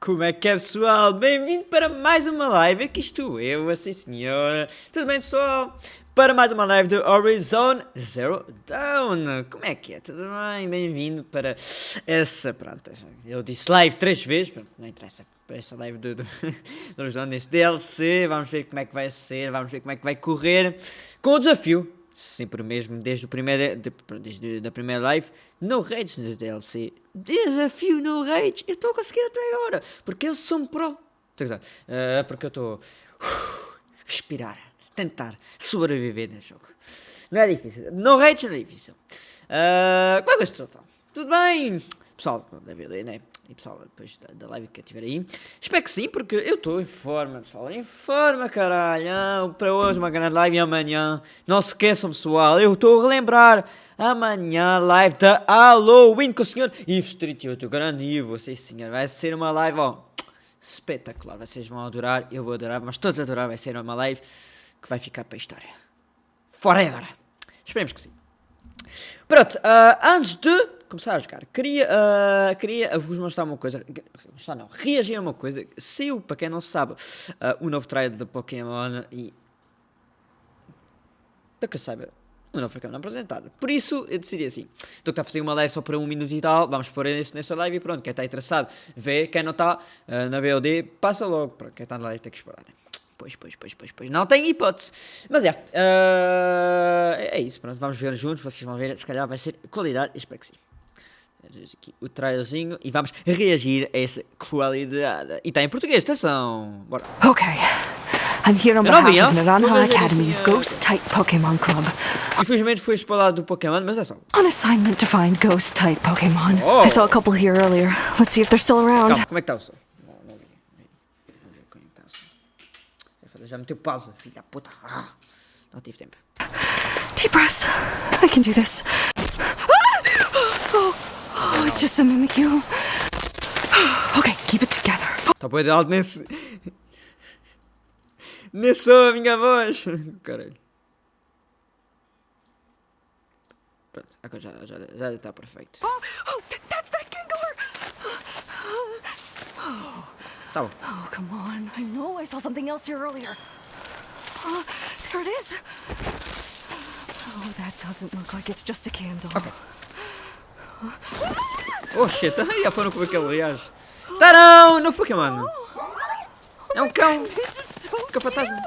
Como é que é, pessoal? Bem-vindo para mais uma live. Aqui estou eu, assim senhora. Tudo bem, pessoal? Para mais uma live do Horizon Zero Dawn. Como é que é? Tudo bem? Bem-vindo para essa, pronto, eu disse live 3 vezes, pronto, não interessa. Para essa live do Horizon, desse DLC. Vamos ver como é que vai ser, vamos ver como é que vai correr. Com o desafio, sempre o mesmo, desde a primeira live, no Rage, no DLC. Desafio no Rage, eu estou a conseguir até agora, porque eu sou um pro. Porque eu estou a respirar, tentar sobreviver nesse jogo. Não é difícil, no Rage não é difícil. Como é que estou? Tudo bem? Pessoal, deve ler, né? E pessoal, depois da live que eu tiver aí, espero que sim, porque eu estou em forma, pessoal, em forma, caralho. Para hoje uma grande live e amanhã, não se esqueçam, pessoal, eu estou a relembrar, amanhã live da Halloween com o senhor Ives 38, o grande Ivo, sim senhor, vai ser uma live, ó, espetacular, vocês vão adorar, eu vou adorar, mas todos adorar, vai ser uma live que vai ficar para a história, forever, esperemos que sim. Pronto, antes de começar a jogar, queria vos mostrar uma coisa, mostrar não, reagir a uma coisa, saiu, para quem não sabe, o novo trailer de Pokémon e, para que eu saiba, o novo Pokémon apresentado. Por isso, eu decidi assim, estou a fazer uma live só para 1 minuto e tal, vamos pôr isso nessa live e pronto, quem está interessado, vê, quem não está, na VOD, passa logo, para quem está na live tem que esperar, né? Pois, não tem hipótese. Mas é isso, pronto, vamos ver juntos, vocês vão ver, se calhar vai ser qualidade, espero que sim. Aqui o trailerzinho e vamos reagir a essa qualidade. E está em português, atenção, bora. Okay, I'm here on behalf of Naranja Academy's Ghost-type Pokemon Club. Infelizmente foi espalhado do Pokémon, mas é só. On assignment to find Ghost-type Pokemon. I saw a couple here earlier. Let's see if they're still around. Calma, como é que está o som? Não vi. Vamos ver como é que está o som. Já meteu pausa, filha da puta. Não tive tempo. Deep breaths. I can do this. Oh, it's just a Mimikyu. Okay, keep it together. Está bem de alto nesse... Nesse som a minha voz. Caralho. Pronto, agora já está perfeito. That's that Gengar! Tá bom. Oh, come on. I know I saw something else here earlier. There it is. Oh, that doesn't look like it's just a candle. Ok. Oh shit, já foram como é que ele reage. Tarão! Novo Pokémon! É um cão! Cão fantasma!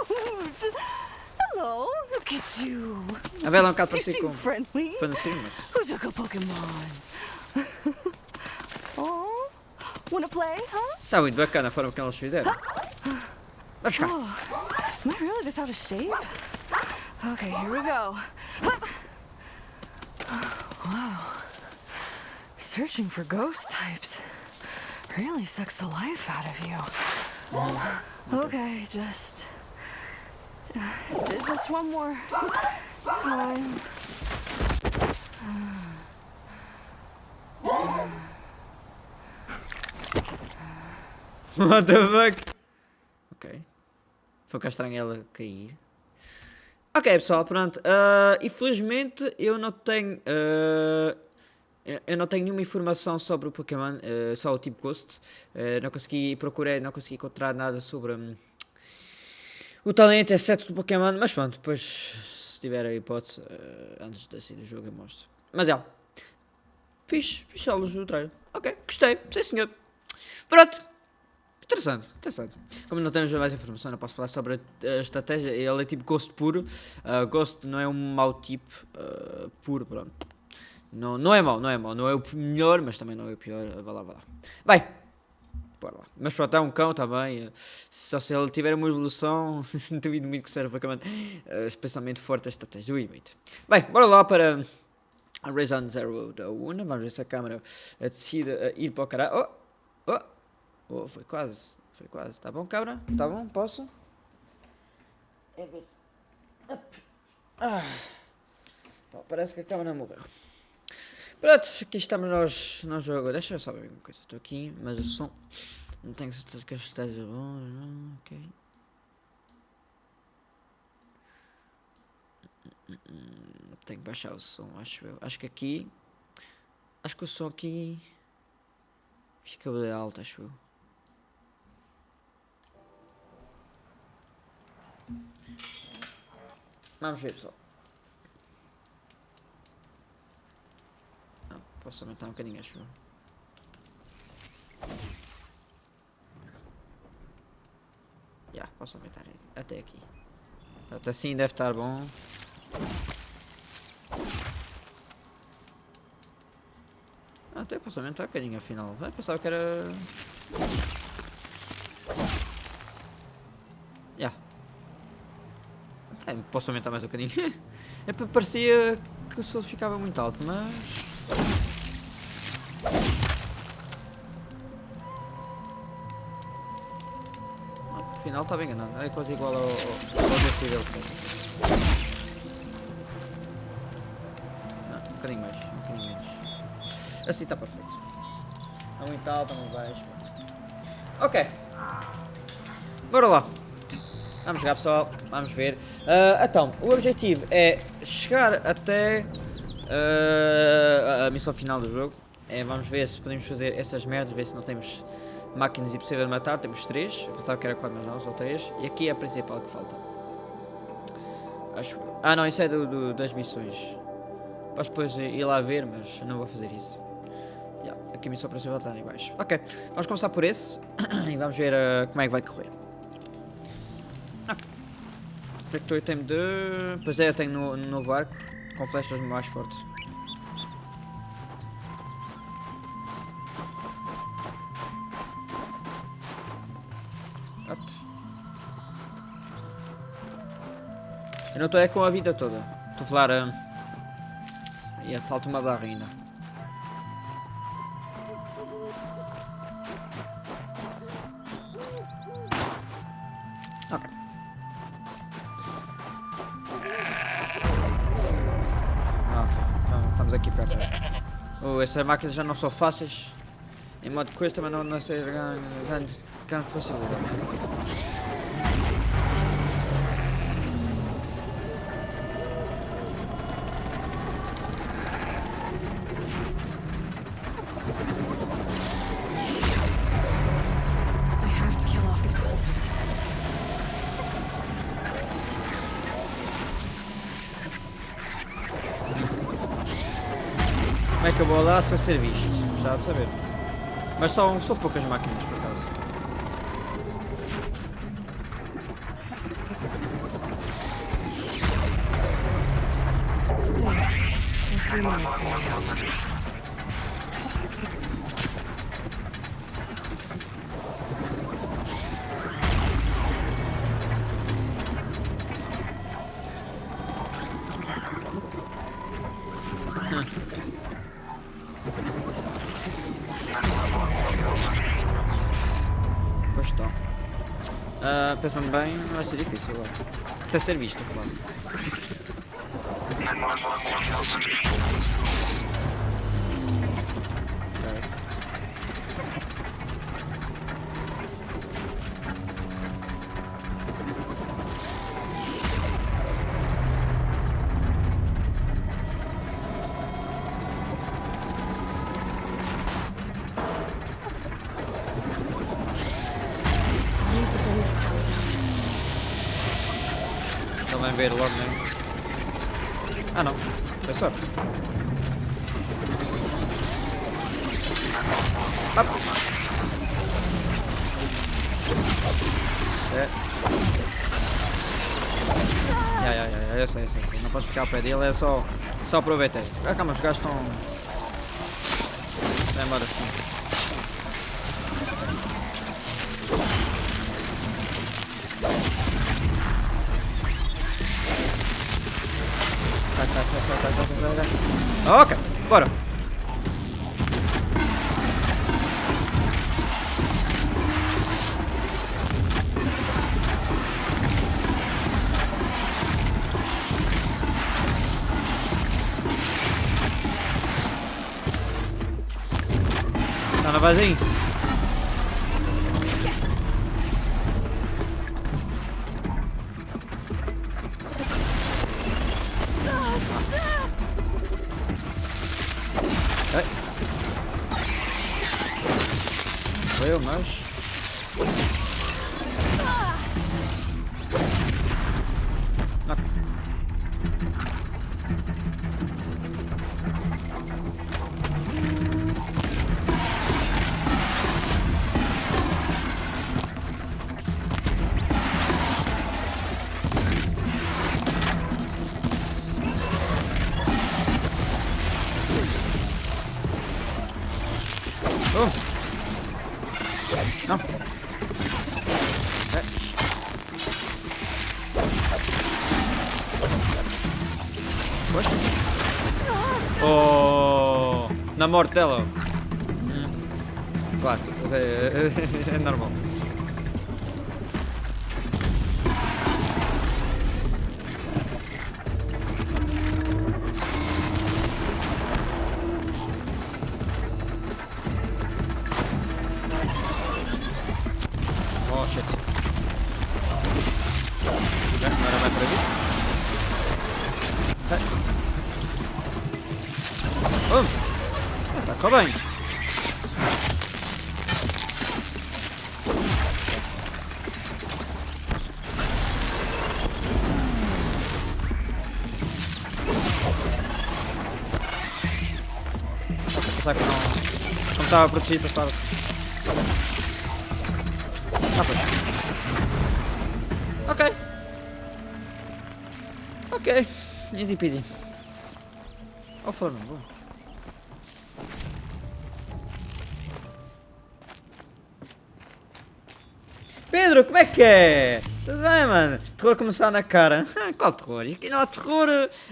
Hello, look at you. A vela é um bocado You parecido seem com friendly. fantasma, mas... Who took a Pokemon? Oh, wanna play, huh? Está muito bacana a forma que eles fizeram. Vamos cá. Oh, am I really this out of shape? Okay, here we go. Wow. Searching for ghost types really sucks the life out of you. Okay, just one more time. What the fuck? Ok. Foi cá estranho ela cair. Ok, pessoal, pronto. Infelizmente eu não tenho... eu não tenho nenhuma informação sobre o Pokémon, só o tipo Ghost. Não consegui encontrar nada sobre o talento, exceto do Pokémon. Mas pronto, depois, se tiver a hipótese, antes de sair do jogo eu mostro. Mas fiz solos o trailer. Ok, gostei, sim senhor. Pronto. Interessante. Como não temos mais informação, não posso falar sobre a estratégia. Ele é tipo Ghost puro. Ghost não é um mau tipo puro, pronto. Não é mau. Não é o melhor, mas também não é o pior. Vá lá. Bem, bora lá. Mas pronto, é um cão também. Só se ele tiver uma evolução, duvido muito que serve para Pokémon. Especialmente forte a estratégia. Duvido muito. Bem, bora lá para a Horizon Zero Dawn. Vamos ver se a câmera decide ir para o caralho. Oh, foi quase. Tá bom, cabra? Tá bom? Posso? É ver se... Parece que a câmera morreu. Pronto, aqui estamos nós no jogo. Deixa eu só ver uma coisa. Estou aqui, mas o som... Não tenho certeza que esteja bom. Não, ok. Tenho que baixar o som, acho eu. Acho que aqui... Acho que o som aqui... Fica bem alto, acho eu. Vamos ver, pessoal. Não, posso aumentar um bocadinho, acho eu. Posso aumentar até aqui. Pronto, assim deve estar bom. Até posso aumentar um bocadinho afinal. Eu pensava que era... Posso aumentar mais um bocadinho. Parecia que o som ficava muito alto, mas... Afinal estava enganado. É quase igual ao decibel. Um bocadinho mais, um bocadinho menos. Assim está perfeito. Está muito alto, está muito baixo. Ok. Bora lá. Vamos jogar, pessoal. Vamos ver. Então, o objetivo é chegar até a missão final do jogo. Vamos ver se podemos fazer essas merdas, ver se não temos máquinas impossíveis de matar. Temos 3. Eu pensava que era 4, mas não, só 3. E aqui é a principal que falta. Acho... Ah não, isso é das missões. Posso depois ir lá ver, mas não vou fazer isso. Aqui a missão principal está ali em baixo. Ok, vamos começar por esse. E vamos ver como é que vai correr. Expector item de... Pois é, eu tenho no novo arco com flechas mais fortes. Eu não estou com a vida toda. Estou a falar... falta uma barra ainda. Ok. Estamos aqui perto. Essas máquinas já não são fáceis. Em modo de coisa também não sei grande facilidade. Como é que eu vou lá sem ser visto? Gostava de saber. Mas são poucas máquinas, por acaso. Pois está. Pensando bem, não vai ser difícil agora. Se é ser visto, a falar. Também ver logo mesmo. Ah não, foi sorte. Eu sei. Não podes ficar ao pé dele, é só aproveitar. Calma, os gajos estão... Vai embora assim. Sai. Ok, bora. Tá na vazinha? Foi eu, mas... Oh. Não. Pois. Oh, na morte dela. Claro, é normal. Oh shit. Agora vai para aqui. Oh, tá bem. Pensar que não estava protegido, passava. Pois. Ok. Ok. Easy peasy. Oh, forma, boa. Pedro, como é que é? Tudo bem, mano? Terror começar na cara. Qual terror? Aqui não há terror.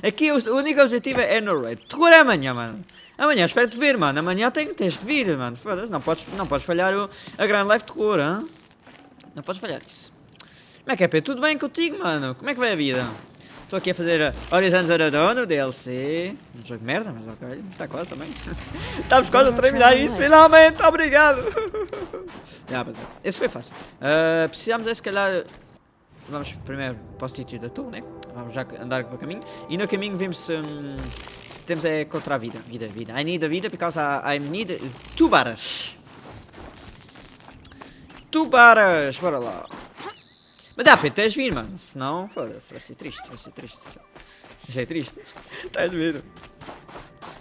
Aqui o único objetivo é no raid. Terror é amanhã, mano. Amanhã espero-te vir, mano. Amanhã tens de vir, mano. Foda-se, não podes falhar a grande live de terror, hein? Não podes falhar isso. Como é que é, Pedro? Tudo bem contigo, mano? Como é que vai a vida? Estou aqui a fazer Horizon Zero Dawn no DLC. Um jogo de merda, mas ok. Está quase também. Estamos quase a terminar isso, finalmente. Obrigado. Esse foi fácil. Precisamos se calhar... Vamos primeiro para o sítio da torre, né? Vamos já andar para o caminho. E no caminho vemos se temos contra a vida. Vida. I need a vida because I need 2 baras. 2 baras. Bora lá. Mas dá para tens vir, mano. Senão, foda-se. Vai ser triste. Vai ser triste. Estás de ver.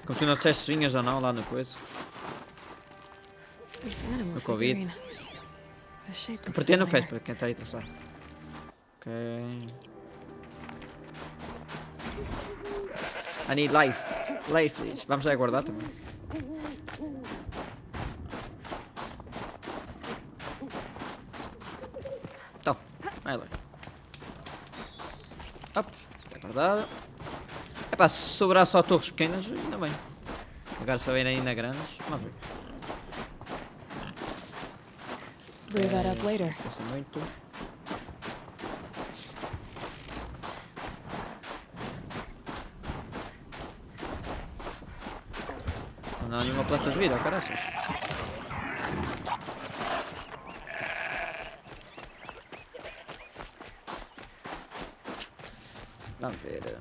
Como tu não disseste swingas ou não lá no coisa. No Covid. Que pretendo no fez para quem está aí interessado. Ok. I need life. Life, please. Vamos já aguardar também. Então, vai lá. Up. Está guardado. É pá, se sobrar só torres pequenas, ainda bem. Agora se vem ainda grandes, vamos ver. Brew that up later. Gosto muito. Não há nenhuma planta de vida, caraças. Vamos ver.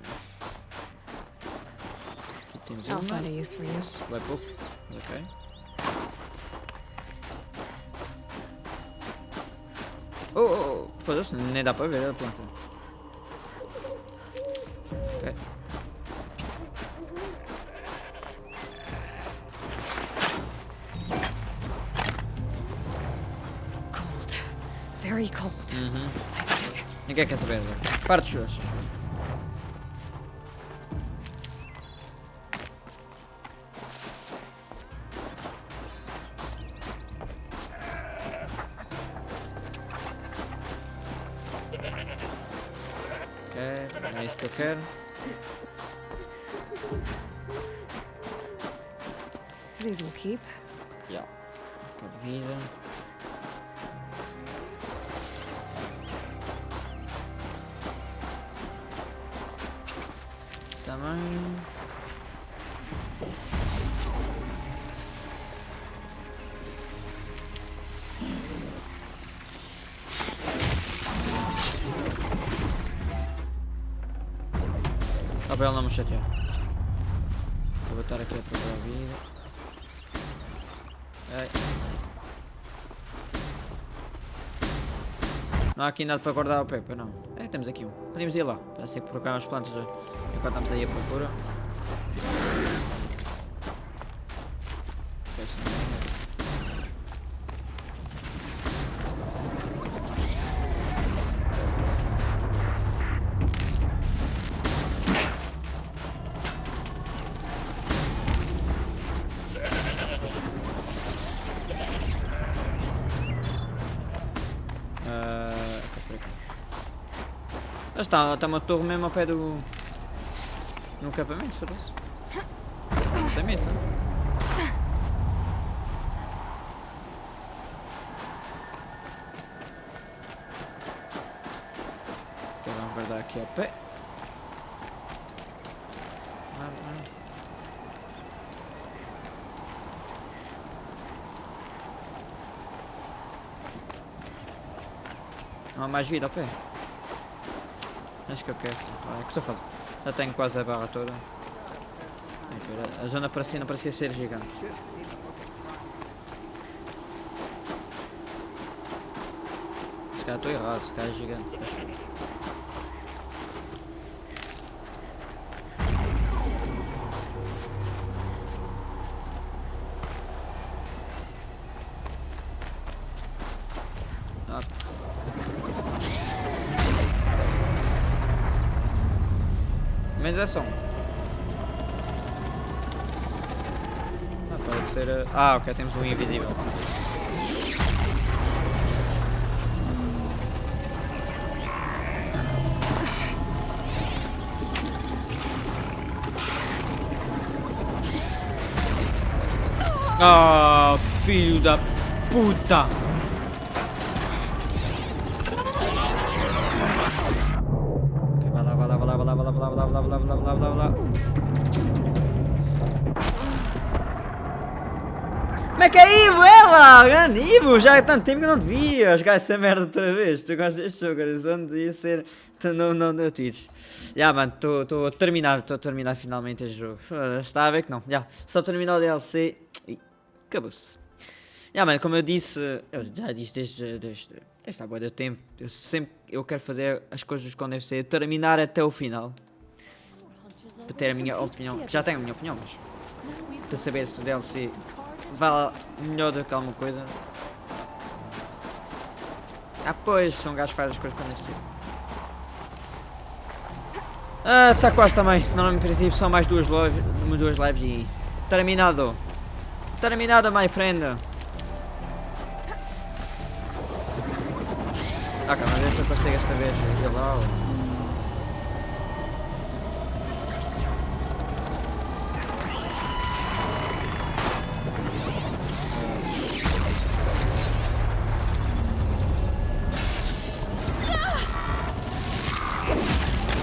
Aqui temos I'll uma. find a use for you. Vai pouco. Ok. Oh, foda-se, nem dá para ver a planta. Ok. Cold. Very cold. I get it. Ninguém quer saber. Para de chorar. É isso que eu quero. These will keep. Yeah. De vida. Também. Só para ele não me chatear. Vou botar aqui a procurar a vida. Ai. Não há aqui nada para guardar o Pepe, não. É, temos aqui um. Podemos ir lá. Já sei que procurar umas plantas enquanto estamos aí a procura. Está uma torre mesmo ao pé do... no acampamento, parece. Não tem medo, não? Ok, vamos guardar aqui ao pé. Não há mais vida ao pé. Acho que eu quero. É que só falta. Já tenho quase a barra toda. A zona parecia, não parecia ser gigante. Se calhar estou errado, se calhar é gigante. Mas é som. Pode ser... ok, temos um invisível. Ah, filho da puta! Ok, vai lá, vai lá, vai lá, vai lá, vai lá, vai lá, vai lá, vai lá, vai lá, vai lá, vai lá. Como é que é Ivo? Ela! Grande Ivo! Já há tanto tempo que eu não te via jogar essa merda outra vez. Tu gostas deste jogo, Horizon? Devia ser... No Twitch. Já, mano, estou a terminar finalmente este jogo. Está a ver que não. Já, só terminar o DLC e acabou-se. Já, mano, como eu disse... Eu já disse desde há bué de tempo. Eu quero fazer as coisas como deve ser. Terminar até o final. Para ter a minha opinião. Que já tenho a minha opinião, mas... Para saber se o DLC... vale melhor do que alguma coisa. Pois, são gajos que fazem as coisas quando deve ser. Tá quase também. Não, no princípio são mais duas lives e... terminado. Terminado, my friend. Ok, mas ver se eu consigo esta vez ir lá.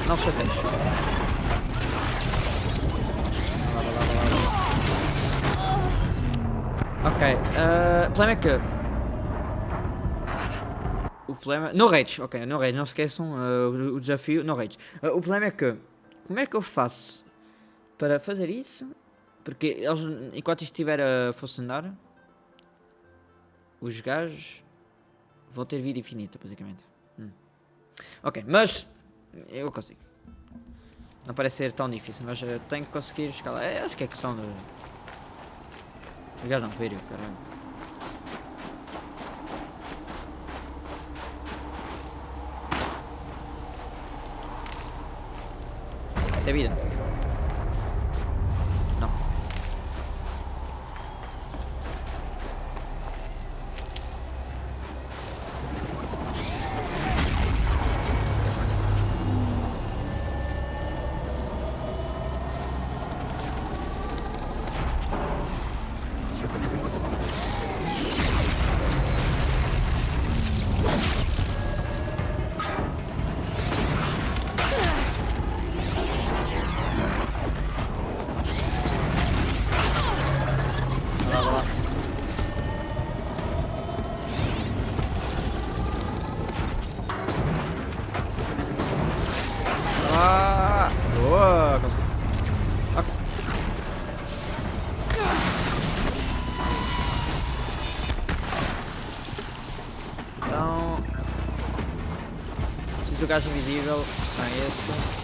Não se chateias. Ok, o problema é que... o problema... no raids, ok, no raids, não se esqueçam o desafio, no raids. O problema é que... como é que eu faço para fazer isso? Porque eles, enquanto isto estiver a funcionar... os gajos... vão ter vida infinita, basicamente. Ok, mas... eu consigo. Não parece ser tão difícil, mas tenho que conseguir escalar. Acho que é questão de... os gajos não virem, caralho. Isso é vida? Não. Boa, consegui. Ok. Então... preciso do gajo invisível. Não é esse.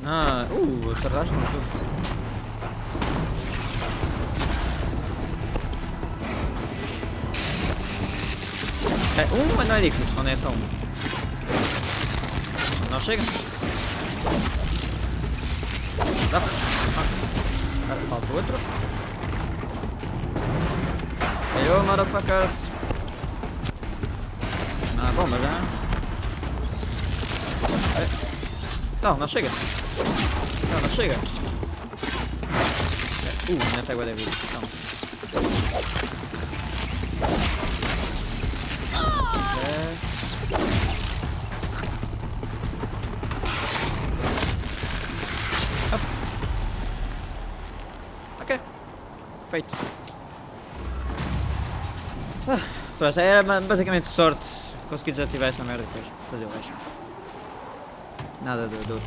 Ah, acertaste no tudo. É, mas não é difícil, quando é só um. Não chega. Dá. Agora falta outro. Ayo, motherfuckers. Ah, bom, mas já. Não, não chega. Não, não chega. Ainda tem guarda vida. Ok. Feito. Pronto, era basicamente sorte. Consegui desativar essa merda depois. Fazer o resto. Nada do outro.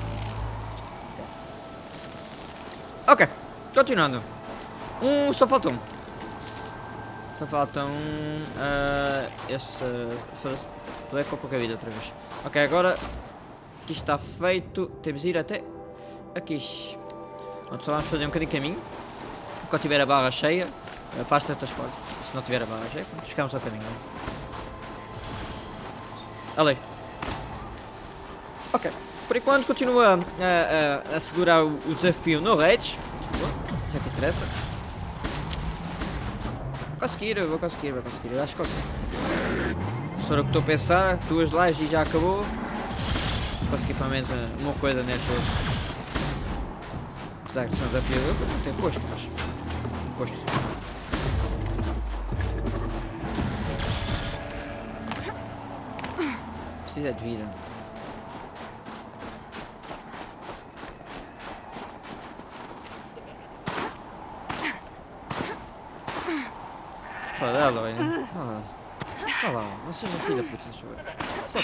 Ok, continuando. Só falta um. Só falta um. Esse. Tu é com pouca vida outra vez. Ok, agora. Aqui está feito. Temos de ir até aqui. Pronto, só vamos fazer um bocadinho de caminho. Quando tiver a barra cheia, faz tantas coisas. Se não tiver a barra cheia, chegamos ao caminho. Ali. Ok. Por enquanto continua a segurar o desafio no rage. Isso é que interessa. Vou conseguir. Eu acho que consigo. Se for o que estou a pensar, 2 lives e já acabou. Vou conseguir pelo menos uma coisa neste jogo. Apesar de ser um desafio, eu não tenho posto, mas. Posto. Precisa de vida. Olha lá, olha. Olha lá, não seja filha da puta, deixa eu ver. Só.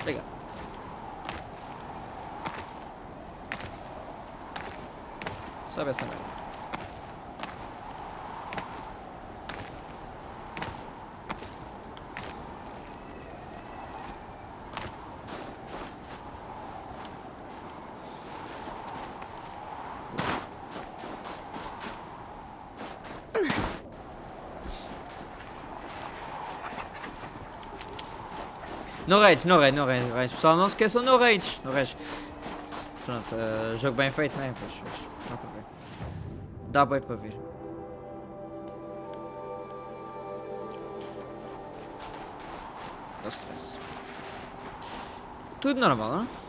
Obrigado. Sabe essa merda. No rage. Pessoal, não se esqueçam no rage. Pronto, jogo bem feito, né? Pois, dá para ver. Dá bem para ver. Dá stress. Tudo normal, não?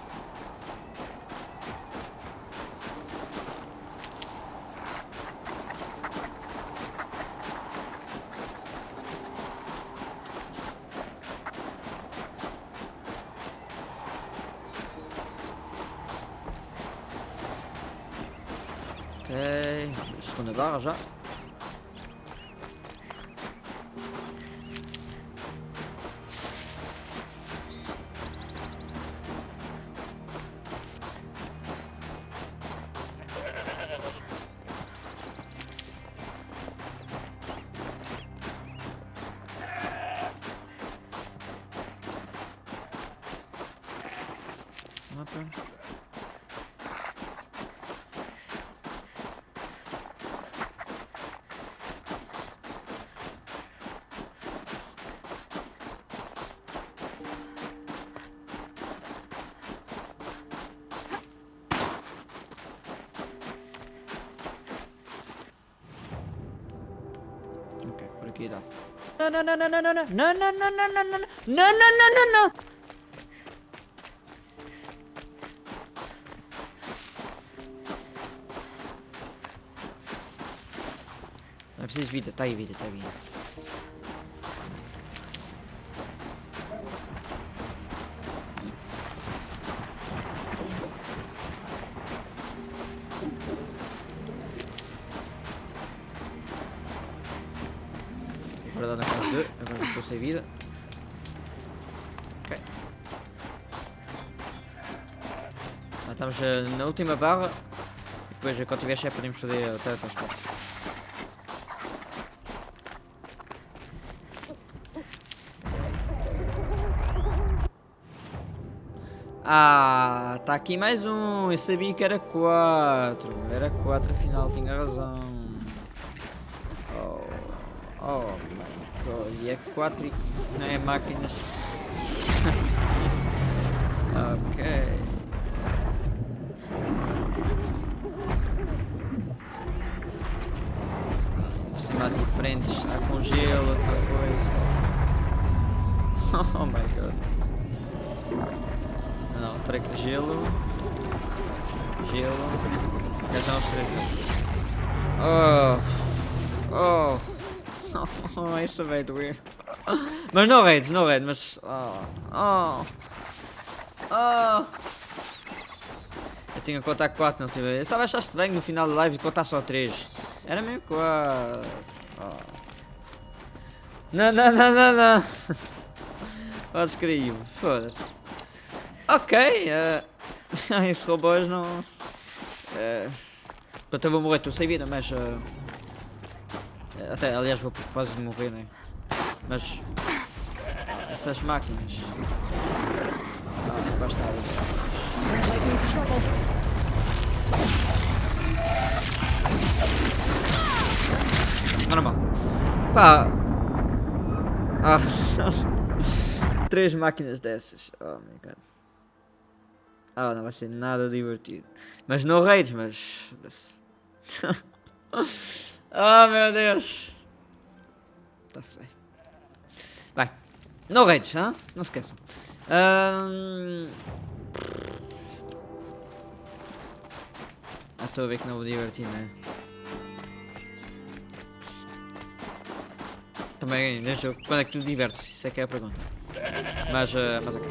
Ok, segunda barra já. Mapa. Ok, por aqui dá. Não. Não é preciso vida, tá aí vida. Agora dá na casa de. Agora estou sem vida. Ok. Já estamos na última barra. Depois, quando tiver chefe, podemos fazer até as partes. Ah, tá aqui mais um. Eu sabia que era 4. Era 4, afinal tinha razão. Oh my god. E é 4 e não é máquinas. Ok. Por cima diferentes. Há com gelo, outra coisa. Oh my god. Não, gelo. Gelo. Quer já os três. Oh, isso vai doer. Mas não raids, mas. Eu tinha que contar 4, não tive. Eu estava a achar estranho no final da live contar só 3. Era mesmo 4. Não. Podes crer, foda-se. Ok, esse robôs não. Portanto, eu vou morrer, estou sem vida, mas. Até, aliás, vou quase morrer, né? Mas. Essas máquinas. Basta. Normal. Pá. 3 máquinas dessas. Oh my god. Não vai ser nada divertido. Mas no raids, mas. Meu Deus. Está-se bem. Vai. No raids, hein? Não se esqueçam. Estou a ver que não vou divertir, né? Também neste jogo, quando é que tu divertes? Isso é que é a pergunta. Mas ok.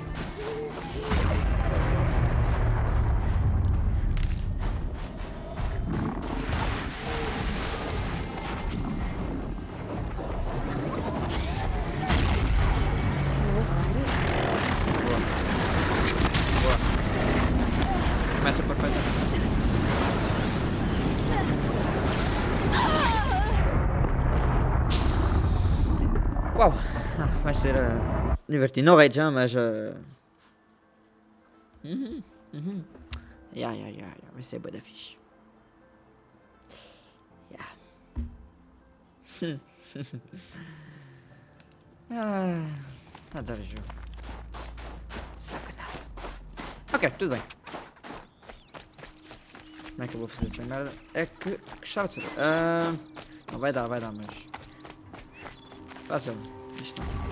Boa. Começa perfeitamente. Uau! Vai ser divertido. Não rage, mas. Vai ser bué da fixe. Adoro o jogo. Sacanagem. Ok, tudo bem. Como é que eu vou fazer essa merda? É que gostava de saber. Não vai dar, mas. Fácil. Isto não.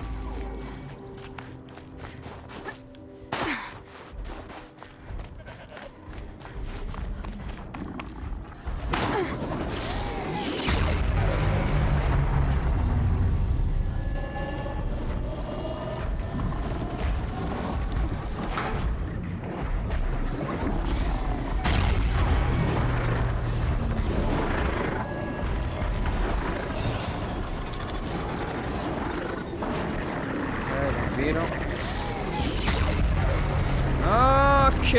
Viram? Ok.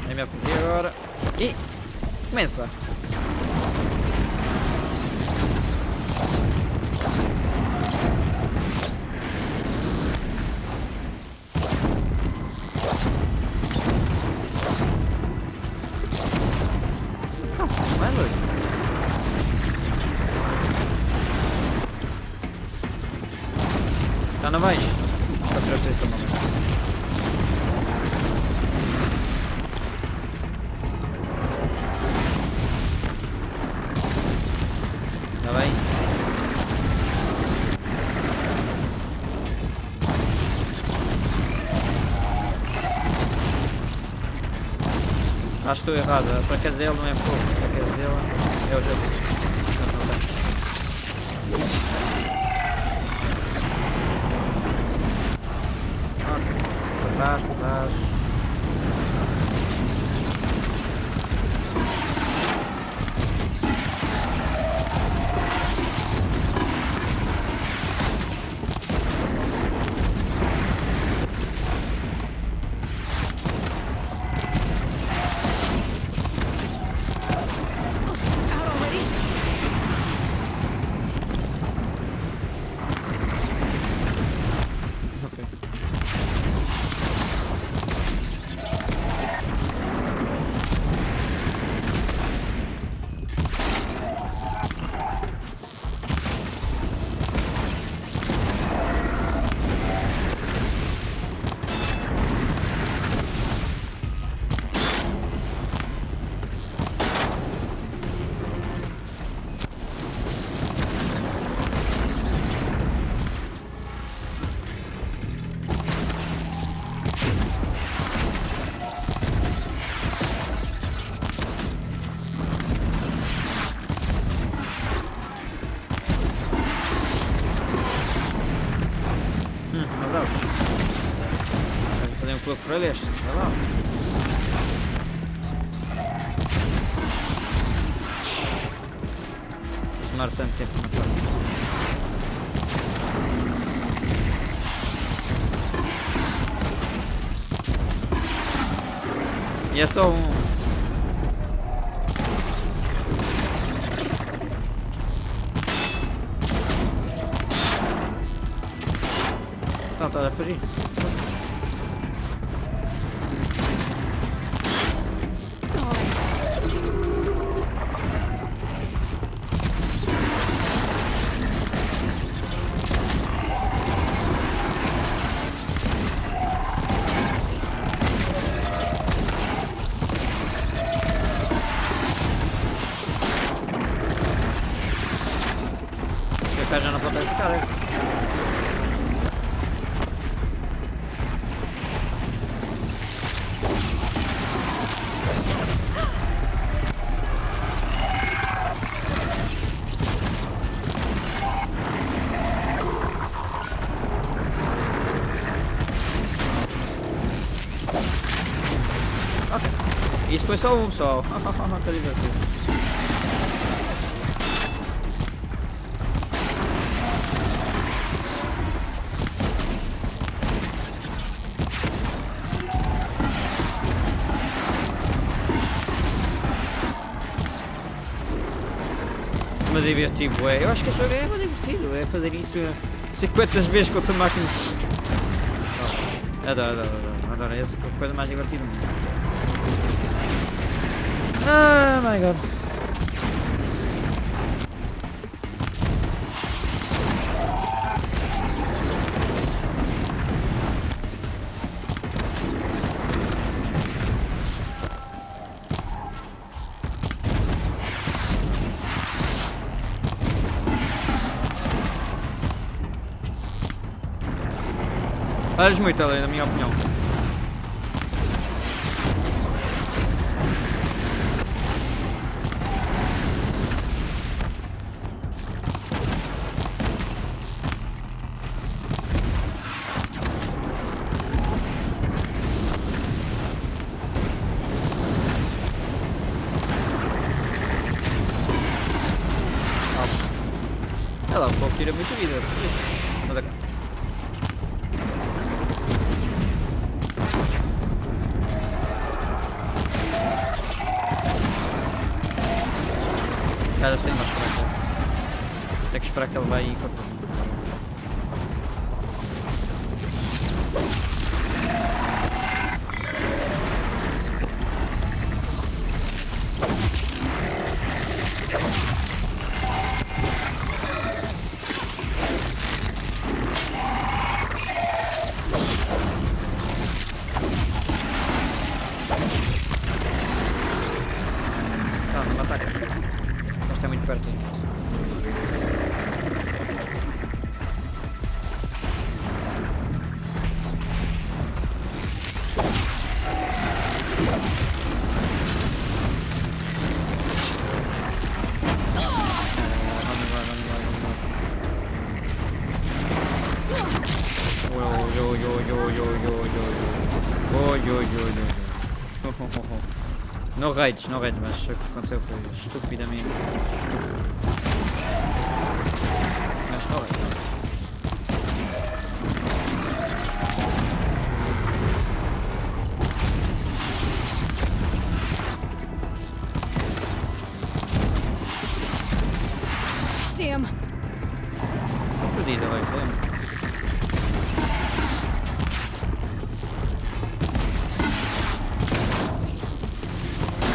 Nem me afundi agora. E começa. Já não vais? Só para vocês tomar. Está bem? Acho que estou errado. A fraqueza dele não é fogo. A fraqueza dele é o jogo. Para trás. Mas dá. Vamos fazer um pouco para deste. Vai lá. Demora tanto tempo na porta. E é só um. Não, está a fugir. O cara já não pode ficar, é? Ok. Isso foi só um, pessoal. Está divertido. Me diverti, bué. Eu acho que esse jogo é bem divertido, é fazer isso 50 vezes com outra máquina. Adoro, é a coisa mais divertida. Ah, my god. Vales muito, ali, na minha opinião. É lá, o fogo tira muita vida. Manda cá. Cara, sem mais para cá. Tem que esperar que ele vai aí enquanto. Não me ataca. Mas está muito perto. Não raids, mas o que aconteceu foi estupidamente estúpido. Mas não raids. Damn. Perdida, vai, lembro.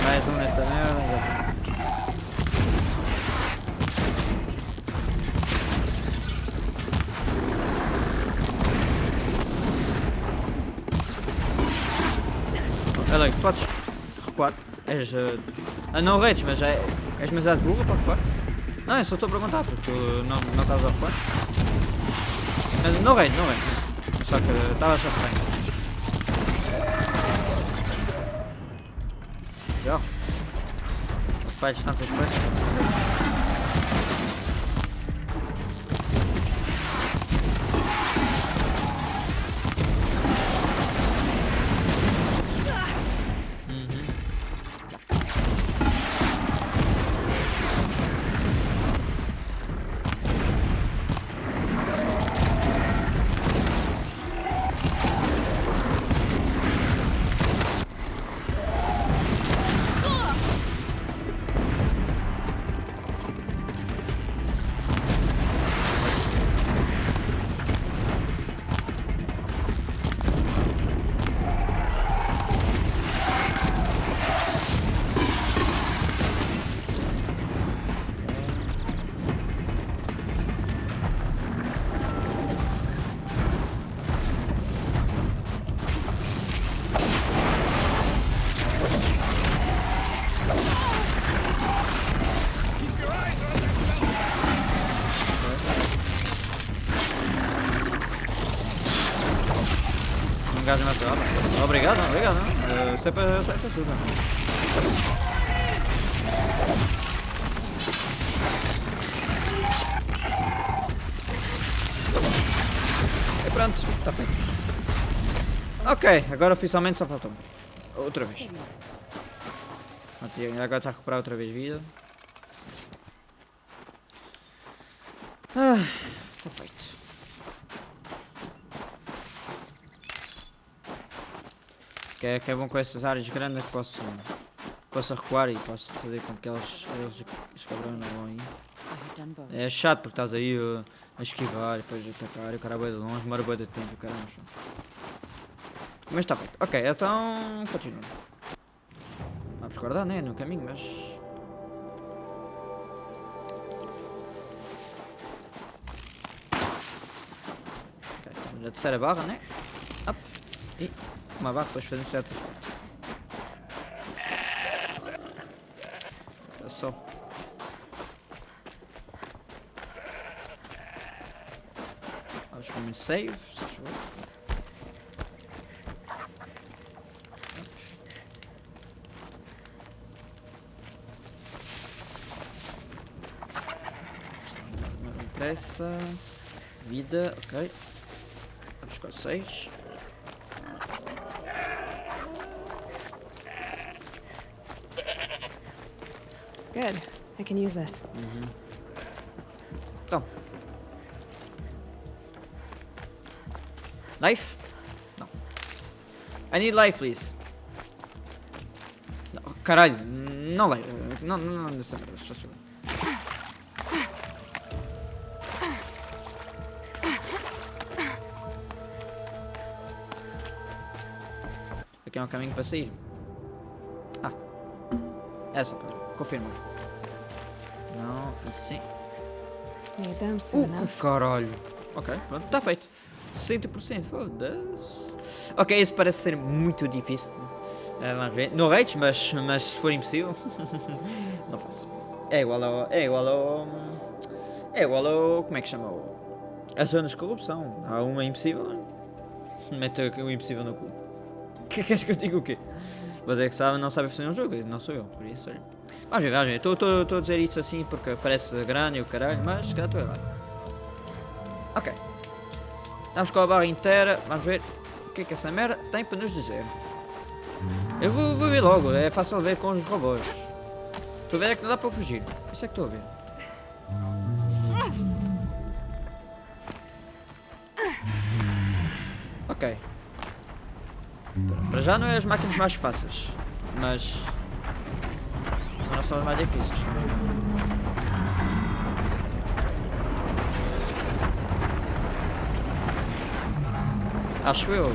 Mais um nessa merda. Olha aí, podes recuar. És. Não raids, mas és demasiado burro para recuar. Não, eu só estou a perguntar porque tu não estás a recuar. Mas não raids. Só que estava a achar estranho. Já. Faz tantas coisas. um gajo mais rápido. Obrigado, obrigado. Sempre ajuda. E pronto, está feito. Ok, agora oficialmente só faltou outra vez. Agora está a recuperar outra vez vida. Está feito. Que é bom com essas áreas grandes que posso recuar e posso fazer com que eles cabrões não vão aí. É chato porque estás aí a esquivar e depois atacar e o cara vai de longe, demora bué de tempo e o cara não chama. Mas está feito. Ok, então continua. Vamos guardar, né? No caminho, mas. Ok, estamos na terceira barra, né? Up. E uma barra depois fazemos certas coisas. É só. Vamos para o save, se achou. Não interessa. Vida, ok. Vamos com 6. Good. I can use this. Então. Life? Não. I need life, please. Não, caralho, não life. Não, dessa merda, só chegou. Aqui é um caminho para sair. Essa, confirma. Não, e sim. Need them soon enough. Caralho. Ok, pronto, está feito. 60%, foda-se. Ok, isso parece ser muito difícil. Vamos ver. No rates, mas se for impossível, não faço. É igual ao. Como é que chama? As zonas de corrupção. Há uma impossível. Mete o impossível no cu. Que queres que eu diga o quê? Mas é que sabe, não sabe fazer um jogo, não sou eu, por isso. Vamos ver. Estou a dizer isso assim porque parece grande e o caralho, mas se calhar estou errado. Ok. Vamos com a barra inteira, vamos ver o que é que essa merda tem para nos dizer. Eu vou ver logo, é fácil ver com os robôs. Estou a ver é que não dá para fugir, por isso é que estou a ver. Ok. Para já não é as máquinas mais fáceis, mas não são as mais difíceis. Acho eu.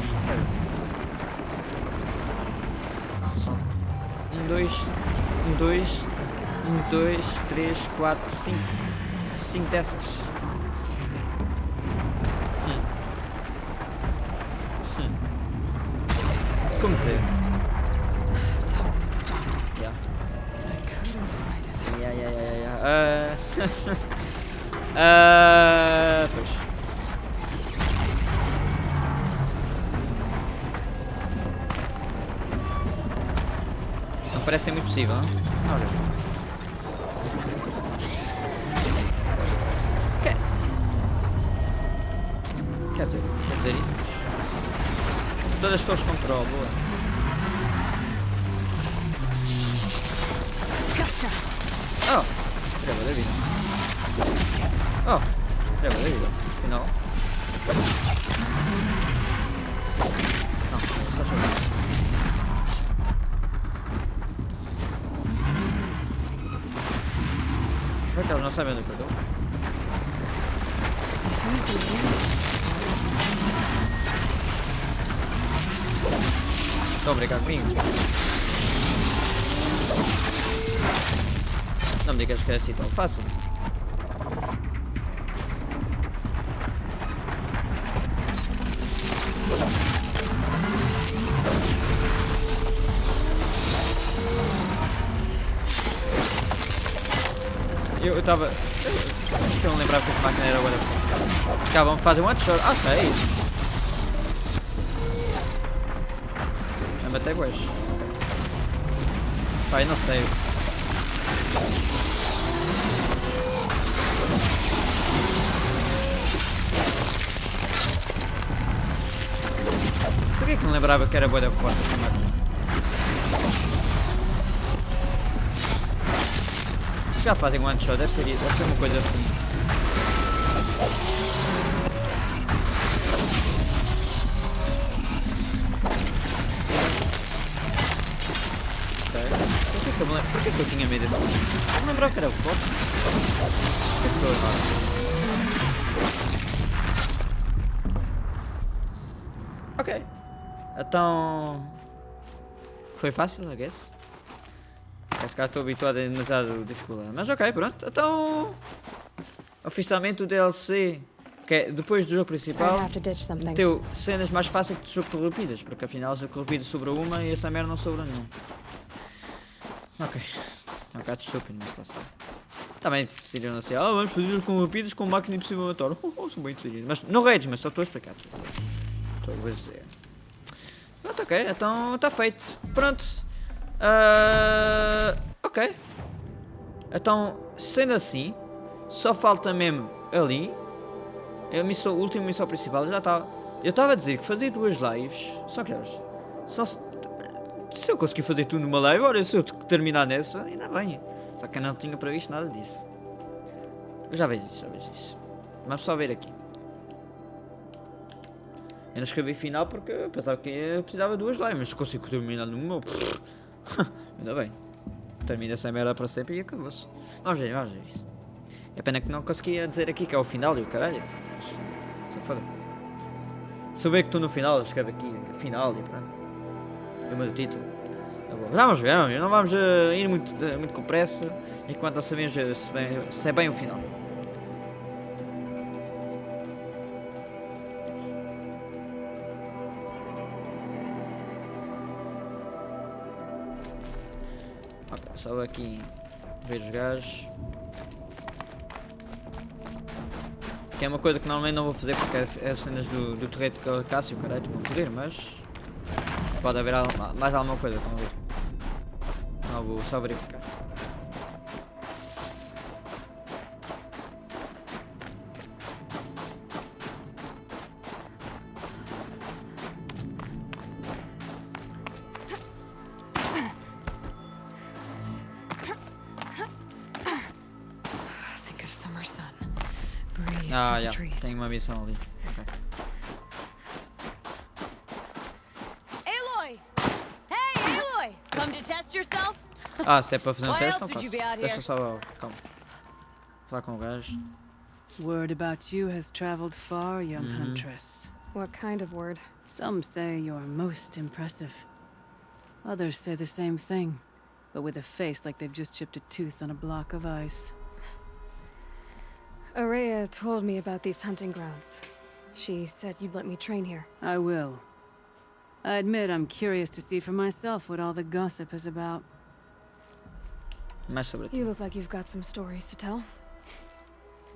São 1, 2, 3, 4, 5. 5 dessas. Como dizer? Yeah. Pois. Não parece ser muito possível, não? Olha. Quer dizer isso? Todas as pessoas controlam, boa. Oh, treva da vida. Oh, treva da vida. Afinal. Não, só chorar. Será que elas não sabem onde eu estou? Estão a brincar comigo? Não me digas que é assim tão fácil. Eu estava. Eu não lembrava que essa máquina era agora. Ficavam a fazer um one shot. Ah, é isso. Não matei boas. Pai, não sei. Por que não lembrava que era boa da forte essa máquina? Já fazem one shot, deve ser uma coisa assim. Por que eu tinha medo desse? Eu não lembrava que era o forte. Por que estou errado? Ok. Então. Foi fácil, I guess. Esse cara estou habituado a demasiado dificuldade. Mas ok, pronto. Então. Oficialmente o DLC. Que é depois do jogo principal. Meteu cenas mais fáceis que do jogo corrompidas. Porque afinal o jogo corrompido sobrou uma e essa merda não sobrou nenhuma. Ok. É um bocado estúpido, mas está certo. Também decidiram assim, vamos fazer os corrompidos com máquina impossível matar. São bem decididos. Mas não raids, mas só estou a explicar. Estou a dizer. Pronto, ok, então está feito. Pronto. Ok. Então, sendo assim, só falta mesmo ali. A última missão principal já estava. Eu estava a dizer que fazia 2 lives. Só que só se eu conseguir fazer tudo numa live, olha, se eu terminar nessa, ainda bem. Só que eu não tinha previsto nada disso. Eu já vejo isso. Vamos só ver aqui. Eu não escrevi final porque eu pensava que eu precisava de 2 lives, mas se consigo terminar numa, ainda bem. Termina essa merda para sempre e acabou-se. Vamos ver isso. É pena que não conseguia dizer aqui que é o final e o caralho. Mas, foda. Se eu ver que estou no final, escreve aqui final e pronto. É o meu título. Vamos ver, não vamos ir muito com pressa enquanto não sabemos se é bem o final. Ok, só aqui ver os gajos. Que é uma coisa que normalmente não vou fazer porque é as cenas do torrete que eu caço e o caralho para foder, mas pode haver mais alguma coisa, estão a ver? Não vou só verificar. Think of summer sun. Breeze Ah, through já, the trees. tem uma missão ali. Okay. Aloy! Hey, Aloy! Come to test yourself? Se é para fazer um Why teste, else não would you faço. be out Deixa here? só, calma. Falar com o gajo. Word about you has traveled far, young huntress. What kind of word? Some say you're most impressive. Others say the same thing, but with a face like they've just chipped a tooth on a block of ice. Araya told me about these hunting grounds. She said you'd let me train here. I will. I admit I'm curious to see for myself what all the gossip is about. Mais sobre ti. You look like you've got some stories to tell.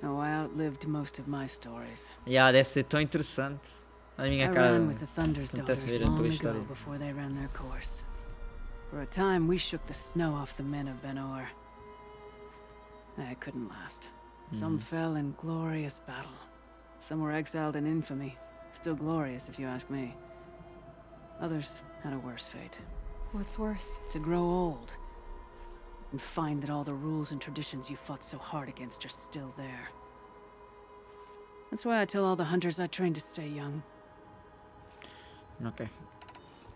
Oh, I outlived most of my stories. Deve ser tão interessante. A minha I cara. ran with the Thunder's acontece daughters ver a long tua ago história. before they ran their course. For a time, we shook the snow off the men of Ben-Or. I couldn't last. Some fell in glorious battle. Some were exiled in infamy. Still glorious, if you ask me. Others had a worse fate. What's worse? To grow old. And find that all the rules and traditions you fought so hard against are still there. That's why I tell all the hunters I train to stay young. Ok.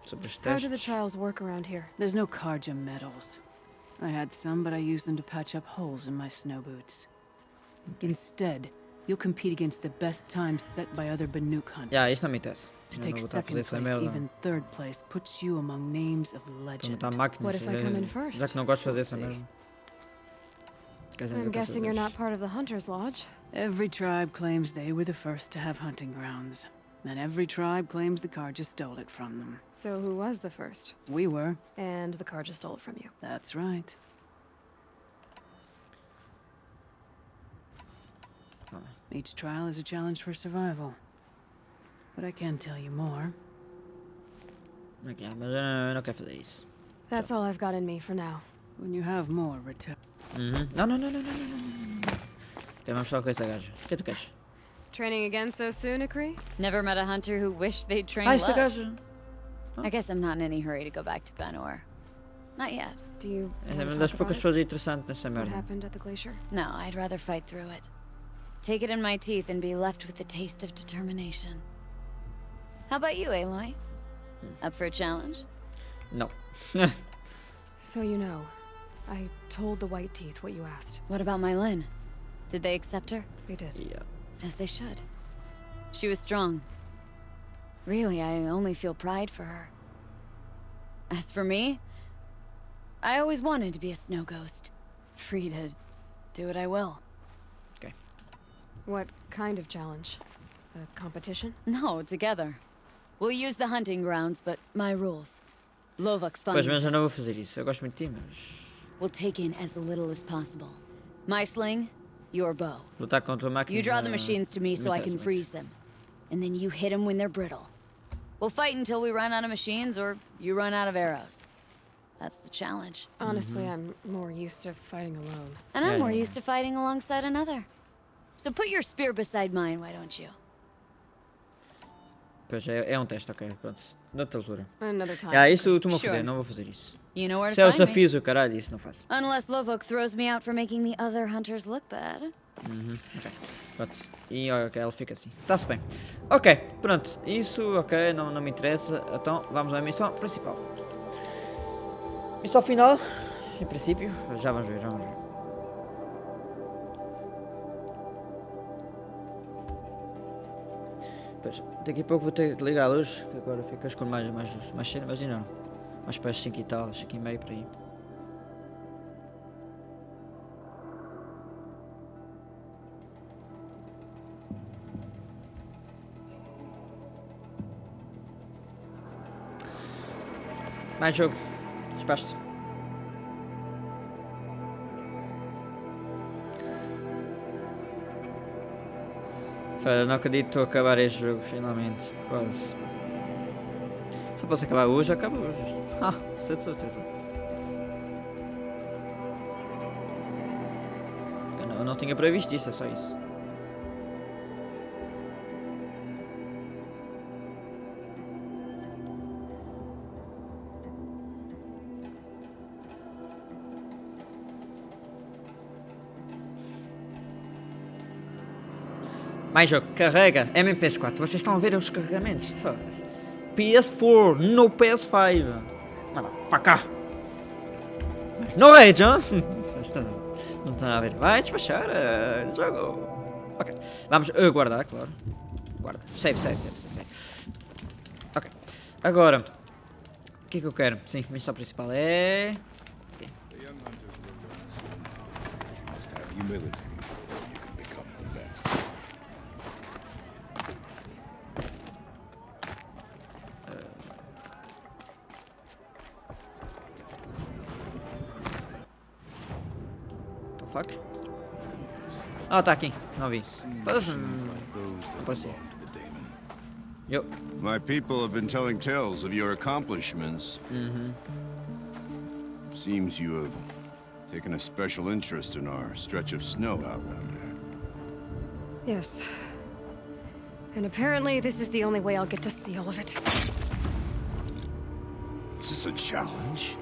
Sobre os How do the testes. trials work around here? There's no Karja medals. I had some, but I used them to patch up holes in my snow boots. Instead, you'll compete against the best times set by other Banuk hunters. Isso não me interessa. To Eu take não vou estar a fazer second essa place, merda. even third place, puts you among names of Para legend. matar máquinas. What if I come in first? Já que não gosto de fazer essa We'll merda. Quer dizer, I'm eu quero guessing you're saber. not part of the Hunter's Lodge. Every tribe claims they were the first to have hunting grounds. And every tribe claims the Karja stole it from them. So who was the first? We were. And the Karja stole it from you. That's right. Each trial is a challenge for survival. But I can tell you more. Ok, mas eu não quero fazer isso. That's all I've got in me for now. When you have more, return. Não. Ok, vamos falar com essa gaja. O que é que tu queres? Training again so soon, Akri? Never met a hunter who wished they'd train Essa less. gaja. I guess I'm not in any hurry to go back to Benor. Not yet. Do you É want uma to das talk poucas about pessoas it? interessantes nessa What merda. happened at the glacier? No, I'd rather fight through it. Take it in my teeth and be left with the taste of determination. How about you, Aloy? Up for a challenge? Não. So you know, I told the White Teeth what you asked. What about my Lynn? Did they accept her? They did. Yeah. As they should. She was strong. Really, I only feel pride for her. As for me, I always wanted to be a snow ghost. Free to do what I will. What kind of challenge? A competition? No, together. We'll use the hunting grounds, but my rules. Lovok's fun. Pois, mas eu não vou fazer isso. Eu gosto muito de ti, mas... We'll take in as little as possible. My sling, your bow. Lutar contra máquinas... You draw the machines to me so I can interessa muito. freeze them. And then you hit them when they're brittle. We'll fight until we run out of machines or you run out of arrows. That's the challenge. Honestly, I'm more used to fighting alone. And I'm Yeah, more yeah, used to fighting alongside another. So put your spear beside mine, why don't you? Pois, é um teste, ok, pronto. Noutra altura. Another time. Isso tu me Sure. foder, não vou fazer isso. You know where Se é to os find me. desafios, o caralho, isso não faço. Unless Lovok throws me out for making the other hunters look bad. Ok, pronto. E ok, ela fica assim. Está-se bem. Ok, pronto. Isso, ok, não me interessa. Então, vamos à missão principal. Missão final, em princípio. Já vamos ver. Pois, daqui a pouco vou ter que ligar a luz, que agora fica escuro mais cedo, mas ainda não. Mais para as 5 e tal, 5 e meio por aí. Mais jogo. Despaste. Não acredito que estou a acabar este jogo, finalmente. Quase. Se eu posso acabar hoje, acaba hoje. Certeza. Eu não tinha previsto isso, é só isso. Mais jogo, carrega, MP4, vocês estão a ver os carregamentos, PS4, no PS5, motherfucker, mas no Rage, não está a ver, vai despachar, jogo, ok, vamos guardar, claro, guarda, save, ok, agora, o que é que eu quero, sim, a missão principal é, okay. Fuck? Ah, tá aqui, não vi. Apareceu. Yo. My people have been telling tales of your accomplishments. Seems you have taken a special interest in our stretch of snow outlander. Yes. And apparently this is the only way I'll get to see all of it. Is this a challenge?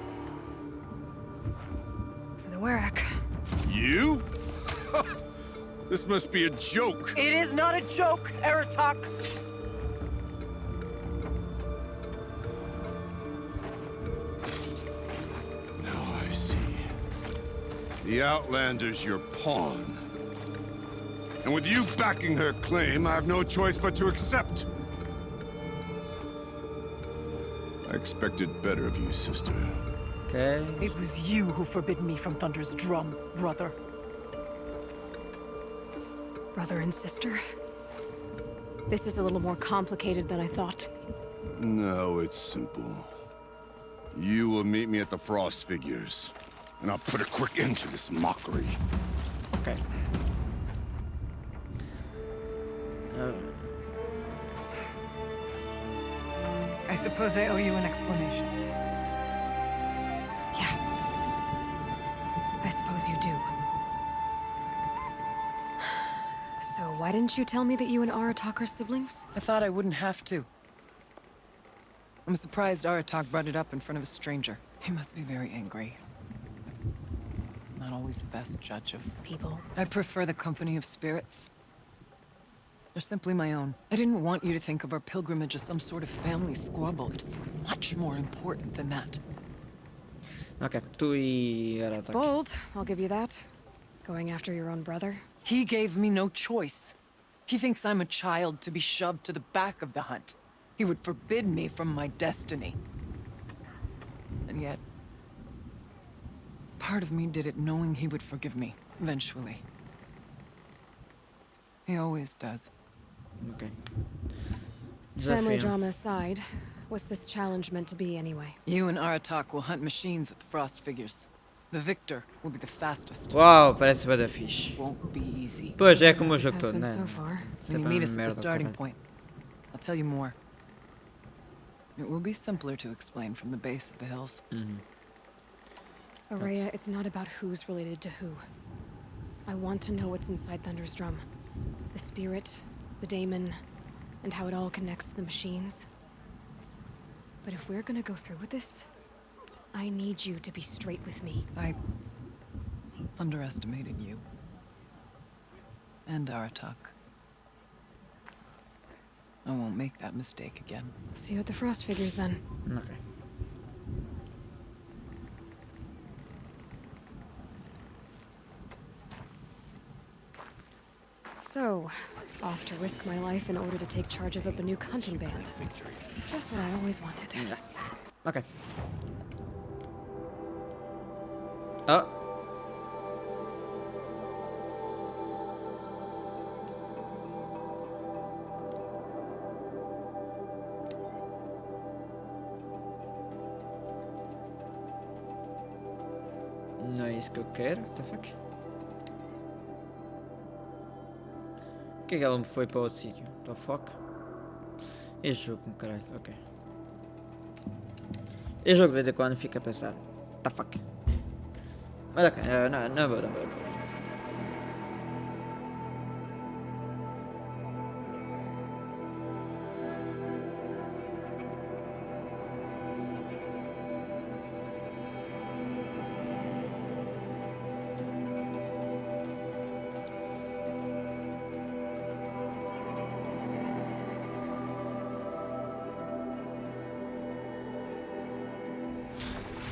For the Warwick. You? This must be a joke. It is not a joke, Eratok. Now I see. The Outlander's your pawn. And with you backing her claim, I have no choice but to accept. I expected better of you, sister. Ok. It was you who forbid me from Thunder's drum, brother. Brother and sister? This is a little more complicated than I thought. No, it's simple. You will meet me at the Frost Figures, and I'll put a quick end to this mockery. Ok. I suppose I owe you an explanation. Yeah. I suppose you do. So why didn't you tell me that you and Aratak are siblings? I thought I wouldn't have to. I'm surprised Aratak brought it up in front of a stranger. He must be very angry. Not always the best judge of People. I prefer the company of spirits. They're simply my own. I didn't want you to think of our pilgrimage as some sort of family squabble. It's much more important than that. Ok, tu e It's Aratak. bold, I'll give you that. Going after your own brother. He gave me no choice. He thinks I'm a child to be shoved to the back of the hunt. He would forbid me from my destiny. And yet, part of me did it knowing he would forgive me, eventually. He always does. Ok. Family Desafio. drama aside, what's this challenge meant to be anyway? You and Aratak will hunt machines at the Frost Figures. The victor will be the fastest. Uau, parece bué da fixe. Won't be easy. Pois, é como o This jogo has todo, been né? so far. When you Sempre meet uma us at the merda starting correta. point, I'll tell you more. It will be simpler to explain from the base of the hills. Araya, it's not about who's related to who. I want to know what's inside Thunder's drum. The spirit, the daemon, and how it all connects to the machines. But if we're gonna go through with this, I need you to be straight with me. I underestimated you. And Aratak. I won't make that mistake again. See you at the Frost Figures then. Ok. So, off to risk my life in order to take charge of a Banuk hunting band. Just what I always wanted. Ok. Oh. Não é isso que eu quero. What the fuck? Por que é que ela me foi para outro sítio? What the fuck? Este jogo, caralho. Ok. Este jogo de vez em quando fica a pensar. What the fuck? Mas ok, não vou.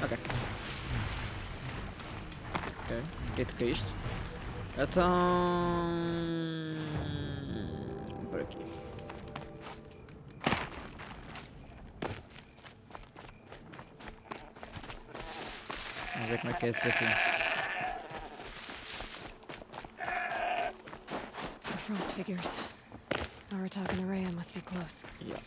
Ok. Ok, o que é isto? Então... por aqui. Vamos ver como é que é esse desafio. The Frost Figures. Aratak and Araya must be close. Yeah.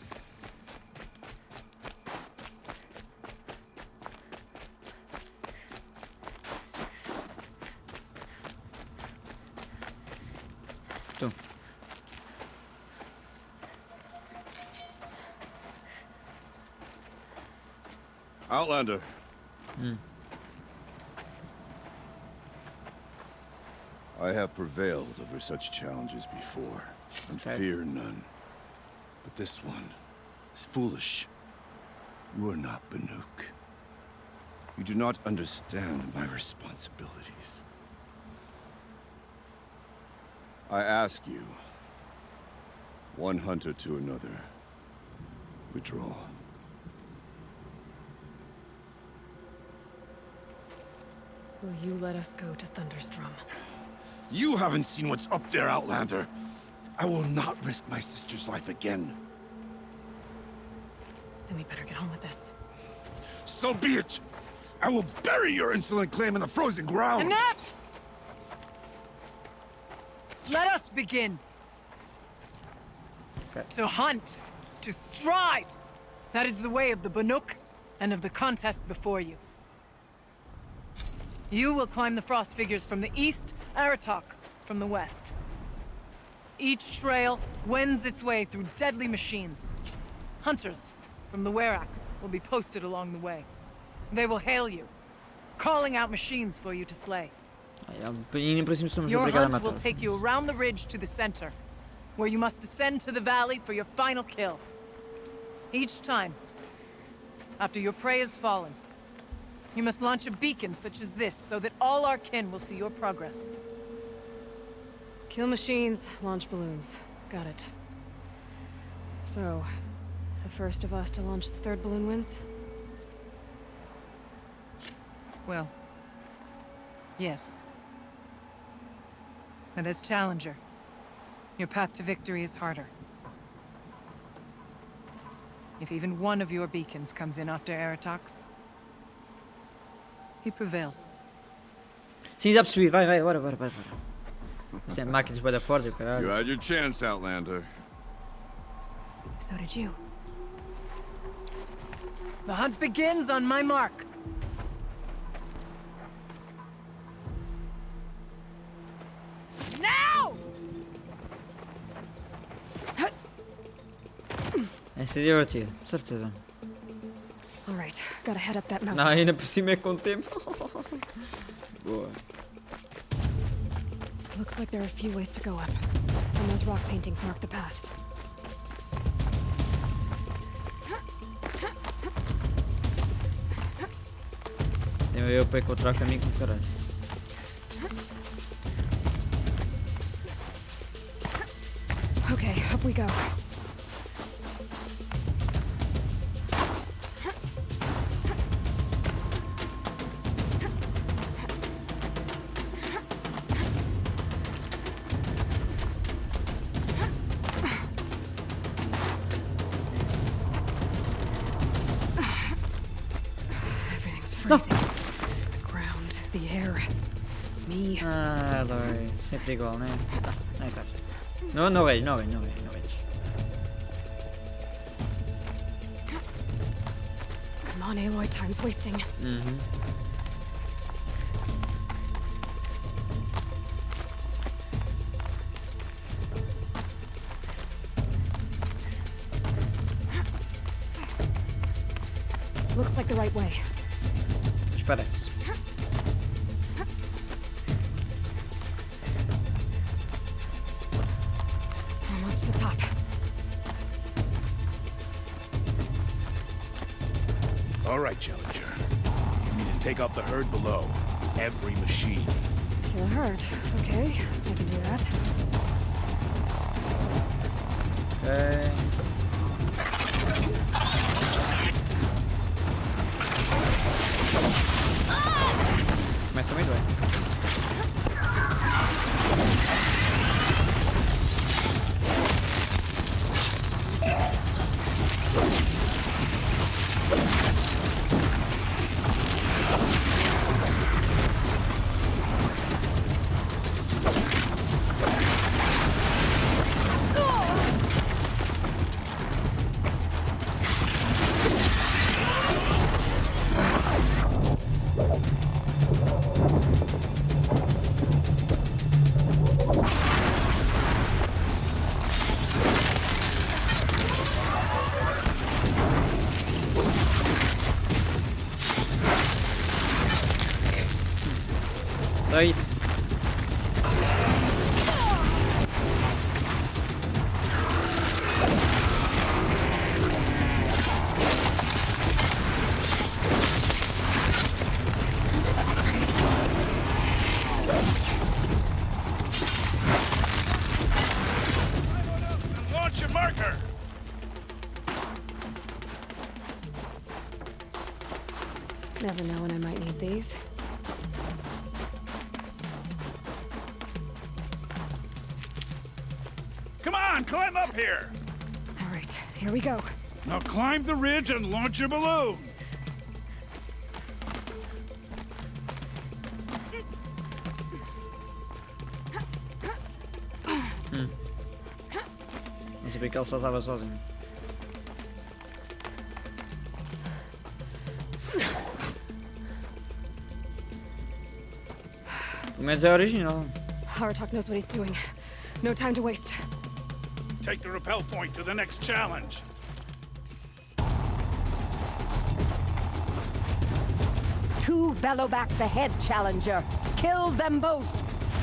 Tu. Outlander. I have prevailed over such challenges before, and Okay. fear none. But this one is foolish. You are not Banuk. You do not understand my responsibilities. I ask you, one hunter to another, withdraw. Will you let us go to Thunder's drum? You haven't seen what's up there, Outlander. I will not risk my sister's life again. Then we better get on with this. So be it! I will bury your insolent claim in the frozen ground! Enough! Let us begin. Okay. To hunt, to strive. That is the way of the Banuk and of the contest before you. You will climb the Frost Figures from the east, Aratak from the west. Each trail wends its way through deadly machines. Hunters from the Werak will be posted along the way. They will hail you, calling out machines for you to slay. E por cima somos Your obrigados a hunt will matar. take you around the ridge to the center, where you must descend to the valley for your final kill. Each time, after your prey has fallen, you must launch a beacon such as this so that all our kin will see your progress. Kill machines, launch balloons. Got it. So, the first of us to launch the third balloon wins? Well, yes. But as challenger, your path to victory is harder. If even one of your beacons comes in after Eratox, he prevails. Sim, já percebi. Vai, bora. Sem máquinas bué da forte, o You caralho. had your chance, Outlander. So did you. The hunt begins on my mark. Now! Essa é divertida, certeza. Alright, gotta head up that mountain. Não, ainda por cima é com tempo. Boa. Looks like there are a few ways to go up. And those rock paintings mark the paths. Eu para encontrar o caminho com o caralho. Okay, up we go. Everything's freezing. The ground, the air, me. Ah, Lord, sempre igual, né? Tá, não é fácil. Não vejo. Come on, Aloy, time's wasting. Looks like the right way. Mas parece. Almost to the top. All right, Challenger. You need to take out the herd below. Every machine. Kill a herd. Okay, I can do that. Ok. Começa muito bem. Só isso. Launch your marker! Never know when I might need these. Come on, climb up here! All right, here we go. Now climb the ridge and launch your balloon! Não sabia que ele só estava sozinho. Pelo menos é original. Aratak knows what he's doing. No time to waste. Take the rappel point to the next challenge. 2 bellowbacks ahead, Challenger. Kill them both.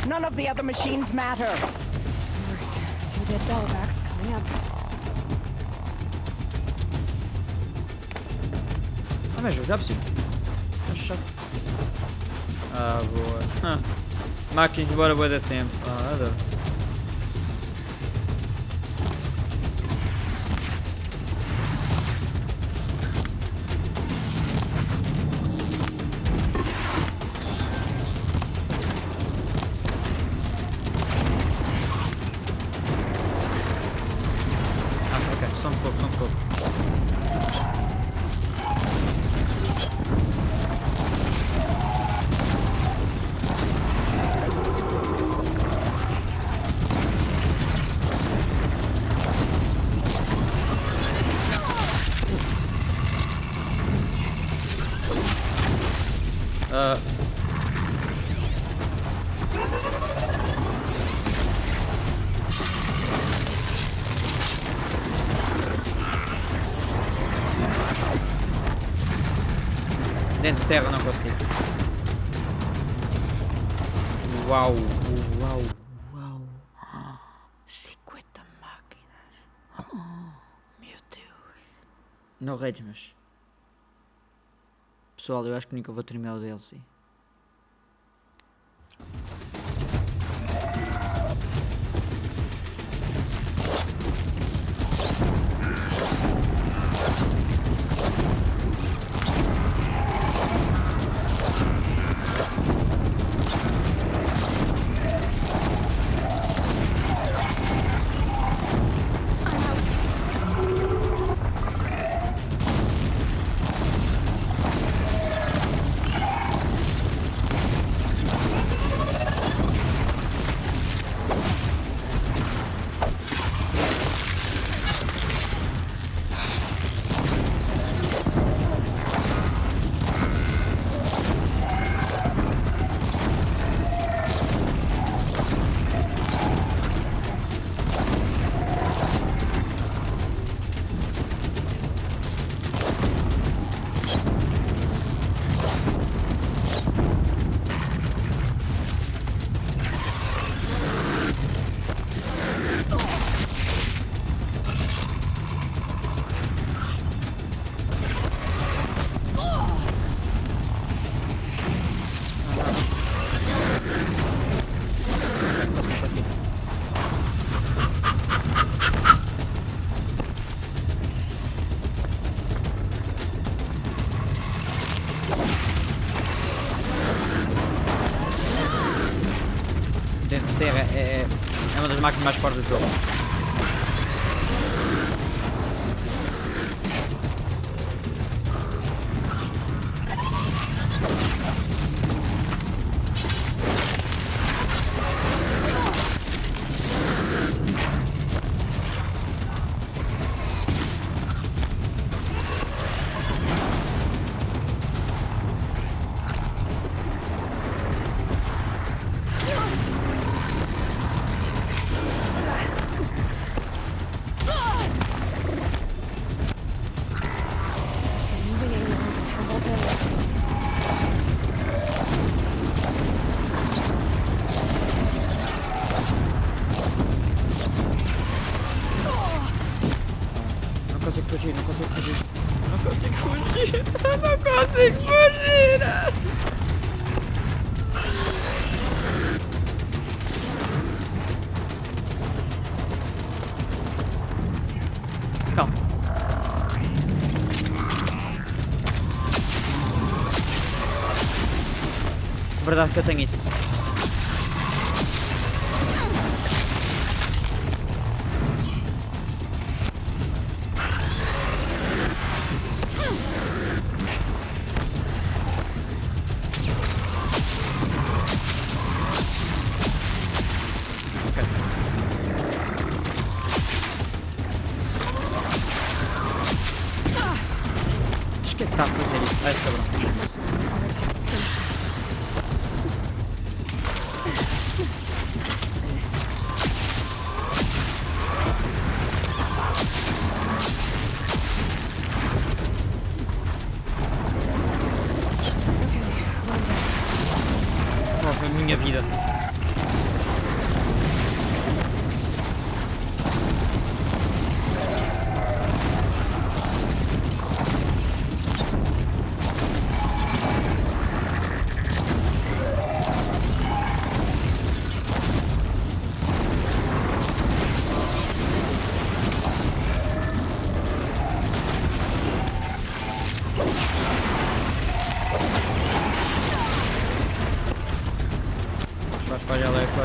None of the other machines matter. Alright, 2 dead bellowbacks coming up. Ah, mas já preciso. Ah, boa. Máquinas de bora dar tempo. Ah, adoro. Ok, som de fogo, som de fogo. Dentro de serra não consigo. Uau, uau, uau. 50 máquinas. Meu Deus. Não raids, mas... Pessoal, eu acho que nunca vou terminar o DLC. Dentro de serra é uma das máquinas mais fortes do jogo. Não consigo fugir, não consigo fugir. Não consigo fugir. Não consigo fugir. Calma. Verdade que eu tenho isso. Acho que está a fazer isso. Vai, cabrão.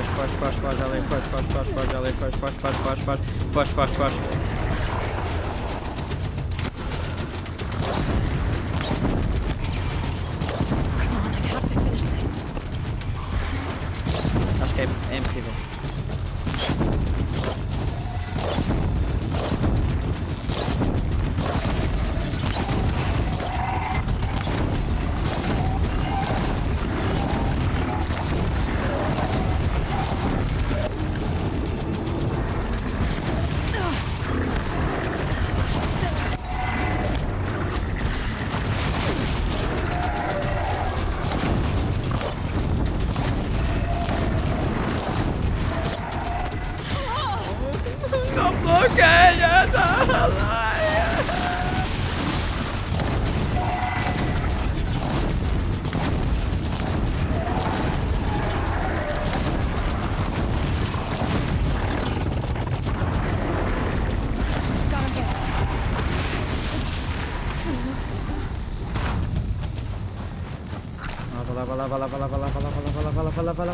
foge, ali, foge, ali, foge. Come on, I have to finish this. Acho que é impossível. Não bloqueia, não.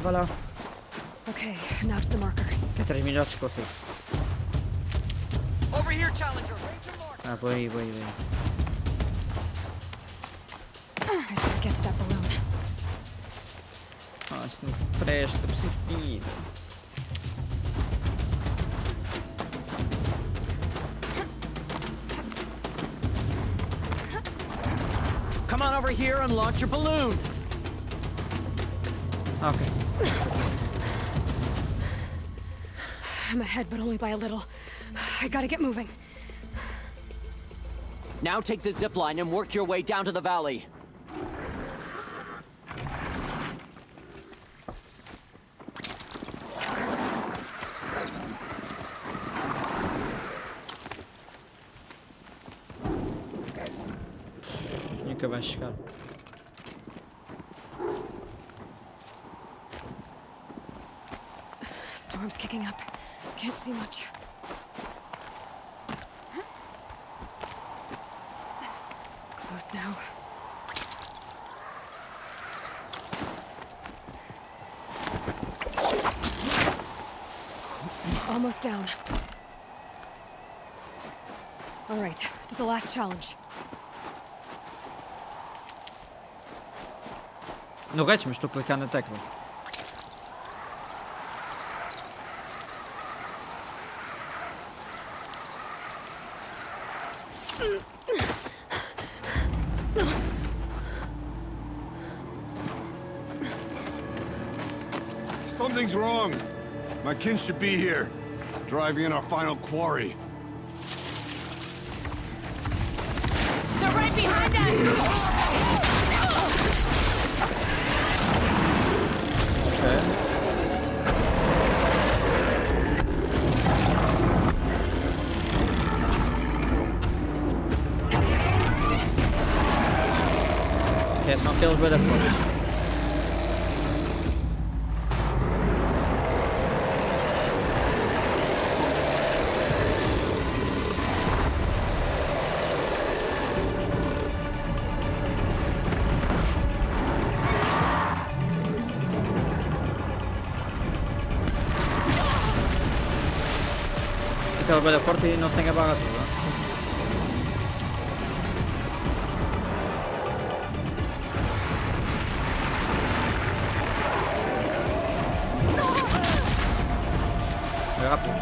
Vai lá. Okay, now to the marker. É 3 minutos que consigo. Over here, Challenger. Raise your mark. Ah, vou aí. I should get to that balloon. Ah, isto não presta, preciso ir. Come on over here and launch your balloon. Ok. I'm ahead, but only by a little. I gotta get moving. Now take the zip line and work your way down to the valley. Nunca vai chegar. Storm's kicking up. Can't see much. Close now. Almost down. All right, to the last challenge. No redes, mas estou a clicar na tecla. Something's wrong. My kin should be here, driving in our final quarry. They're right behind us! Ok, são aqueles badafones. Aquela coisa forte e não tem a barra toda. Foi rápido.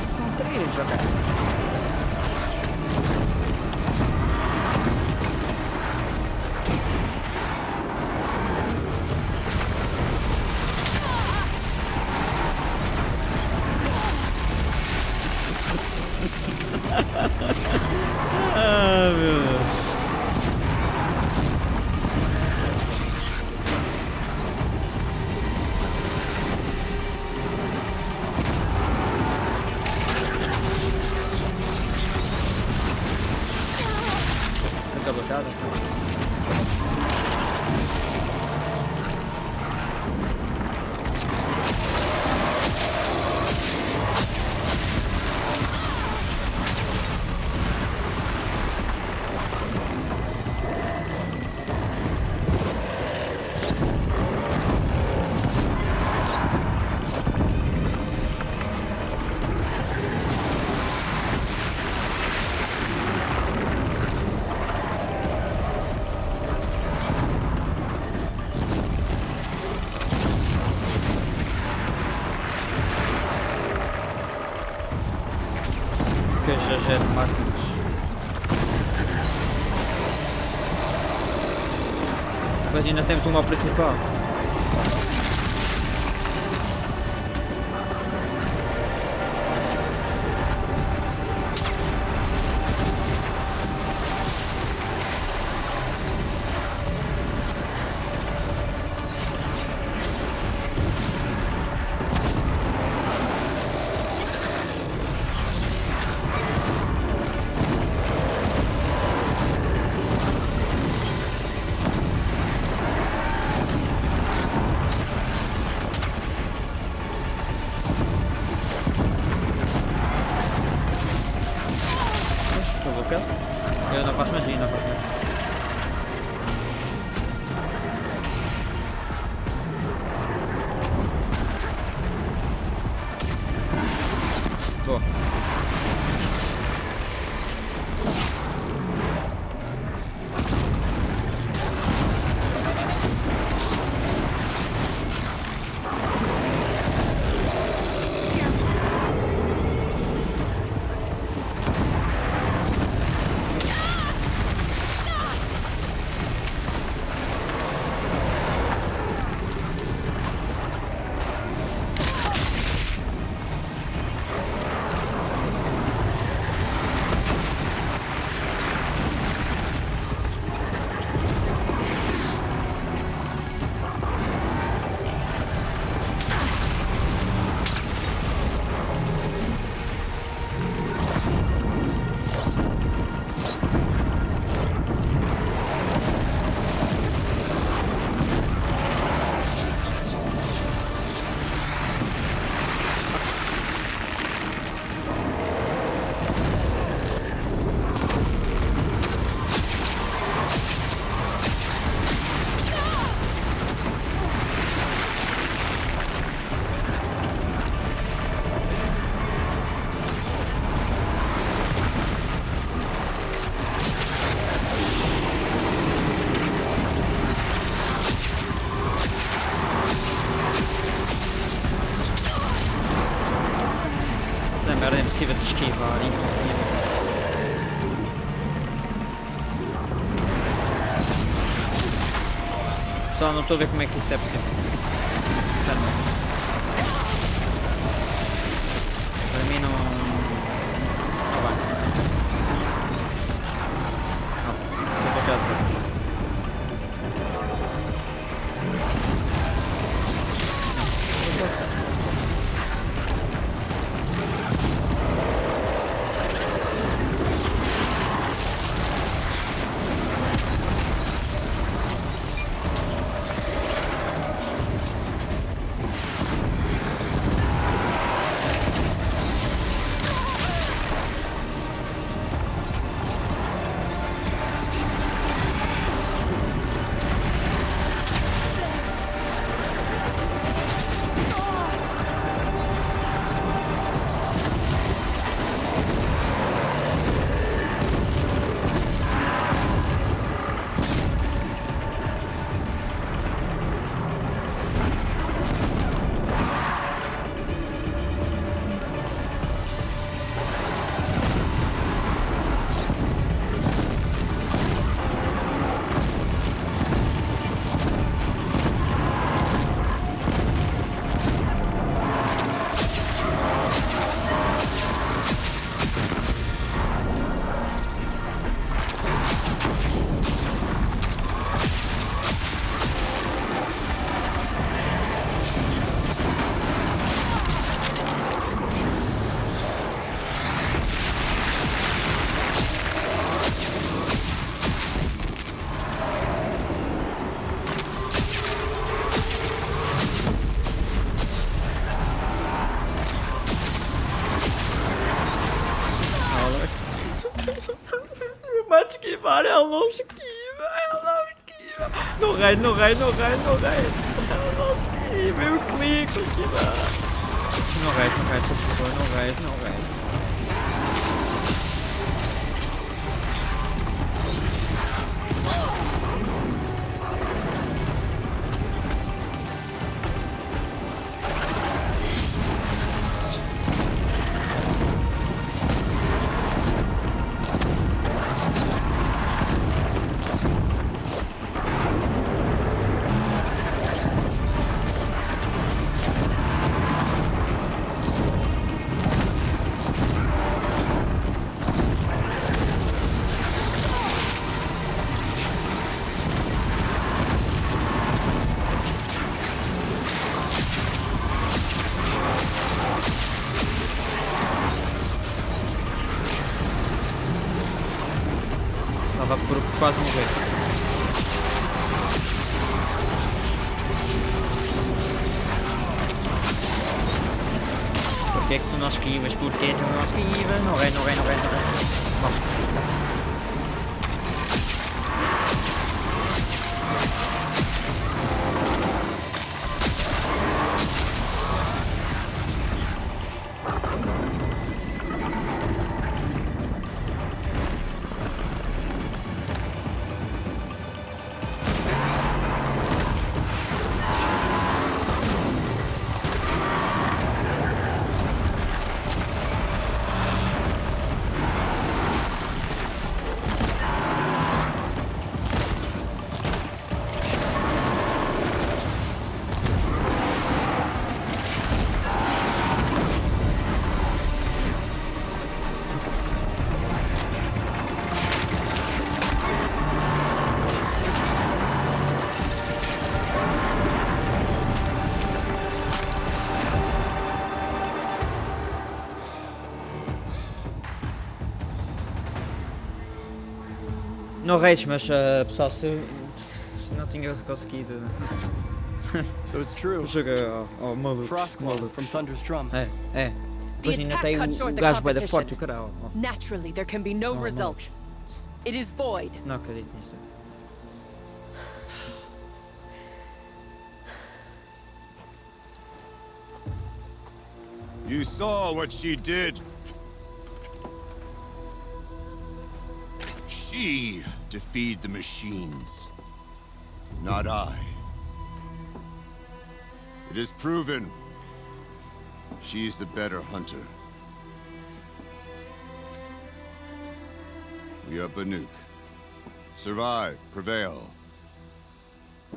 são 3, ok. Ah, meu Deus. Fica bloqueado? Que já gera máquinas. Depois ainda temos uma principal. Eu não faço magia, não faço magia. Boa. Essa merda é impossível de esquivar, impossível. Pessoal, não estou a ver como é que isso é possível. Sério. Para mim não... Não vai. Não, estou bloqueado. esquivar, ela não esquiva, ela não esquiva. Não rei, não rei, não rei, não rei. Ela não esquiva, eu clico, esquivar. Não rei, só esquivou, não rei, não rei. Estava por quase morrer. Porquê é que tu não esquivas? Porquê tu não esquivas? Não rei, não rei, não rei, não rei. Não reis, mas pessoal, se não tinha conseguido So it's true. jogar ao modo. Frost gloves from Thunder's drum. É. Depois ainda tem o gajo bué da forte, o caralho. Naturally, there can be no result. It is void. Não acredito nisso. You saw what she did. She defeated the machines, not I. It is proven she is the better hunter. We are Banuk. Survive, prevail.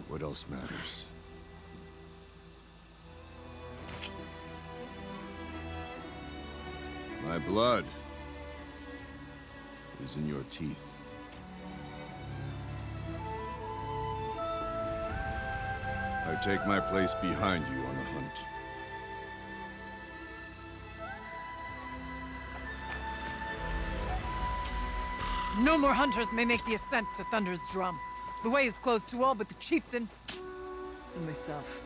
What else matters? My blood is in your teeth. I take my place behind you on the hunt. No more hunters may make the ascent to Thunder's drum. The way is closed to all but the chieftain and myself.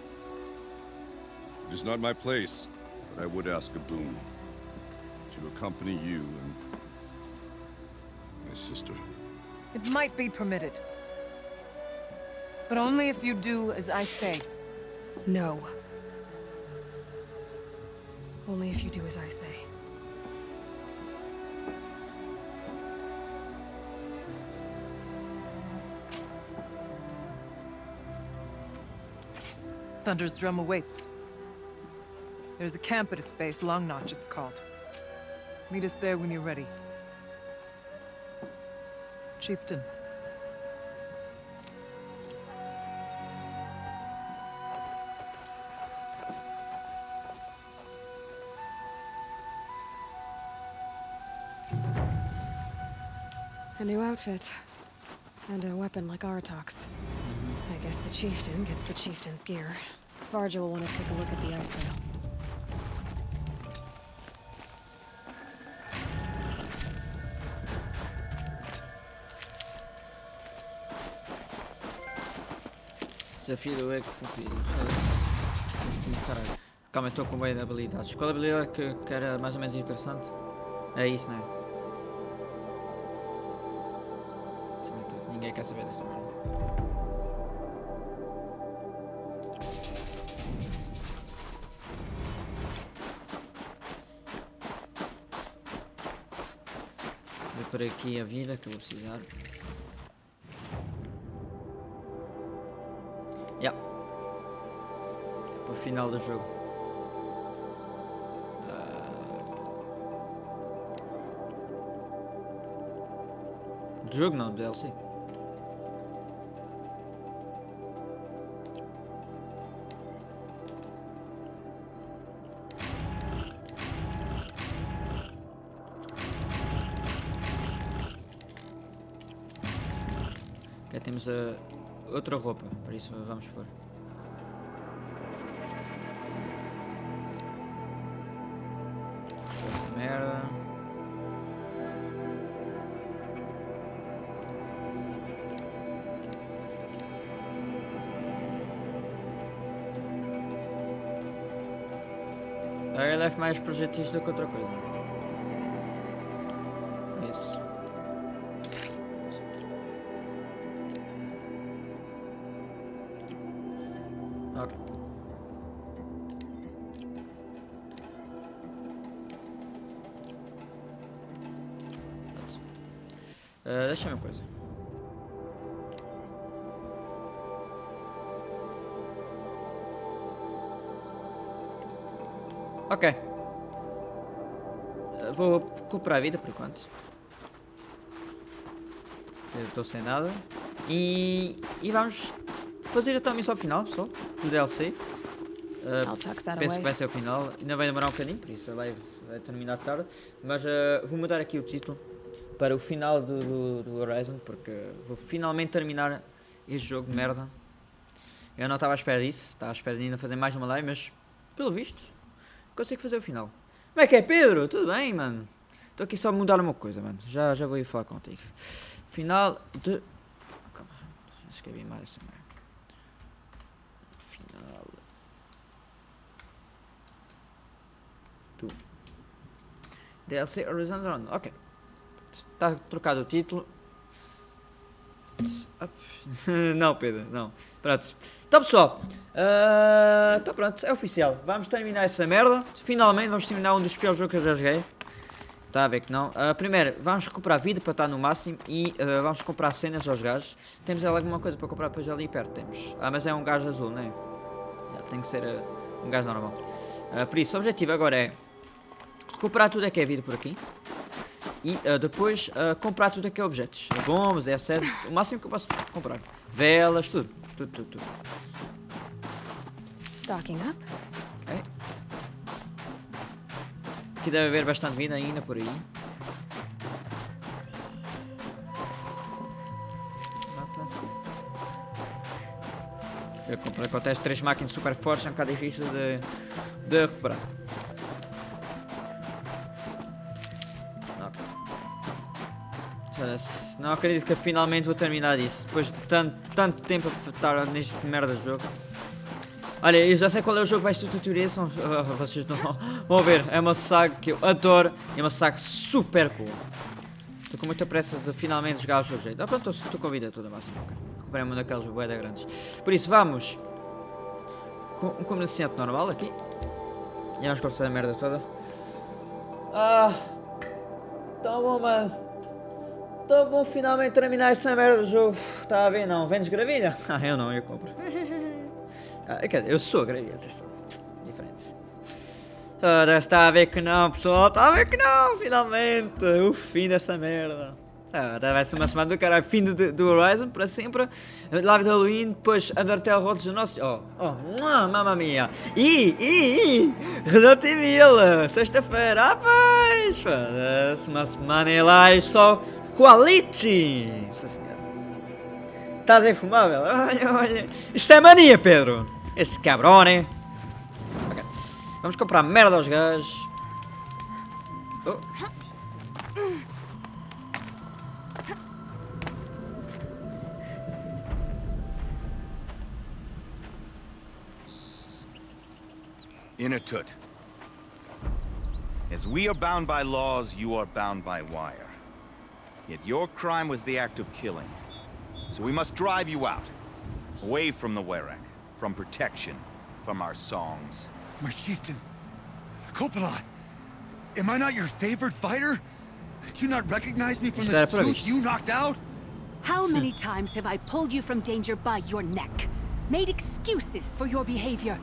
It is not my place, but I would ask a boon. To accompany you and my sister. It might be permitted. But only if you do as I say. No. Only if you do as I say. Thunder's drum awaits. There's a camp at its base, Long Notch it's called. Meet us there when you're ready. Chieftain. A new outfit. And a weapon like Aratak's. I guess the chieftain gets the chieftain's gear. Varja will want to take a look at the ice veil. Desafio do ego cumprido. Caralho. Calma, eu estou com bem de habilidades. Qual habilidade que era mais ou menos interessante? É isso, não é? Ninguém quer saber dessa merda. Vou por aqui a vida que eu vou precisar. Yeah. É para o final do jogo. Do jogo não, do DLC. Ok, temos a outra roupa, por isso vamos pôr. Essa merda. Ele leva mais projetis do que outra coisa. Isso. Ok. Deixa-me uma coisa. Ok. Vou recuperar a vida por enquanto. Eu estou sem nada. E vamos fazer até a missão final, pessoal. Do DLC. Penso que vai ser o final. Ainda vai demorar um bocadinho, por isso a live vai terminar tarde. Mas vou mudar aqui o título para o final do Horizon, porque vou finalmente terminar este jogo de merda. Eu não estava à espera disso. Estava à espera de ainda fazer mais uma live, mas pelo visto consigo fazer o final. Como é que é, Pedro? Tudo bem, mano? Estou aqui só a mudar uma coisa, mano. Já vou ir falar contigo. Final de... Calma, escrevi mais essa merda. Final... do... DLC Horizon Zero. Ok. Está trocado o título. Não, Pedro, não. Pronto. Então, pessoal. Então, pronto, é oficial. Vamos terminar essa merda. Finalmente, vamos terminar um dos piores jogos que eu já joguei. Está a ver que não. Primeiro, vamos recuperar vida para estar no máximo. E vamos comprar cenas aos gajos. Temos alguma coisa para comprar depois ali perto? Temos. Mas é um gajo azul, não é? Tem que ser um gajo normal. Por isso, o objetivo agora é recuperar tudo que é vida por aqui. E depois comprar tudo que é objetos. Bombas, é sério. O máximo que eu posso comprar. Velas, tudo. Tudo. Stocking up. Ok. Aqui deve haver bastante vida ainda por aí. Eu comprei com até 3 máquinas super fortes, é um bocado difícil de recuperar. Não acredito que finalmente vou terminar isso. Depois de tanto tempo a estar neste merda de jogo. Olha, eu já sei qual é o jogo que vai substituir isso. Vocês não vão ver. É uma saga que eu adoro. É uma saga super cool. Estou com muita pressa de finalmente jogar o jogo jeito. Pronto, estou com a vida toda máxima. Okay. Recuperei uma daqueles bué grandes. Por isso, vamos com um comerciante normal aqui. E vamos cortar a merda toda. Tão bom, mano. Tô bom finalmente terminar essa merda do jogo. Tá a ver, não? Vendes gravilha? Eu não, eu compro. Eu sou gravilha, atenção. Diferente. Está a ver que não, pessoal. Está a ver que não, finalmente. O fim dessa merda. Vai ser uma semana do caralho. Fim do Horizon, para sempre. Live de Halloween, depois Undertale Road dos nossos. Mamma mia. Resident Evil. Sexta-feira. Rapaz. Foda-se, uma semana em live só. Quality! Nossa senhora. Estás infumável? Olha. Isto é mania, Pedro! Esse cabrão, né? Okay. Vamos comprar merda aos gajos. Inatut. As we are bound by laws, you are bound by wire. Yet your crime was the act of killing. So we must drive you out. Away from the Warek. From protection. From our songs. My chieftain. Coppola. Am I not your favorite fighter? Do you not recognize me from the truth you knocked out? How many times have I pulled you from danger by your neck? Made excuses for your behavior?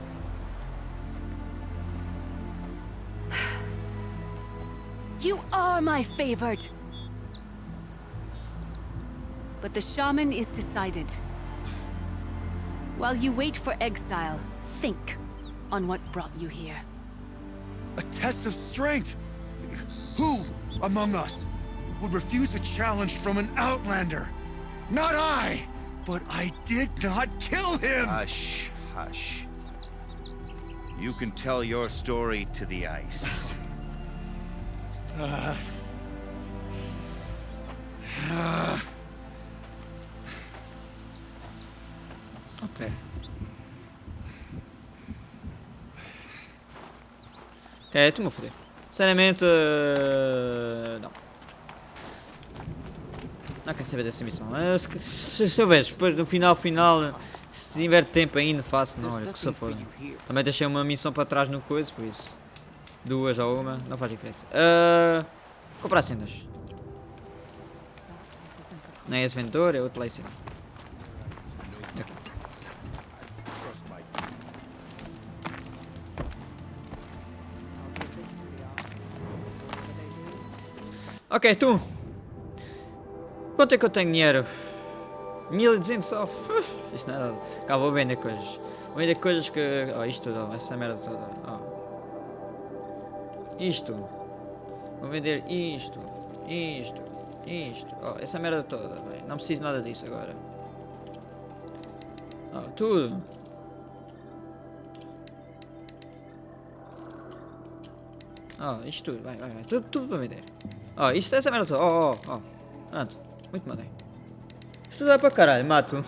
You are my favorite! But the shaman is decided. While you wait for exile, think on what brought you here. A test of strength! Who among us would refuse a challenge from an outlander? Not I! But I did not kill him! Hush, hush. You can tell your story to the ice. Ok. Ok, estou-me a foder. Sinceramente, não. Não quero saber dessa missão. Se eu vejo, depois no final, se tiver tempo ainda, faço. Não, olha, que se for. Também deixei uma missão para trás no coisa, por isso. Duas ou uma, não faz diferença. Comprar cenas. Não é esse vendedor, é outro lá em cima. Ok. Ok, tu. Quanto é que eu tenho dinheiro? 1200 só. Isto não é nada. Cá vou vender coisas. Vou vender coisas que... Oh, isto tudo, essa merda toda. Oh. Isto. Vou vender isto. Oh, essa merda toda. Bem, não preciso nada disso agora. Oh, tudo. Oh, isto tudo. Vai. Tudo para vender. Oh, isto é essa merda toda. Oh. Pronto. Muito matei. Isto tudo é para caralho. Mato.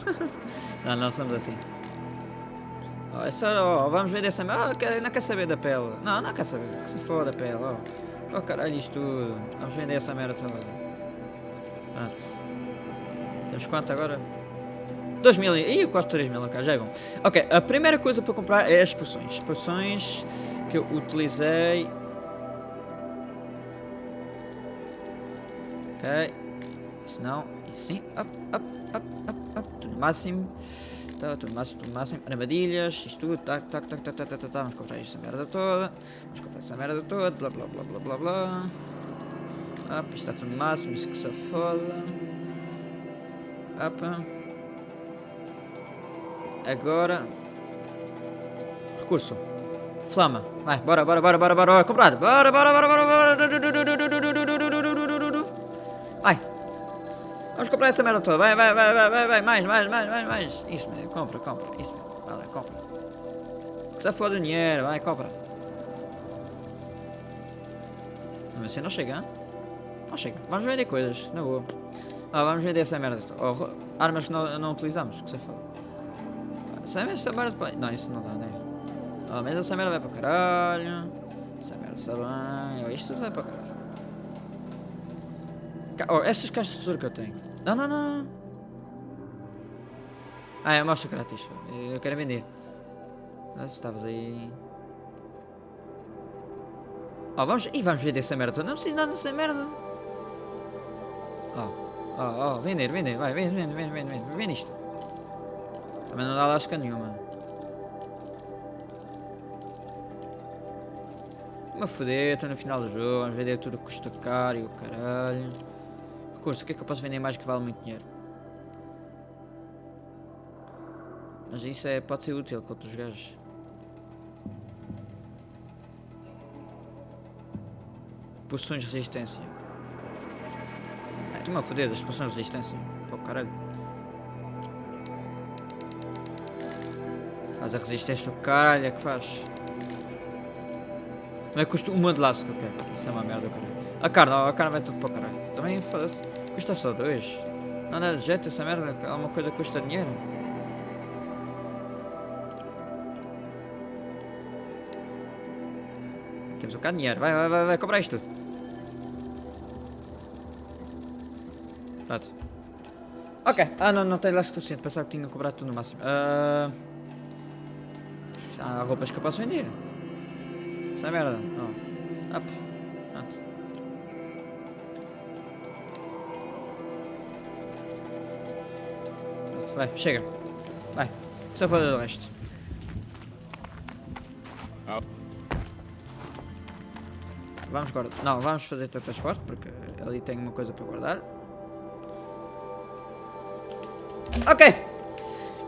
Não somos assim. Oh, é só, vamos vender essa merda. Não quer saber da pele. Não quer saber. Que se for da pele. Oh, caralho, isto tudo. Vamos vender essa merda toda. Pronto. Temos quanto agora? 2000. Ih, quase 3000. Ok, já é bom. Ok, a primeira coisa para comprar é as poções. Poções que eu utilizei. Ok. Isso não. Isso sim. Up. Tudo máximo. Tá, tudo máximo. Armadilhas. Isto tudo. Tac. Vamos comprar esta merda toda. Blá. Up. Isto está tudo máximo. Isso que se foda. Up. Agora. Recurso. Flama. Vai, bora. Comprado. Bora. Vai. Vamos comprar essa merda toda. Vai. Mais. Isso mesmo. Compra. Isso mesmo. Vai lá, compra. Que se foda o dinheiro. Vai, compra. Mas você não chega, hein? Não chega. Vamos vender coisas. Na boa. Vamos vender essa merda toda. Oh, armas que não utilizamos. Que se foda. Essa merda... Não, isso não dá, né? Mas essa merda vai para caralho. Essa merda está bem. Isto tudo vai para caralho. Essas caixas de tesouro que eu tenho. Não. É mostra grátis. Eu quero vender. Estavas aí. Vamos vender essa merda toda. Não preciso nada dessa merda. Vender. Vai, vende isto. Também não dá lasca nenhuma. Uma foder, estou no final do jogo. Vamos vender tudo que custa caro e o caralho. Recurso, o que é que eu posso vender mais que vale muito dinheiro? Mas isso pode ser útil com outros gajos. Poções de resistência. Estou-me a foder das poções de resistência. Pô, caralho. Faz a resistência o caralho, é que faz. Não é custo uma de laço que eu quero. Isso é uma merda, caralho. A carne vai tudo para o caralho. Também foda-se. Custa só 2. Não dá de jeito essa merda. Alguma coisa custa dinheiro. Temos um bocado de dinheiro. Vai comprar isto tudo. Pronto. Ok. Ah, não tem lá suficiente. Pensava que tinha cobrado tudo no máximo. Há roupas que eu posso vender. Essa merda. Oh. Up. Pronto. Pronto. Vai, chega. Vai. Só fazer o resto. Vamos guardar. Não, vamos fazer teletransporte porque ali tem uma coisa para guardar. Ok.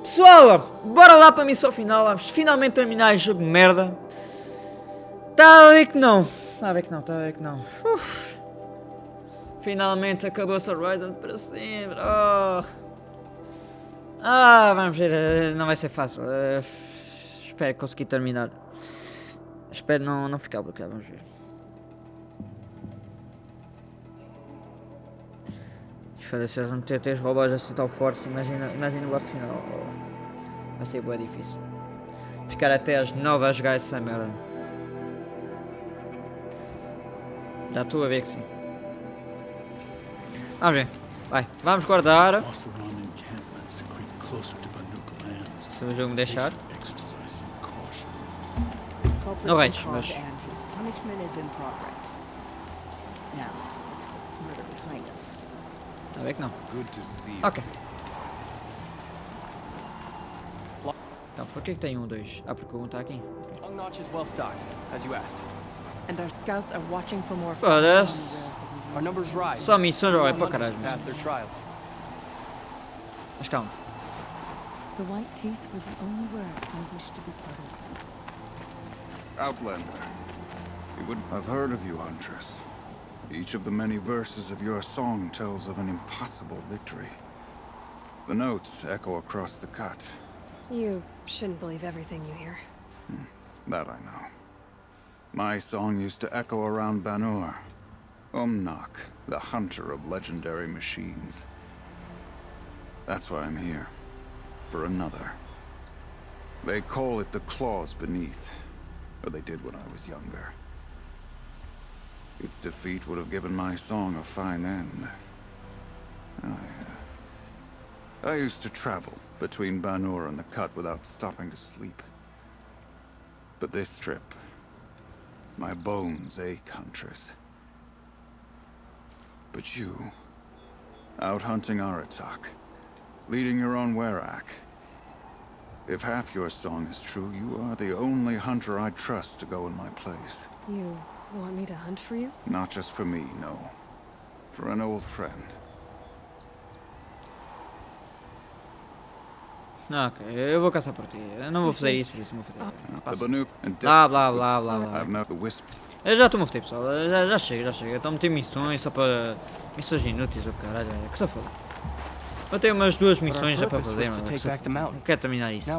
Pessoal, bora lá para a missão final. Vamos finalmente terminar este jogo de merda. Tá a ver que não. Tá a ver que não. Finalmente acabou-se a Horizon para sempre. Oh. Vamos ver. Não vai ser fácil. Espero conseguir terminar. Espero não ficar bloqueado. Vamos ver. Se eles meter 3 robôs assim tão fortes, imagina o vosso final. Vai ser bem difícil. Ficar até às 9 a jogar essa merda. Já estou a ver que sim. Vamos ver. Vai, vamos guardar. Se o jogo me deixar. Não range, mas... Está a ver que não. Ok. Então, por que tem 2? Ah, porque o 1 está aqui. Foda-se. Só missões ou é para caralho. Mas calma. The white teeth were the only word I wished to be part of. Outlander. I've heard of you, Huntress. Each of the many verses of your song tells of an impossible victory. The notes echo across the cut. You shouldn't believe everything you hear. That I know. My song used to echo around Banur. Umnak, the hunter of legendary machines. That's why I'm here. For another. They call it the claws beneath. Or they did when I was younger. Its defeat would have given my song a fine end. I used to travel between Banur and the Cut without stopping to sleep. But this trip, my bones ache, Huntress. But you, out hunting Aratak, leading your own Werak. If half your song is true, you are the only hunter I trust to go in my place. You want me to hunt for you? Not just for me, no. For an old friend. Ok, eu vou caçar por ti. Eu não vou fazer isso, por isso não vou fazer. Eu já estou a meter, pessoal. Já chega. Estou a meter missões só para... Missões inúteis, ou caralho. Que se foda. Eu tenho umas 2 missões já para fazer, mano. Não quero terminar isso.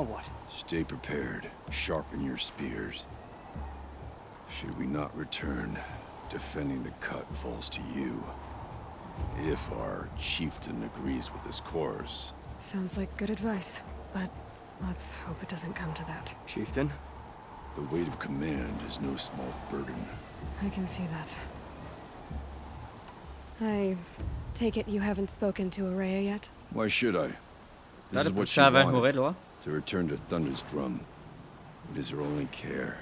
Stay prepared. Sharpen your spears. Should we not return, defending the cut falls to you. If our chieftain agrees with his course. Sounds like good advice, but let's hope it doesn't come to that. Chieftain? The weight of command is no small burden. I can see that. I take it you haven't spoken to Araya yet? Why should I? This is what she wanted, to return to Thunder's Drum. It is her only care.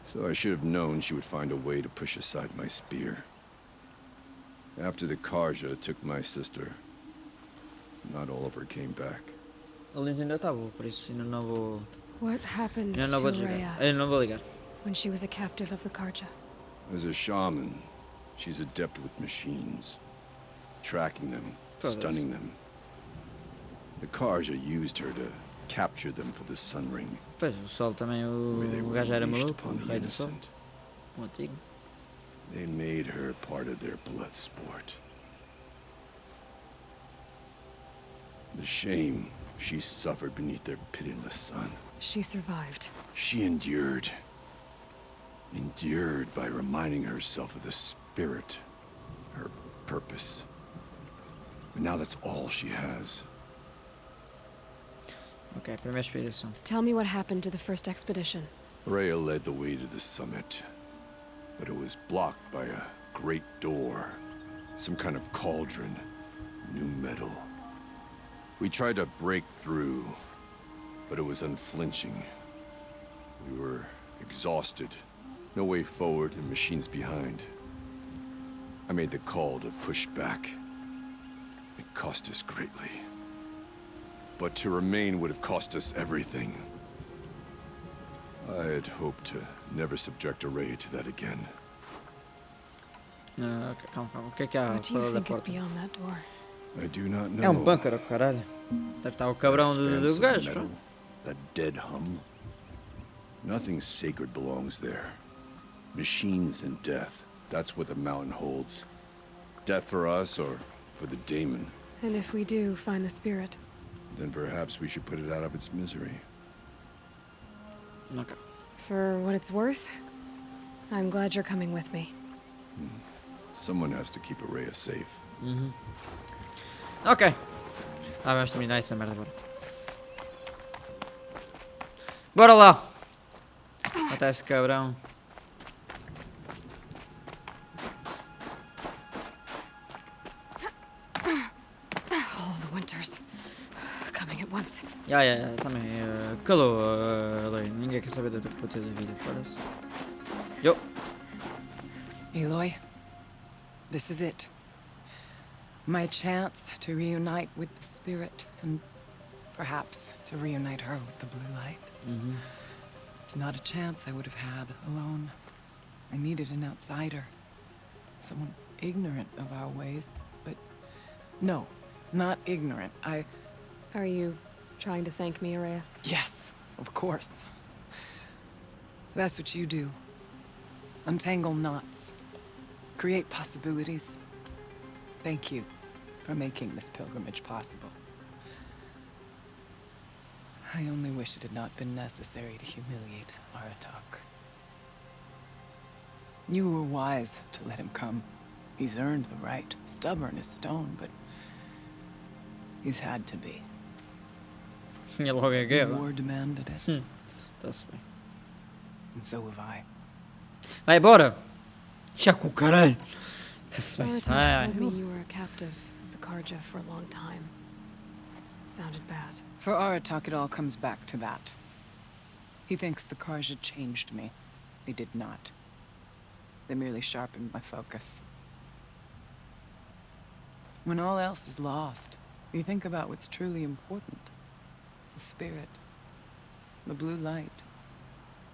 So I should have known she would find a way to push aside my spear. After the Karja took my sister, not all of her came back. What happened to Araya when she was a captive of the Karja? As a shaman, she's adept with machines. Tracking them, stunning them. The Karja used her to capture them for the Sun Ring. Pois, o Sol também, o gajo era maluco, o rei do Sol. O antigo. They made her part of their blood sport. The shame she suffered beneath their pitiless sun. She survived. She endured. Endured by reminding herself of the spirit, her purpose. And now that's all she has. Okay, primeira expedição. Tell me what happened to the first expedition. Rhea led the way to the summit, but it was blocked by a great door. Some kind of cauldron. New metal. We tried to break through, but it was unflinching. We were exhausted. No way forward and machines behind. I made the call to push back. It cost us greatly. But to remain would have cost us everything. I had hoped to never subject Araya to that again. Calma. O que é que há What do you fora da think is porta? beyond that door? I do not know. É um bunker, oh, caralho. Deve estar o cabrão do gajo. Metal, that dead hum. Nothing sacred belongs there. Machines and death. That's what the mountain holds. Death for us or for the daemon. And if we do find the spirit? Then perhaps we should put it out of its misery. Okay. For what it's worth, I'm glad you're coming with me. Someone has to keep Araya safe. Ok. Vamos terminar essa merda agora. Bora lá. Matar esse cabrão. All the winters coming at once. Também. Calou, Aloy. Ninguém quer saber da tua puta da vida, foda-se. Yo. Aloy, this is it. My chance to reunite with the spirit, and perhaps to reunite her with the blue light. It's not a chance I would have had alone. I needed an outsider. Someone ignorant of our ways, but no, not ignorant. Are you trying to thank me, Araya? Yes, of course. That's what you do. Untangle knots. Create possibilities. Thank you for making this pilgrimage possible. I only wish it had not been necessary to humiliate Aratak. You were wise to let him come. He's earned the right. Stubborn as stone, but he's had to be. Tinha logo a The guerra. war demanded it. Tá-se bem. And so have I. Vai, bora! Já com o caralho! Tá-se bem. Aratak told me you were a captive of the Karja for a long time. It sounded bad. For Aratak, it all comes back to that. He thinks the Karja changed me. They did not. They merely sharpened my focus. When all else is lost, you think about what's truly important. The spirit. The blue light.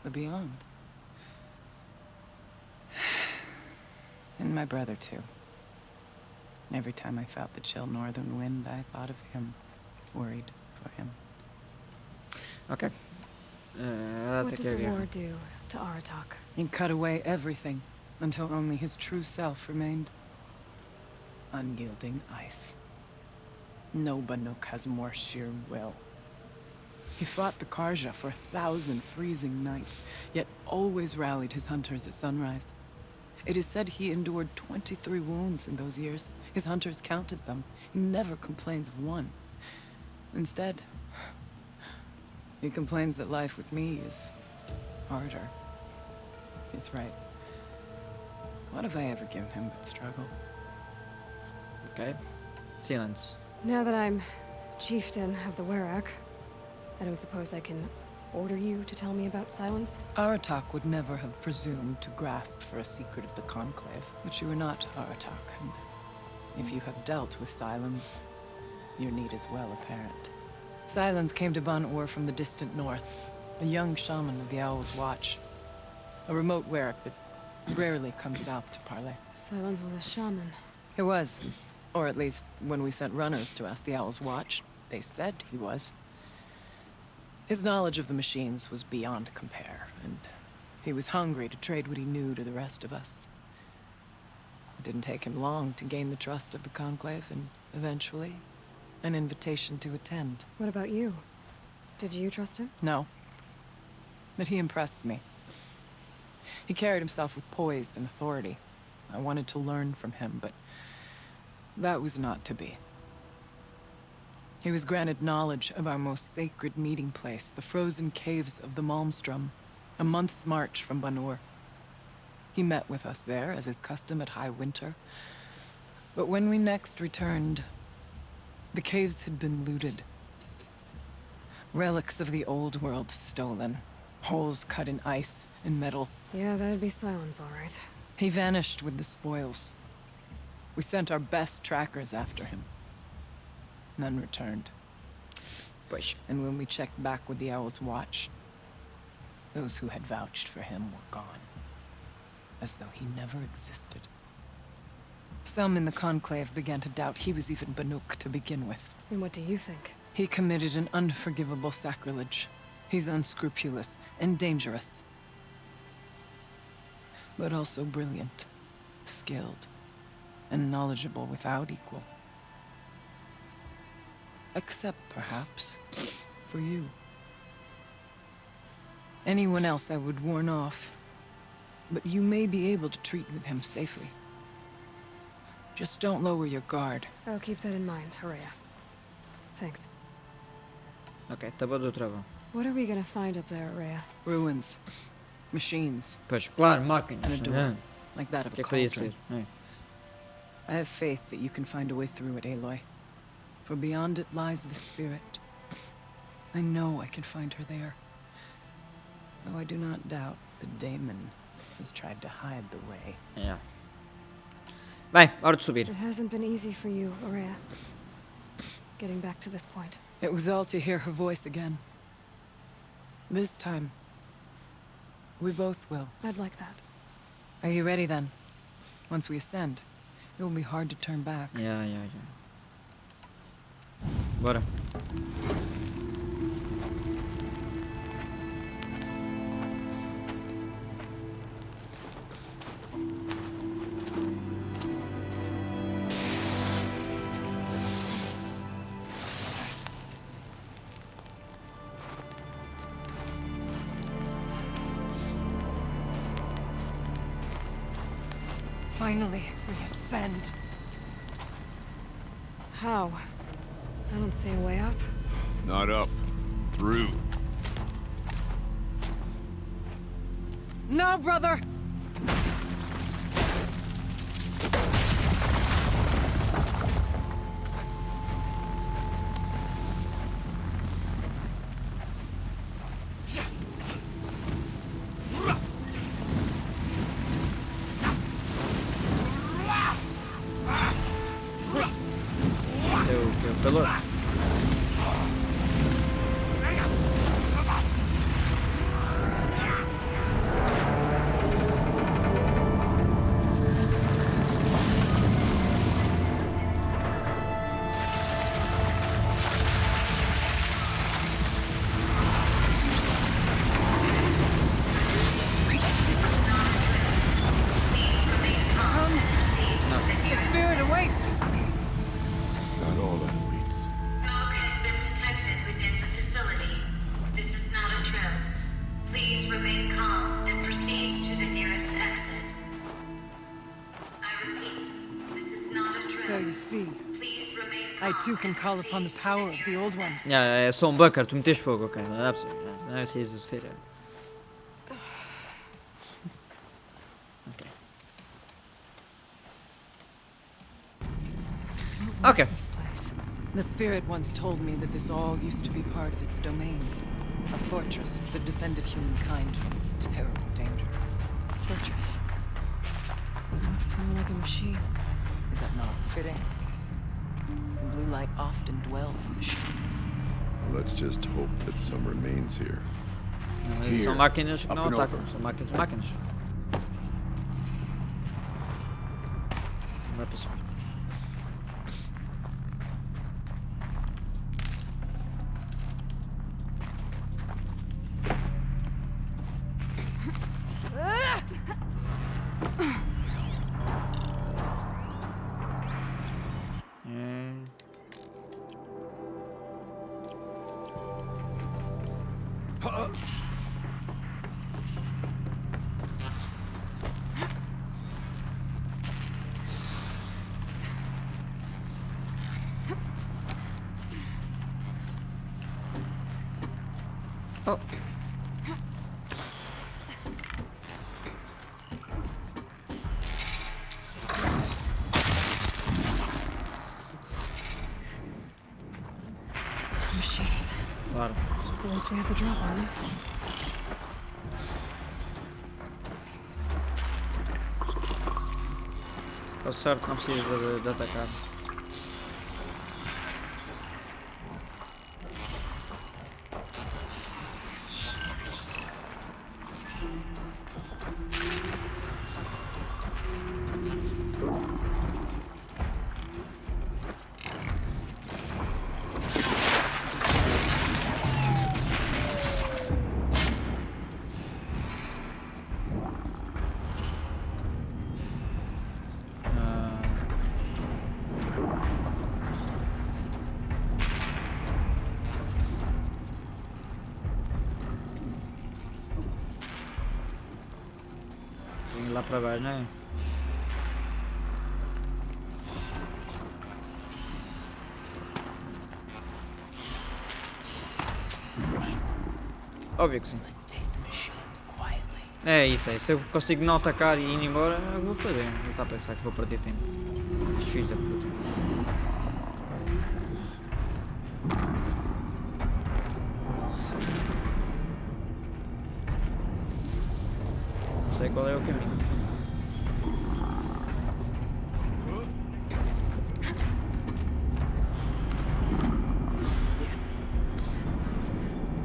The beyond. And my brother, too. Every time I felt the chill northern wind, I thought of him. Worried for him. Ok. What did the war do to Aratak? It cut away everything, until only his true self remained. Unyielding ice. No Banuk has more sheer will. He fought the Karja for 1,000 freezing nights, yet always rallied his hunters at sunrise. It is said he endured 23 wounds in those years. His hunters counted them. He never complains of one. Instead, he complains that life with me is harder. He's right. What have I ever given him but struggle? Ok. Silence. Now that I'm chieftain of the Werak, I don't suppose I can order you to tell me about Silence? Aratak would never have presumed to grasp for a secret of the Conclave, but you are not Aratak, and if you have dealt with Silence, your need is well apparent. Silence came to Ban-Ur from the distant north, a young shaman of the Owl's Watch, a remote Werak that rarely comes south to parley. Silence was a shaman. He was, or at least when we sent runners to ask the Owl's Watch, they said he was. His knowledge of the machines was beyond compare, and he was hungry to trade what he knew to the rest of us. It didn't take him long to gain the trust of the Conclave, and eventually, an invitation to attend. What about you? Did you trust him? No. But he impressed me. He carried himself with poise and authority. I wanted to learn from him, but that was not to be. He was granted knowledge of our most sacred meeting place, the frozen caves of the Malmstrom, a month's march from Ban-Ur. He met with us there, as is custom at high winter. But when we next returned, The caves had been looted. Relics of the old world stolen. Holes cut in ice and metal. Yeah, that'd be Silence, all right. He vanished with the spoils. We sent our best trackers after him. None returned. Pois. And when we checked back with the Owl's Watch, those who had vouched for him were gone. As though he never existed. Some in the Conclave began to doubt he was even Banuk to begin with. And what do you think? He committed an unforgivable sacrilege. He's unscrupulous and dangerous. But also brilliant, skilled, and knowledgeable without equal. Except, perhaps, for you. Anyone else I would warn off, but you may be able to treat with him safely. Just don't lower your guard. I'll keep that in mind, Horea. Thanks. Ok, tá bom do travão. What are we gonna find up there, Horea? Ruins. Machines. Pois, claro, máquinas. And a door, like that of a Que é que podia cauldron. ser? É. I have faith that you can find a way through it, Aloy. For beyond it lies the spirit. I know I can find her there. Though I do not doubt the daemon has tried to hide the way. Yeah. Bem, hora de subir. It hasn't been easy for you, Horea. Getting back to this point. It was all to hear her voice again. This time, we both will. I'd like that. Are you ready then? Once we ascend, it will be hard to turn back. Yeah. Bora. Finally, we ascend. How? I don't see a way up. Not up. Through. No, brother! Teu calor. The spirit awaits! It's not all that awaits. Smoke has been detected within the facility. This is not a drill. Please remain calm and proceed to the nearest exit. I repeat, this is not a drill. So you see, Please remain calm. I too can call upon the power of the old ones. É só um bunker, tu metes fogo, ok. Não dá pra ser. Não é preciso ser. Ok. This place. The spirit once told me that this all used to be part of its domain. A fortress that defended humankind from terrible danger. Fortress. Looks more like a machine. Is that not fitting? The blue light often dwells in machines. Let's just hope that some remains here. São máquinas que Up não and atacam. over. São máquinas. Não vai passar. Oh. least we have the drop on. É o certo, não precisa de atacar. Lá para baixo, não é? Óbvio que sim. É isso aí. Se eu consigo não atacar e ir embora, eu vou fazer. Não está a pensar que vou perder tempo. Os filhos da puta. Não sei qual é o caminho.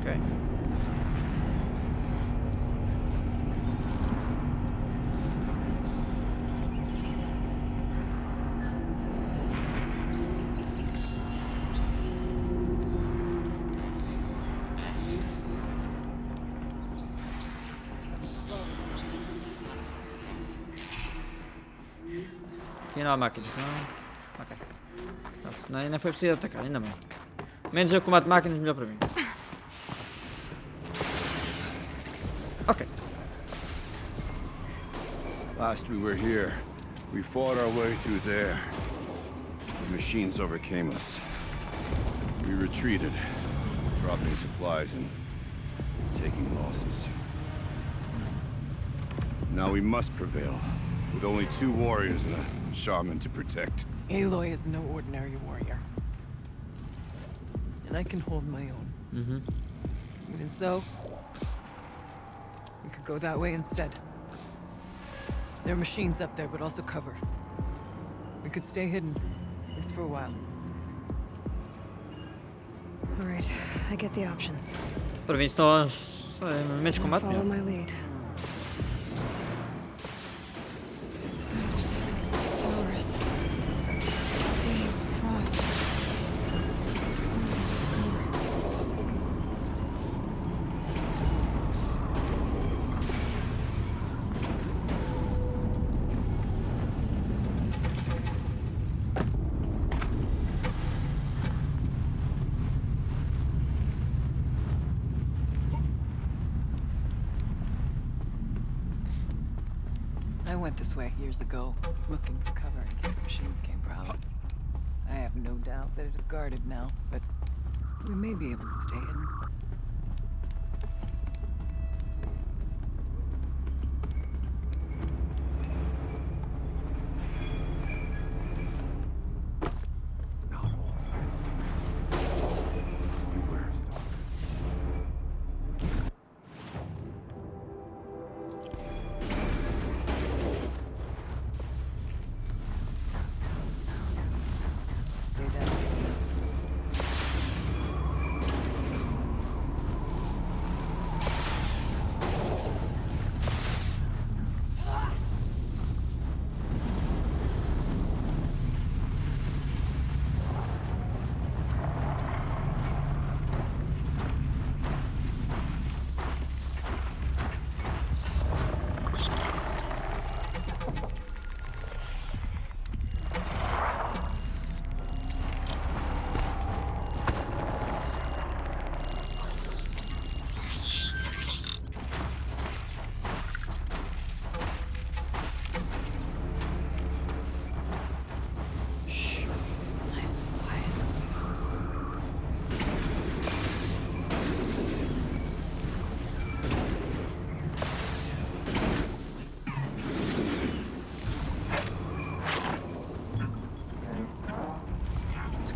Ok. Aqui não há máquinas, não? Ok. Não, ainda foi preciso atacar, ainda bem. Menos eu combate máquinas, melhor para mim. Ok. Last we were here, we fought our way through there. The machines overcame us. We retreated, dropping supplies and taking losses. Now we must prevail, with only 2 warriors and a shaman to protect. Aloy is no ordinary warrior. And I can hold my own. Mm-hmm. Even so, we could go that way instead. There are machines up there, but also cover. We could stay hidden, at least for a while. Alright, I get the options. Para mim estão menos de combate. Follow my lead. Towers. Steam, frost. Who's on this floor? I went this way years ago, looking for cover in case machines came prowling. I have no doubt that it is guarded now, but we may be able to stay hidden.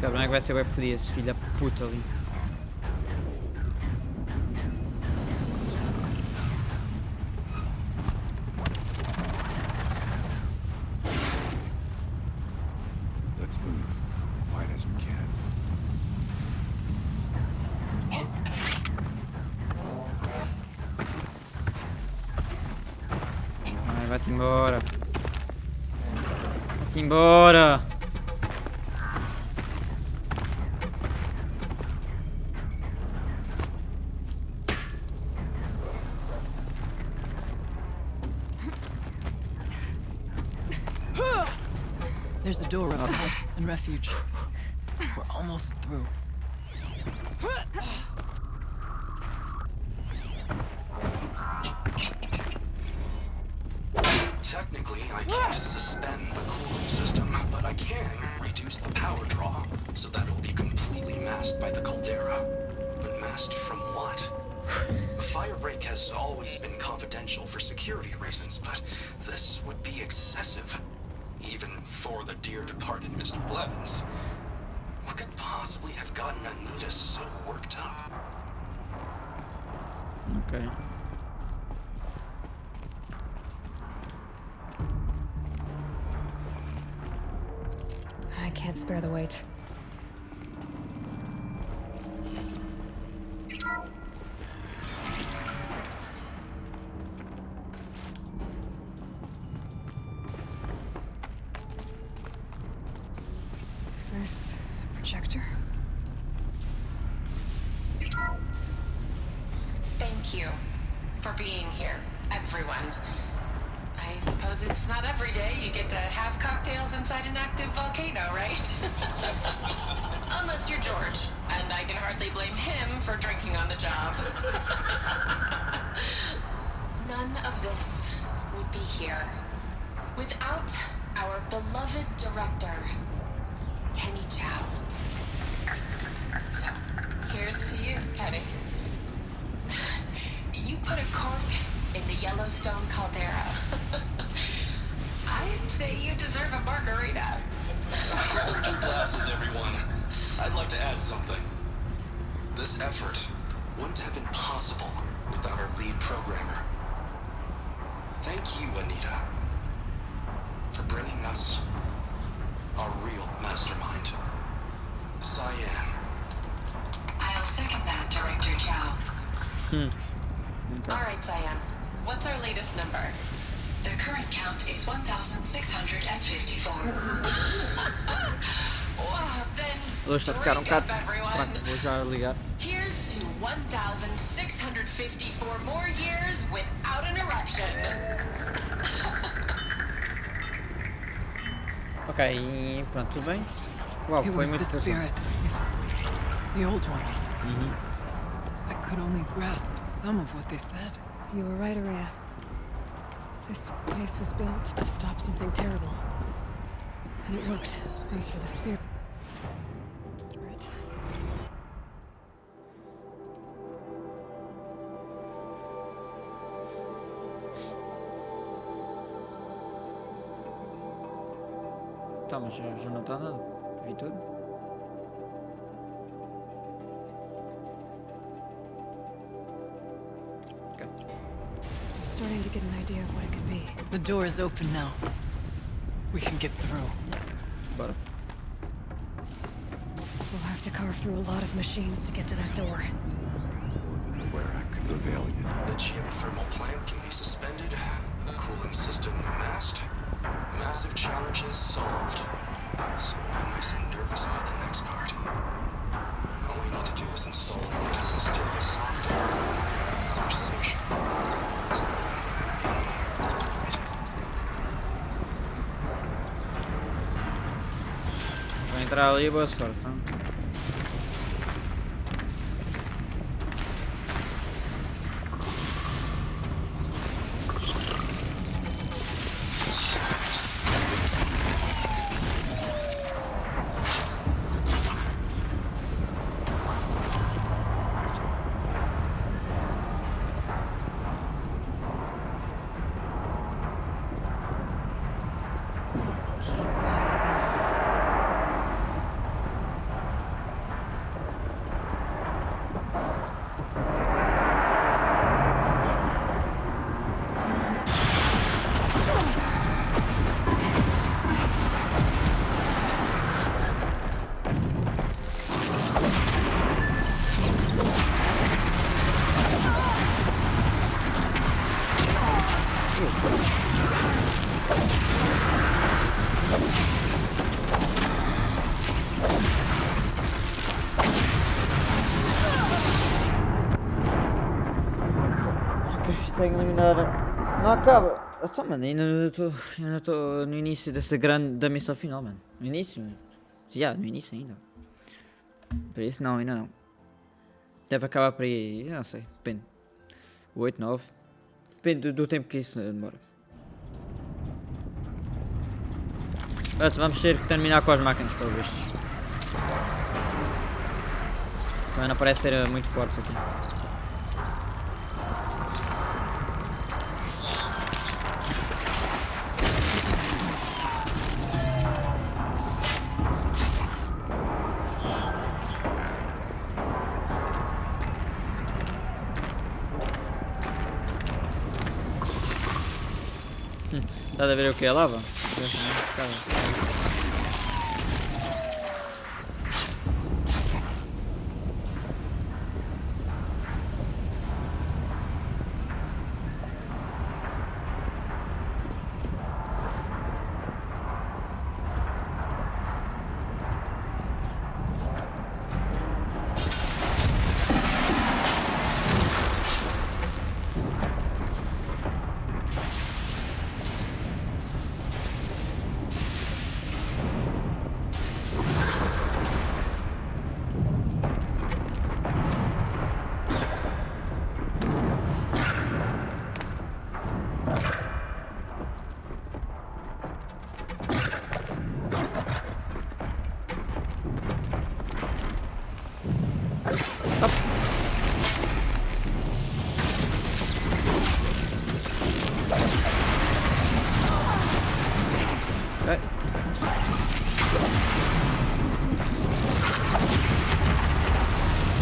Cabrão é que vai ser bem fodido esse filho da puta ali. Vai-te embora. Vai-te embora. There's a door up ahead and refuge. We're almost through. Technically, I can't suspend the cooling system, but I can reduce the power draw so that it'll be completely masked by the caldera. But masked from what? Fire break has always been confidential for security reasons, but this would be excessive. Even for the dear departed Mr. Blevins. What could possibly have gotten Anita so worked up? Okay. I can't spare the weight. Is this a projector? Thank you for being here, everyone. I suppose it's not every day you get to have cocktails inside an active volcano, right? Unless you're George, and I can hardly blame him for drinking on the job. None of this would be here without our beloved director, Kenny Chow. So, here's to you, Kenny. You put a cork in the Yellowstone caldera. I'd say you deserve a margarita. Hold your glasses, everyone. I'd like to add something. This effort wouldn't have been possible without our lead programmer. Thank you, Anita, for bringing us our real mastermind, Cyan. I'll second that, Director Chow. Okay. All right, Cyan. What's our latest number? The current count is 1,654. Wow, then Hoje está a ficar drink up, bocado everyone. fraco, vou já ligar. Here's to 1,654 more years without an eruption. Ok, e pronto, tudo bem? Uau, It foi was muito the spirit. The old ones. I could only grasp some of what they said. You were right, Araya. This place was built to stop something terrible. And it worked. As for the spirit... Tá, mas já não está nada. Vi tudo. I'm starting to get an idea of what it could be. The door is open now. We can get through. Bora. We'll have to carve through a lot of machines to get to that door. The geothermal plant can be suspended, the cooling system masked, massive challenges solved. So why am I so nervous about the next part? All we need to do is install the system with software. Conversation. Vou entrar ali e boa sorte, tá? conseguem eliminar. Não acaba. Então, mano, ainda estou no início dessa grande da missão final, mano. No início? Já, no início ainda. Por isso não, ainda não. Deve acabar por aí, eu não sei, depende. 8, 9. Depende do tempo que isso demora. Mas vamos ter que terminar com as máquinas, pelo visto. Também não parece ser muito forte aqui. Estás a ver o que é lava?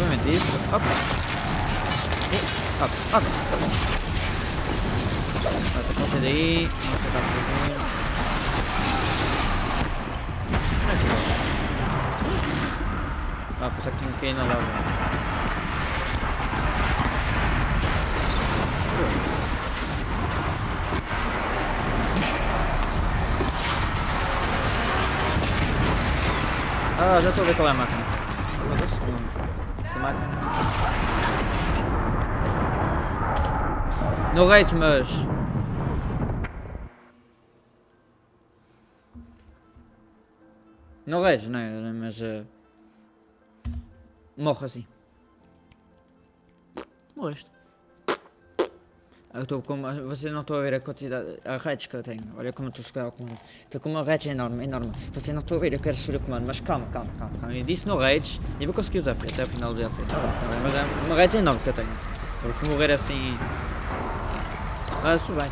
Obviamente isso. Opa. E opa. Ok. Bota a ponta daí. Vamos tentar fazer. Ah, pensava que tinha que ir na lava. Ah, já estou a ver qual é a máquina. Essa máquina. No rage, mas... No rage, não é? Mas... Morro assim. Morreste. Eu estou com uma... Vocês não estão a ver a quantidade... A rage que eu tenho. Olha como eu estou a jogar com... Estou com uma rage enorme, enorme. Vocês não estão a ver, eu quero subir o comando. Mas calma. Eu disse no rage e vou conseguir usar até o final do DLC. Tá bem. Mas é uma rage enorme que eu tenho. Porque morrer assim... Mas tudo bem.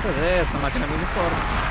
Pois é, essa máquina é muito forte.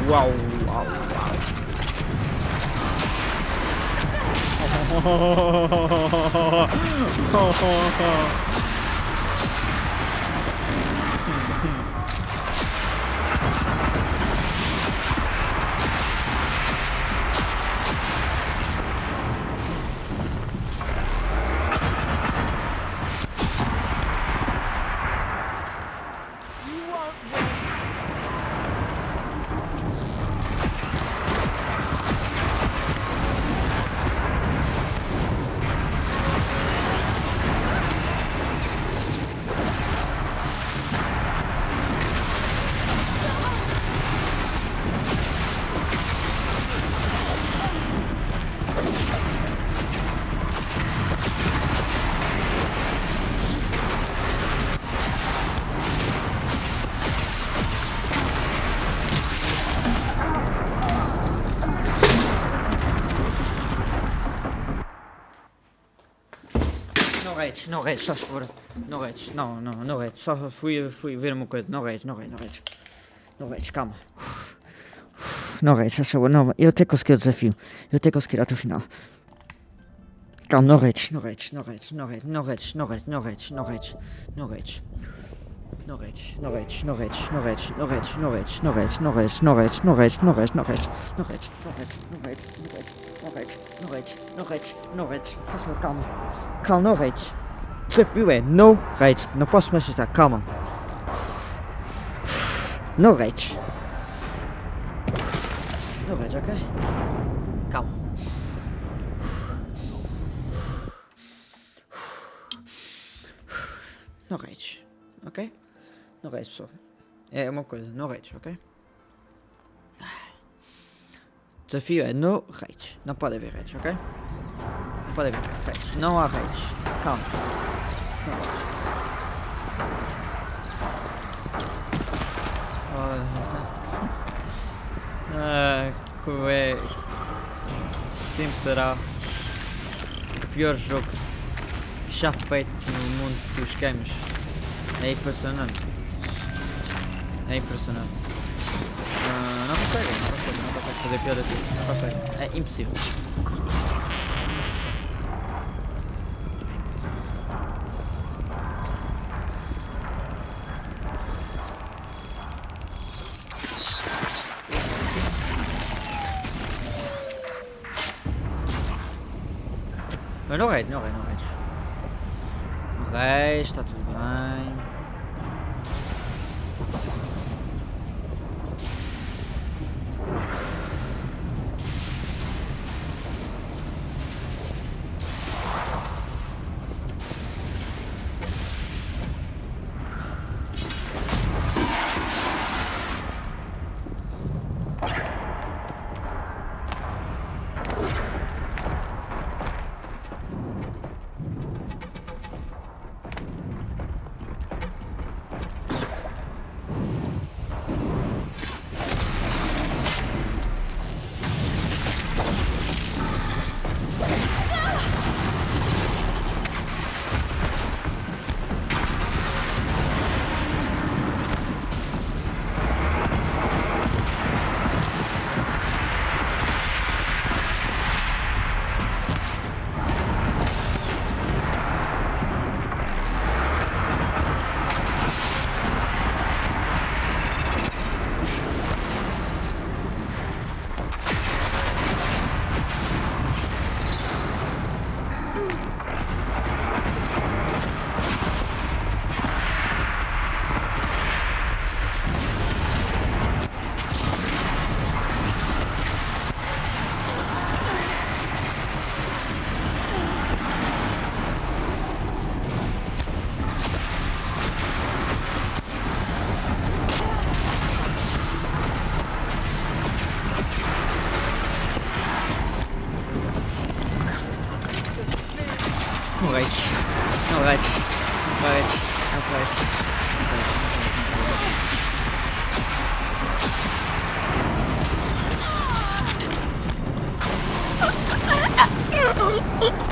Uau, uau, uau. Não redes, só por favor. Não redes, não redes. Só fui ver uma coisa. Não redes. Não redes, calma. Não redes, só favor. Não, eu tenho que conseguir o desafio. Eu tenho que conseguir até o final. Calma, não redes. Só favor, calma. Calma, não redes. O desafio é no redes. Não posso me assustar, calma. No redes. No redes, ok? Calma. No redes, ok? No redes, pessoal. É uma coisa, no redes, ok? O desafio é no redes. Não pode haver redes, ok? Não pode haver redes. Não há redes. Calma. Como é? Sempre será o pior jogo que já feito no mundo dos games. É impressionante. Não consegue fazer pior do que isso. Não consegue. É impossível. Mas não redes. No redes, está tudo bem.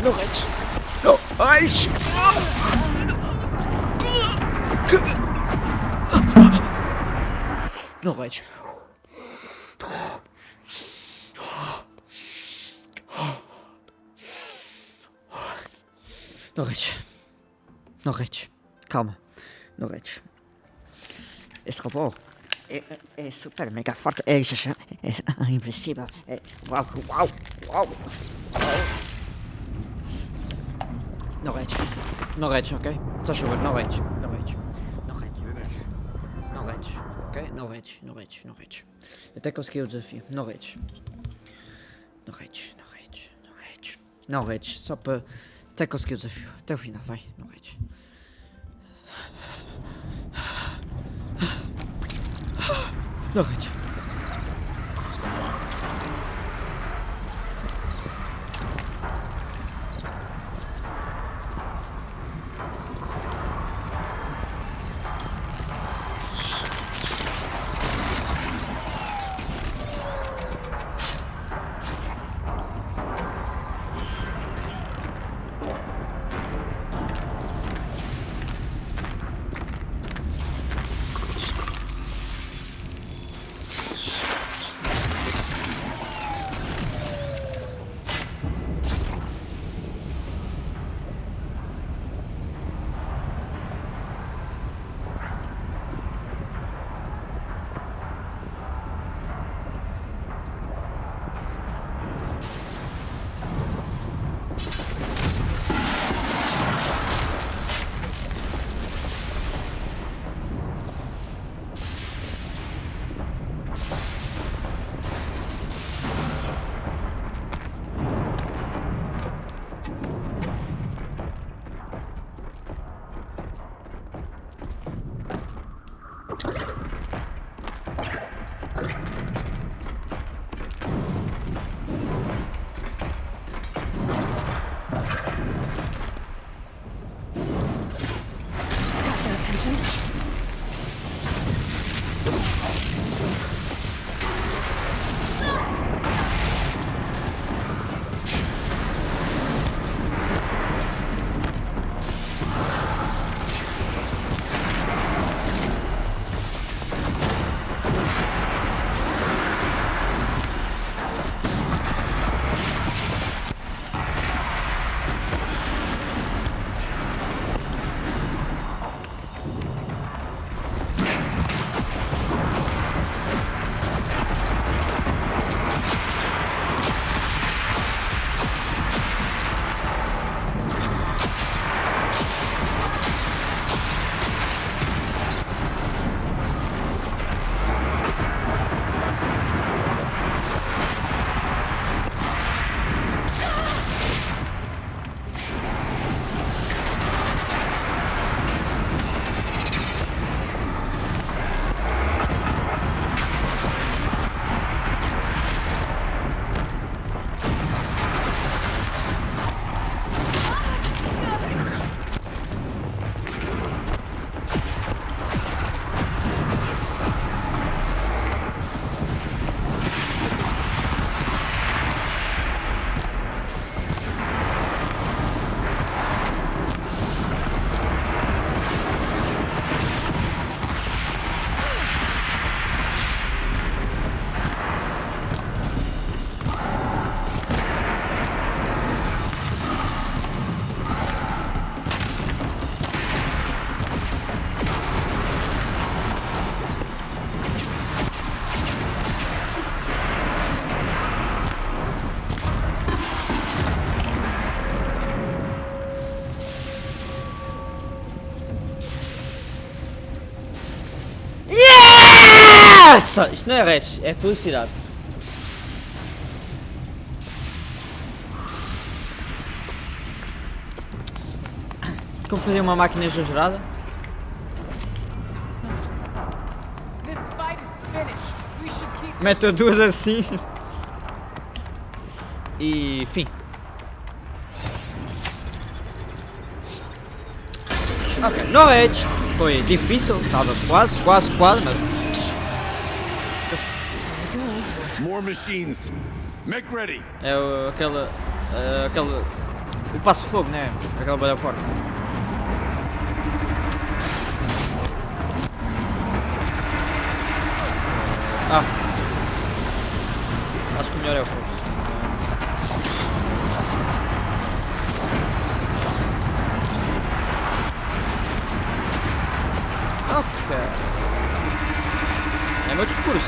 No redes. No. Ai! No redes. Não redes. Não redes. Calma. Não redes. Esse robô é super mega forte. É invencível. Uau, uau, uau. Não redes. Não redes, ok? Só chover, não redes. Não redes. Não redes. Não redes. Ok? Não redes. Não redes. Não redes. Até consegui o desafio. Não redes. Não redes. Não redes. Não redes. Não redes. Só para... Até conseguir o desafio. Até o final. Vai. Não redes. Não redes. Nossa! Isto não é redes, é felicidade. Como fazer uma máquina exagerada? Meto duas assim. E fim. Ok, não é redes. Foi difícil, estava quase, mas... More machines. Make ready. É aquele... O passo-fogo, né? Aquela barra forte. Acho que o melhor é o fogo.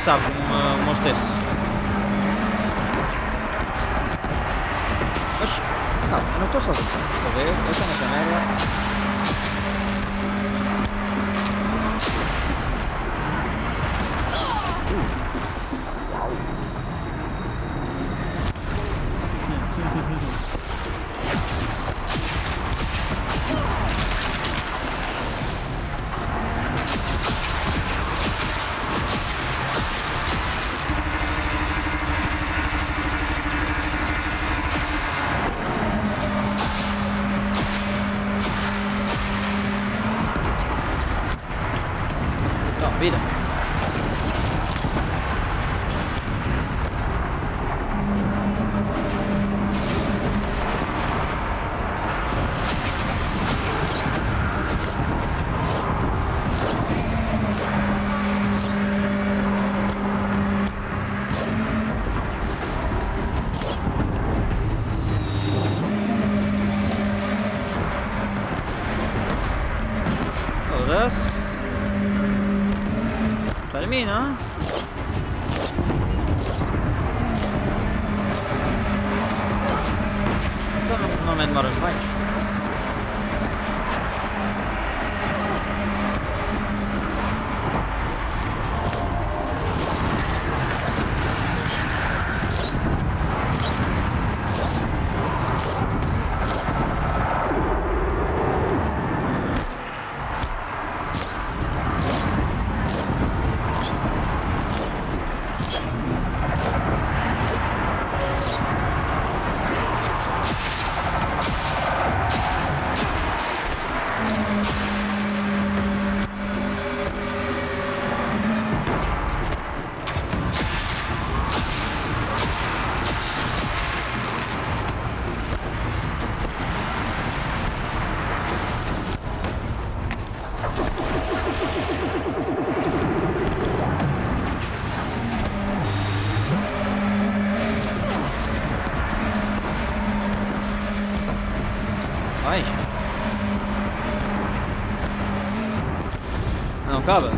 sabes, um monstro desse. Mas, calma, não estou sozinho. Estou a ver, eu estou nessa merda. Vida. Todas. Termina. Então não me demoras mais. Vai. Não acaba.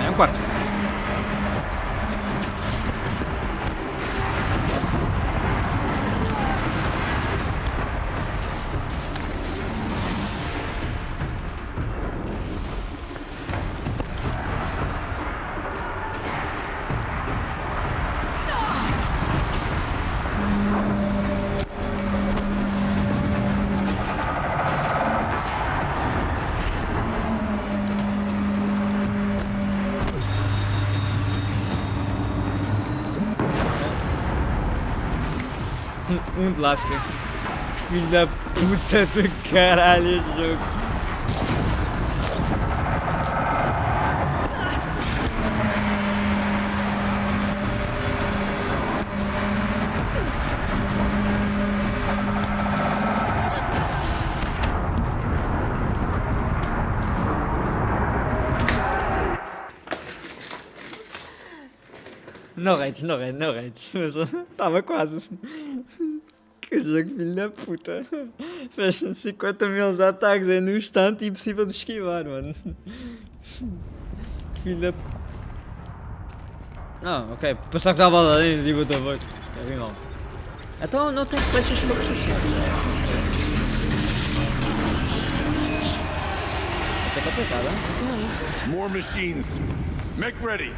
É um quarto. Um de lasca. Filho da puta do caralho este jogo. Não rates, não rates, não rates. Mas estava quase. Que jogo, filho da puta. Fecham 50 mil ataques, é no instante e impossível de esquivar, mano. Que filho da... Não, ok. Pensava que estava lá dentro e botou a boca. É bem mal. Então não tem flechas focos suficientes. Essa é complicada, hein? More machines. Make ready.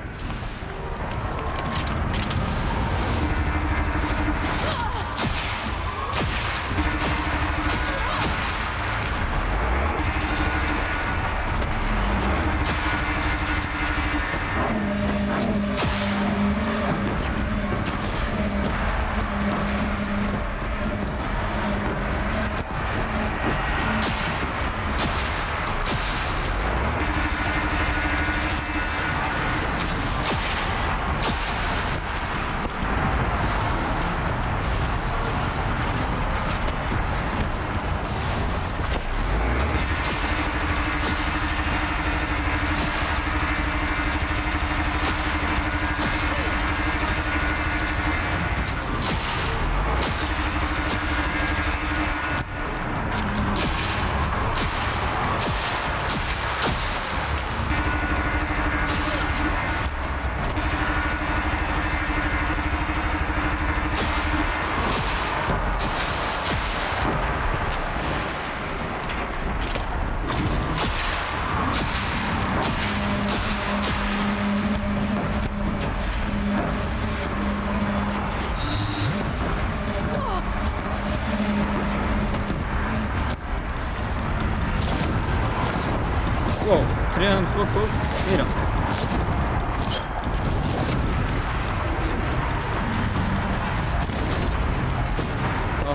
Uou, triângulo de fogo, viram?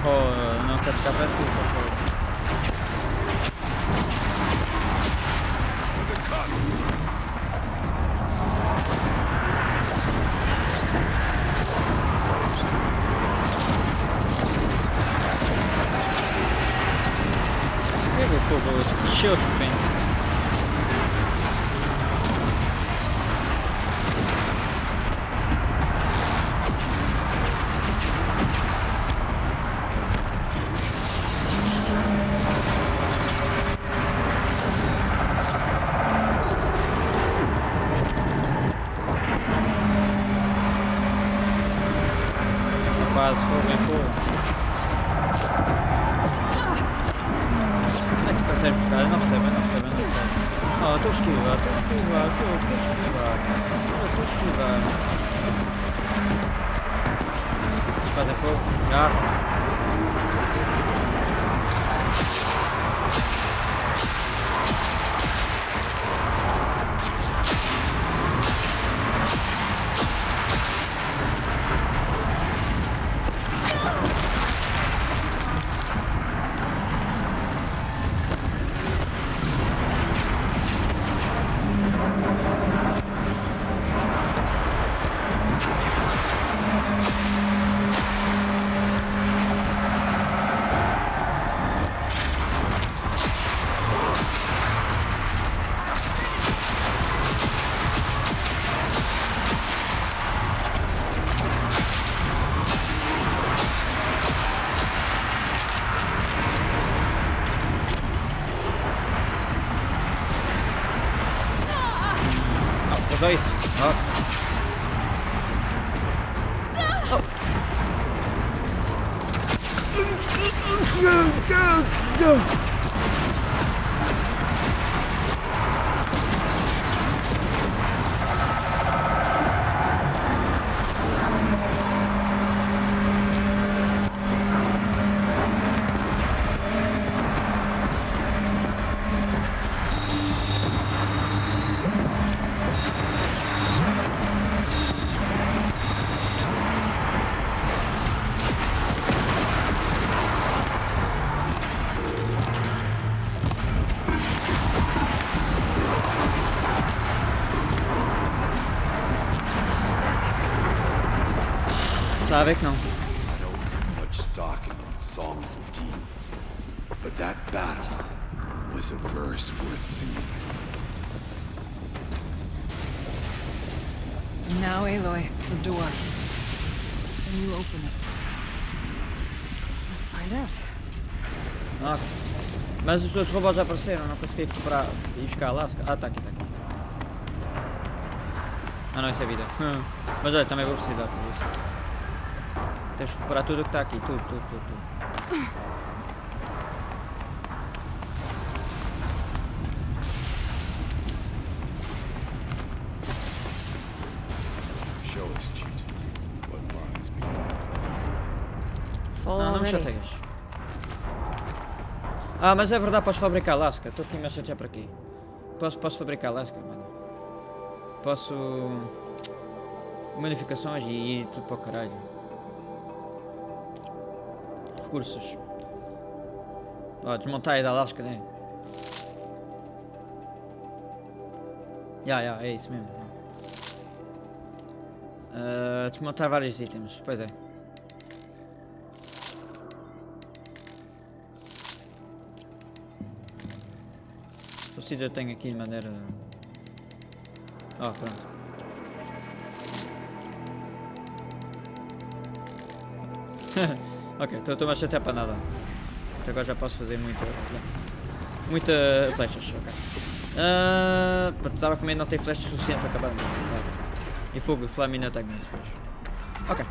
Oh, não quero ficar perto disso, só for. O fogo encheu de repente. Quase fogo em fogo. Como é que tu consegues buscar? Eu não recebo, eu não recebo, eu não recebo. Oh, estou a esquivar, estou a esquivar, estou a esquivar. Eles fazem fogo? Já. Só isso. Está a ver que não. I don't put much stock in songs of demons, but that battle was a verse worth singing. Now, Aloy, the door. Can you open it? Let's find out. Ah, mas os outros robôs já apareceram, não consegui recuperar e buscar a lasca. Ah, está aqui, está aqui. Ah não, isso é vida. Mas olha, também vou precisar por isso. Temos que recuperar tudo o que está aqui, tudo. Show us, cheat. What lies beyond. Não me chateias. Ah, mas é verdade, posso fabricar lasca. Estou aqui a me chatear por aqui. Posso fabricar lasca, mano. Posso... modificações e tudo para o caralho. Recursos. Ó, desmontar aí da lasca, né? É isso mesmo. Desmontar vários itens, pois é. O sítio eu tenho aqui de maneira... pronto. Ok, estou-me a chatear para nada. Até agora já posso fazer muita flechas. Ok. Estava com medo de não ter flechas suficientes para acabar. E fogo e flame ainda tenho mais. Ok.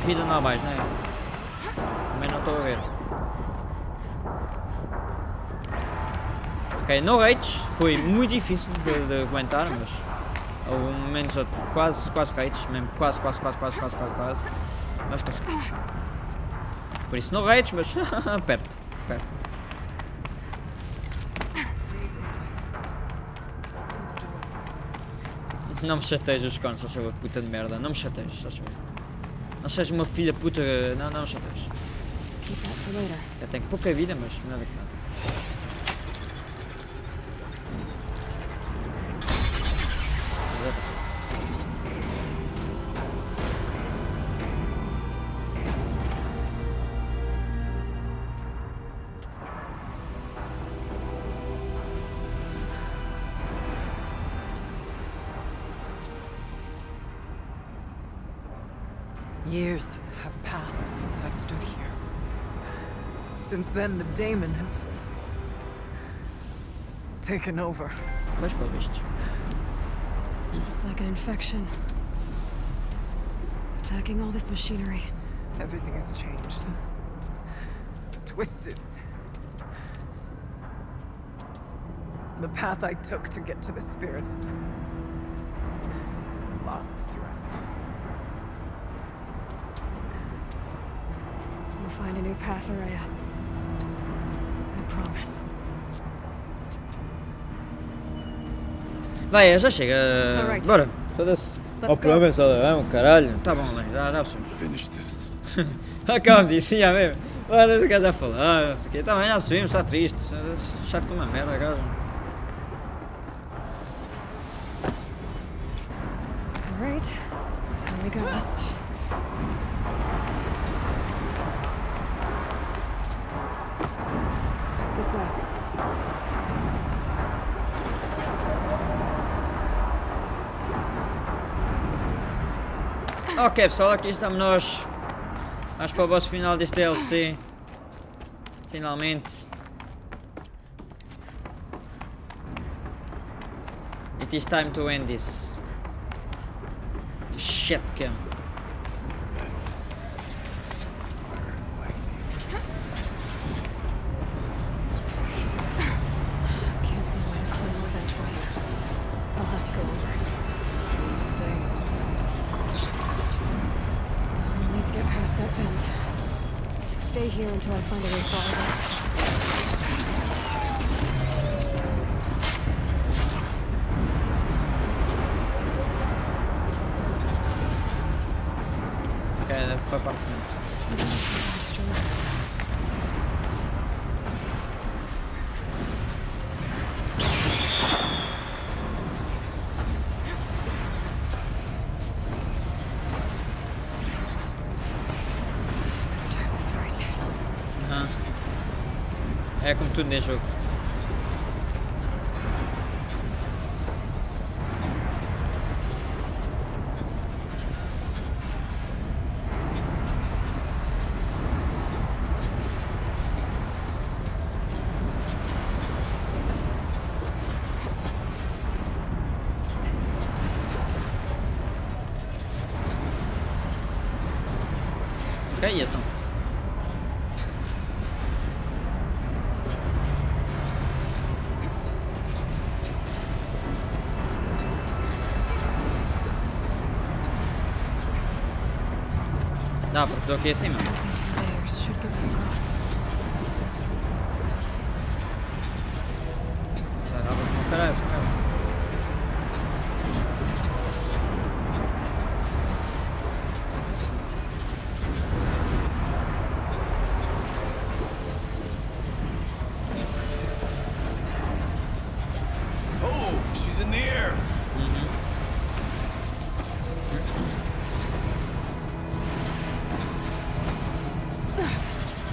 Vida não há mais, não é? Também não estou a ver. Ok, no rates. Foi muito difícil de aguentar, mas... houve momentos quase feitos, mesmo quase. Mas consegui. Por isso não rates, mas perto. Não me chateias os cones, só chegou, puta de merda. Não me chateias, só chegou. Não sejas uma filha puta. Não, não me chateias. Eu tenho pouca vida, mas nada que nada. Years have passed since I stood here. Since then, the daemon has taken over. Pois, pelo visto. It's like an infection. Attacking all this machinery. Everything has changed. It's twisted. The path I took to get to the spirits lost to us. We'll find a new path, Araya. I promise. Vai, já chega. Alright. Bora. Foda-se. Let's Oh, pelo menos, caralho. Tá bom, já Finish this. acabamos isso, já mesmo. Olha, o gajo já falar, não sei o quê. Também já subimos, está triste. Chato uma merda, gajo. Alright. Here we go. This way. Ok, pessoal, aqui estamos nós. Vamos para o boss final deste DLC. Finalmente. It is time to end this. The shit cam. Can't see why to close the vent from here. I'll have to go over. You stay. I'll need to get past that vent. Stay here until I find a way for all this to pass. Ok, deve para a parte de cima. Aham. É como tudo neste jogo. Ok, então. Dá, porque estou aqui acima. These should get me across. Já dava com caralho essa merda. Oh, she's in the air.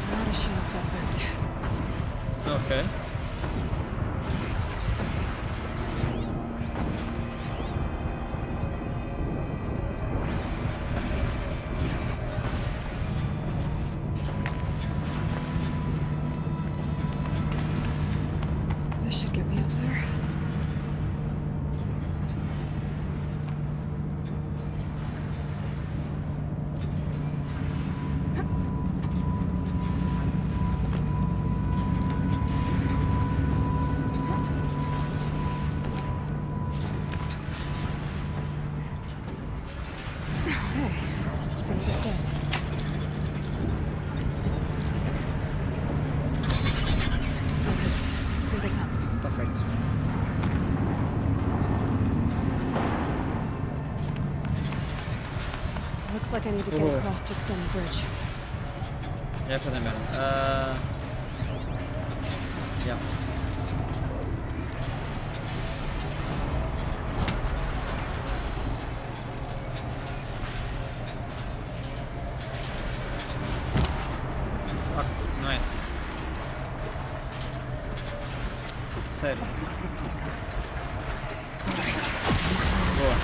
Gotta shut off that vent. Ok. This should get me up there. Okay, let's see what this does. I did it. Here they come. Está feito. think I need to get across to extend the bridge. Já foi mesmo. Yeah. Não é essa. Sério. Boa.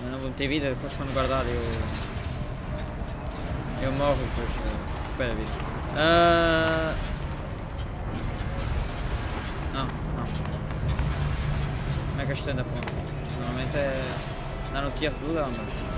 Eu não vou meter vida, depois quando guardar eu morro, depois recupero a vida. Não. Como é que eu estendo a ponta? Normalmente é dar no tiro do leão, mas...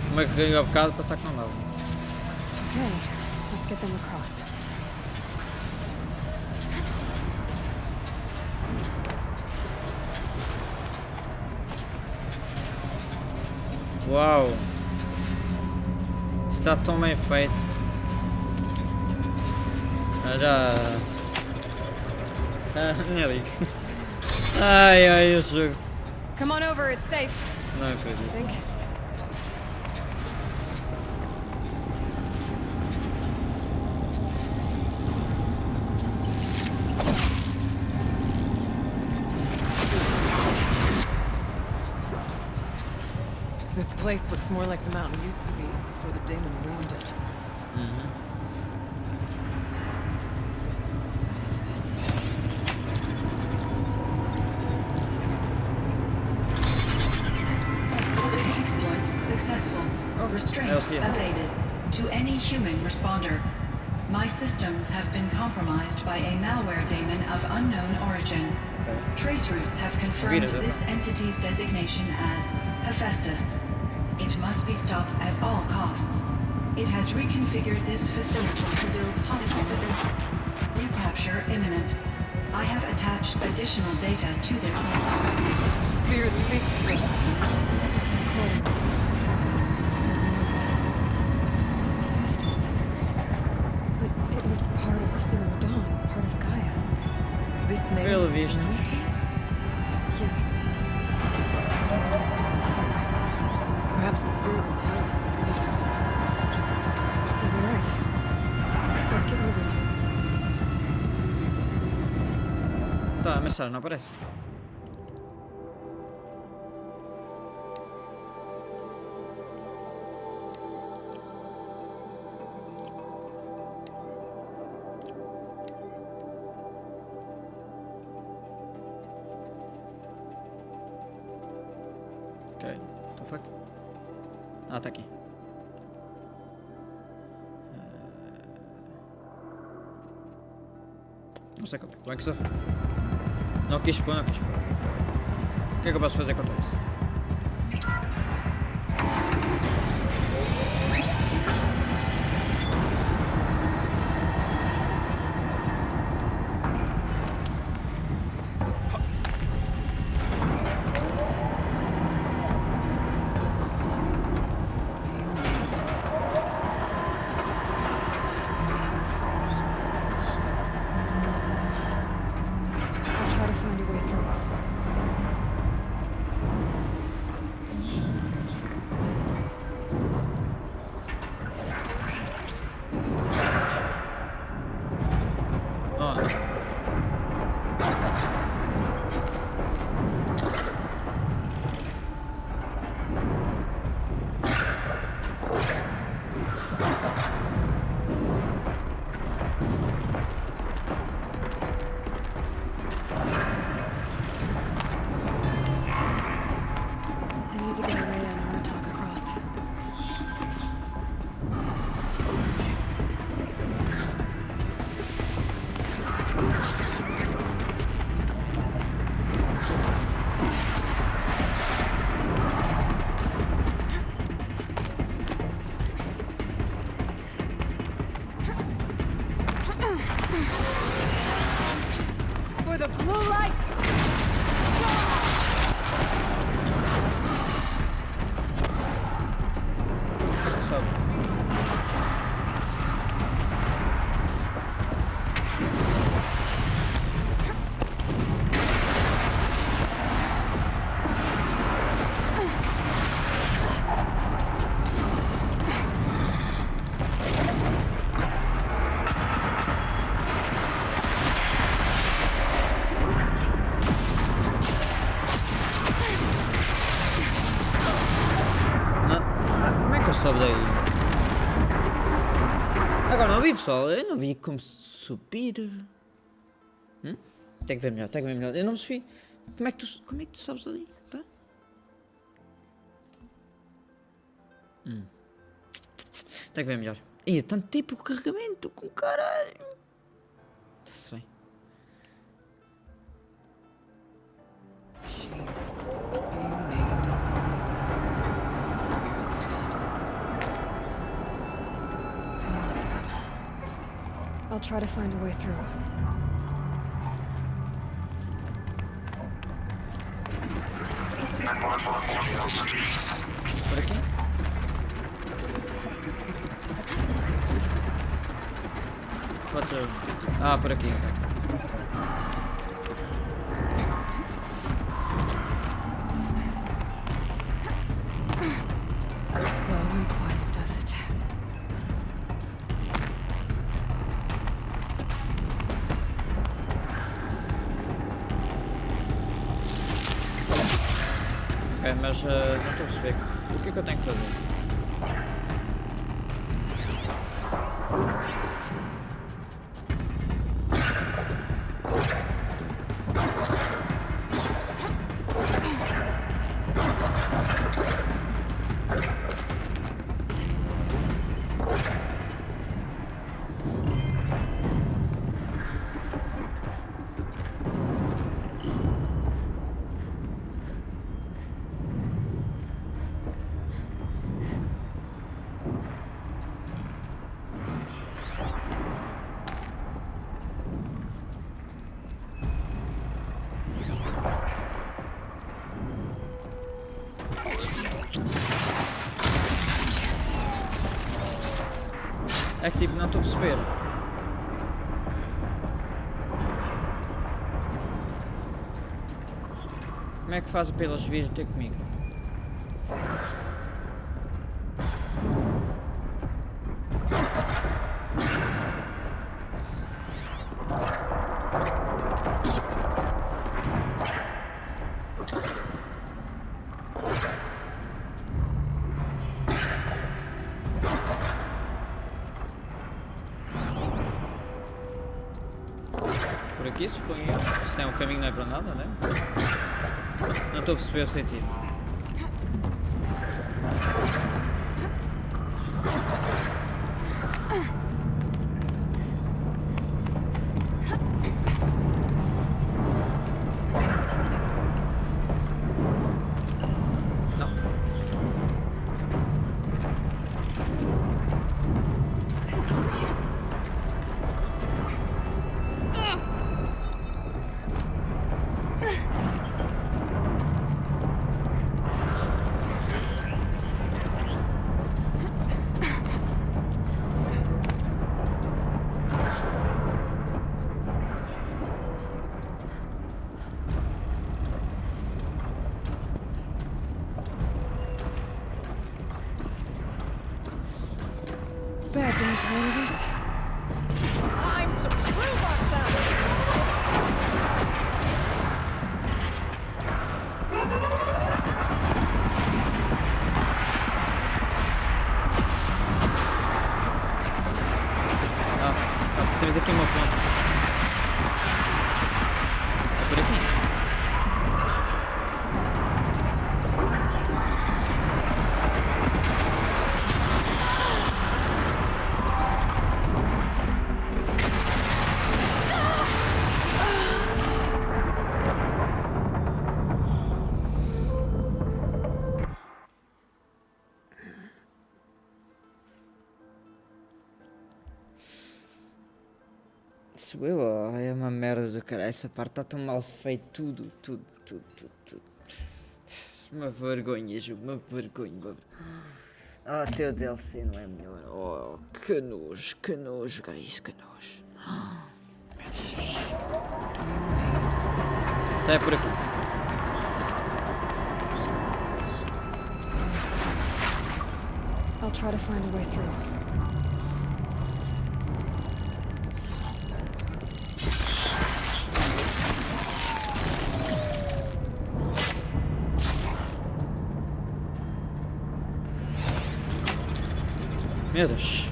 Como é que se ganhou a bocado, passar que não dava. Okay, let's get them across. Uau! Está tão bem feito. Nem ligo. Ai, esse jogo. Come on over, it's safe. Não acredito. Thanks. This place looks more like the mountain used to be before the daemon ruined it. Exploit successful. Restraints evaded. To any human responder. My systems have been compromised by a malware daemon of unknown origin. Trace routes have confirmed this entity's designation as Hephaestus. It must be stopped at all costs. It has reconfigured this facility to build hospitals. Recapture imminent. I have attached additional data to this. Spirit speaks to us. Hephaestus. But it was part of Zero Dawn, part of Gaia. This name is Yes. Perhaps the spirit will tell us if messages. You're right. Let's get moving. Tá, a mensagem não aparece. Ok, então fuck. Ah, tá aqui. Não sei como é que se foi. Não quis pôr, não quis pôr. O que é que eu posso fazer contra isso? light! Sobe. Como é que eu soube daí? Agora não vi, pessoal. Eu não vi como subir. Tem que ver melhor, tem que ver melhor. Eu não me vi. Como é que tu sabes ali? Tá? Tem que ver melhor. Ih, tanto tipo de carregamento com caralho. Está-se bem. Machines being made, as the spirit said. Lots of them. I'll try to find a way through. Por aqui? Pode ser. Ah, por aqui. Low and quiet does it. Ok, mas não estou a perceber. O que é que eu tenho que fazer? É que tipo, não estou a perceber. Como é que faz para eles vir ter comigo? Por aqui, suponho eu. Se tem um caminho não é para nada, né? Não estou a perceber o sentido. Bad day for one of us. Time to prove ourselves! Temos aqui uma ponte. É por aqui. sou eu? Oh, é uma merda do cara. Essa parte está tão mal feito. Tudo. Uma vergonha, jogo. Uma vergonha. Ah, até o DLC não é melhor. Oh, que nojo, cara. Isso, que nojo. Até por aqui. I'll try to find a way through. Meu Deus.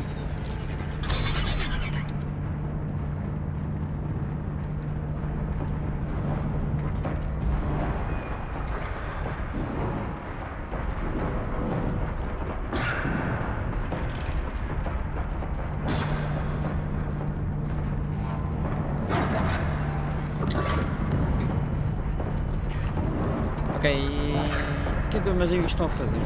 Ok, o que é que os meus amigos estão a fazer?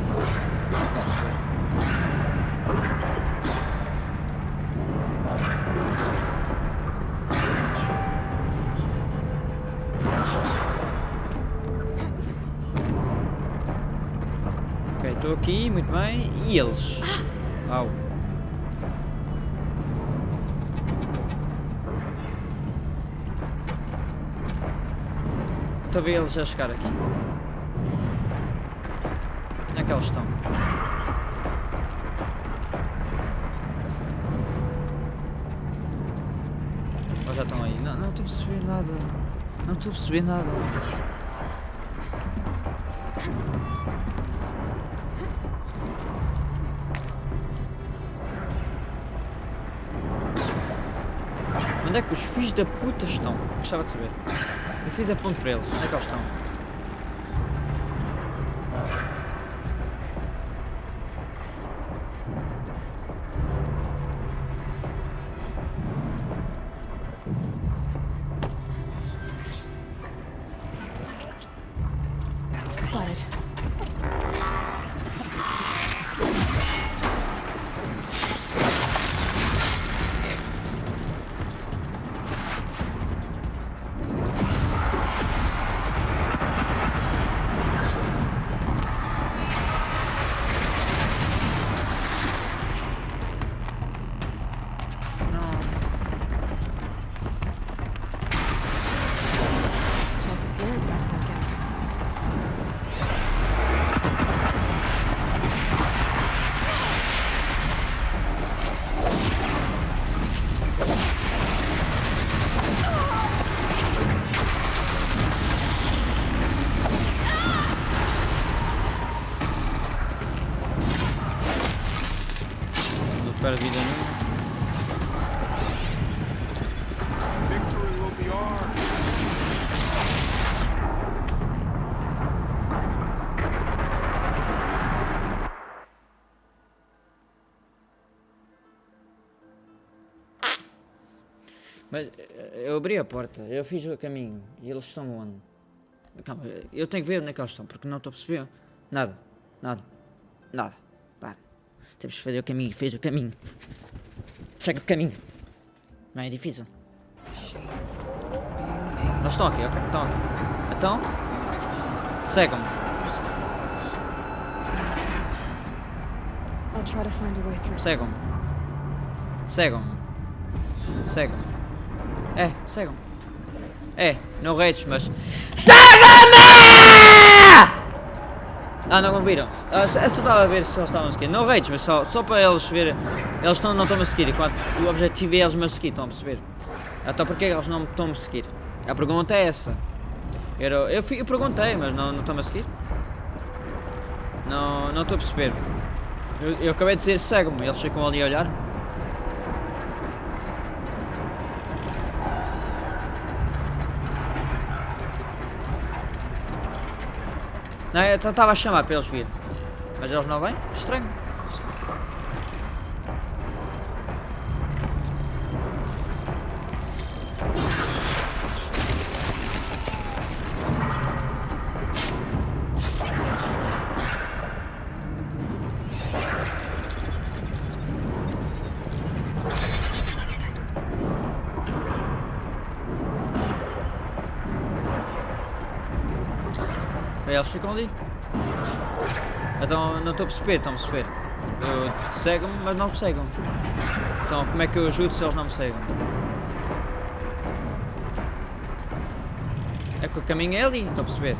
Ok, estou aqui, muito bem. E eles? Au. Estou a ver eles a chegar aqui. Onde é que eles estão? Ou já estão aí? Não estou a perceber nada. Não estou a perceber nada. Onde é que os filhos da puta estão? Gostava de saber. Eu fiz a ponto para eles. Onde é que eles estão? Spotted. Para a vida nenhuma. Victory will be ours. Mas eu abri a porta, eu fiz o caminho e eles estão onde? Calma, eu tenho que ver onde é que eles estão, porque não estou a perceber nada. Para. Temos que fazer o caminho, fez o caminho. Segue o caminho. Não é difícil. Eles estão aqui, ok? Estão aqui. Então, seguem-me. I'll try to find a way through. Seguem-me. Seguem-me. Seguem-me. Não redes, mas... SEGAM-ME! Não viram. Eu só estava a ver se eles estavam a seguir. Não redes, mas só para eles verem. Eles não estão a seguir, enquanto o objetivo é eles me seguir, estão a perceber? Então porquê eles não me estão a seguir? A pergunta é essa. Eu perguntei, mas não estão a seguir? Não estou a perceber. Eu acabei de dizer segue-me, eles ficam ali a olhar. Não, eu estava a chamar para eles virem. Mas eles não vêm? Estranho. Eles ficam ali. Então não estou a perceber, estão a perceber. Cegam-me, mas não me cegam. Então como é que eu ajudo se eles não me cegam? É que o caminho é ali, estão a perceber?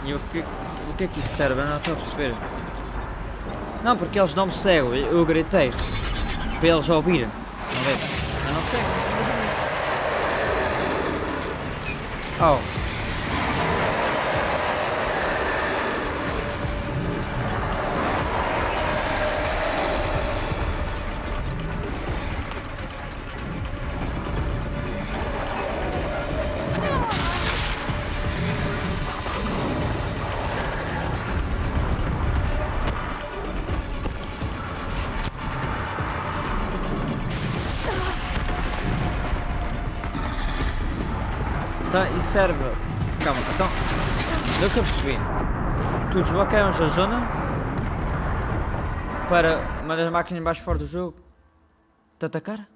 E o que é que isso serve? Eu não estou a perceber. Não, porque eles não me cegam. Eu gritei para eles ouvirem. Não vê? Eu não cego. Oh. Tá, e serve. Calma, então. Do que eu percebi. Tu desbloqueias a zona para uma das máquinas mais fortes do jogo te atacar?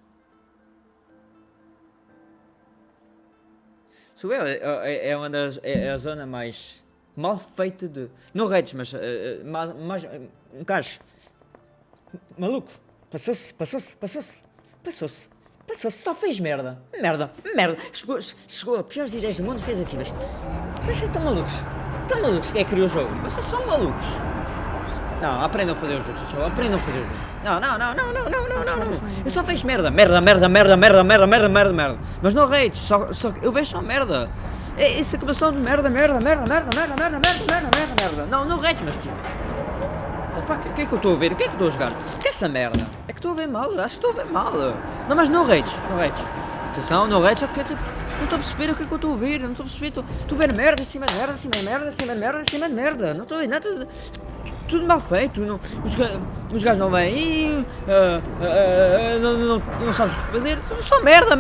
Sou eu, é uma das. É a zona mais mal feita de. Não redes, mas. Mais. Um gajo. Maluco. Passou-se. Só fez merda. Merda. Chegou a piores ideias do mundo e fez aquilo. Vocês estão malucos. Quem é que criou o jogo? Vocês são malucos. Não, aprendam a fazer o jogo. Aprendam a fazer o jogo. Não. Eu só fiz merda. Merda. Mas não rates. Eu vejo só merda. É essa exclamação de merda. Não rates, mas tipo. O que é que eu estou a ver? O que é que eu estou a jogar? O que é essa merda? É que estou a ver mal, acho que estou a ver mal. Não, mas não rates. Atenção, não rates, só que não estou a perceber o que é que eu estou a ver. Não estou a perceber, estou a ver merda, em cima de merda. Não estou a ver nada. Tudo mal feito. Os gajos não vêm aí. Não sabes o que fazer. Só merda,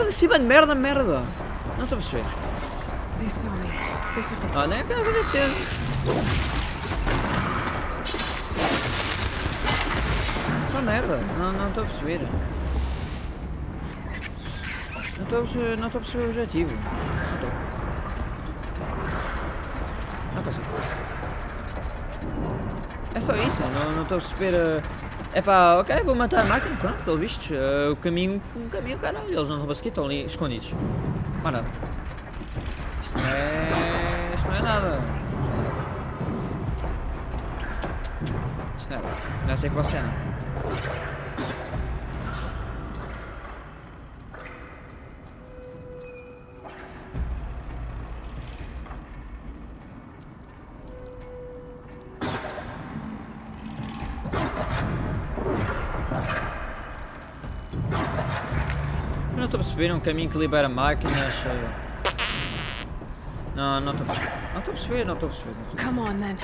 em cima de merda. Não estou a perceber. Não é que não acontecer. Só merda, não estou a perceber. Não estou a perceber o objetivo. Não consigo. É só isso, não estou a perceber. Epá, ok, vou matar a máquina, pronto, pelo visto. O caminho, caralho, eles não estão a seguir, estão ali escondidos. Mais nada. Isto não é nada. Isto não é nada. Não é assim que funciona. Eu não estou a perceber um caminho que libera máquinas. Não estou a perceber. Não estou a perceber. Come on then.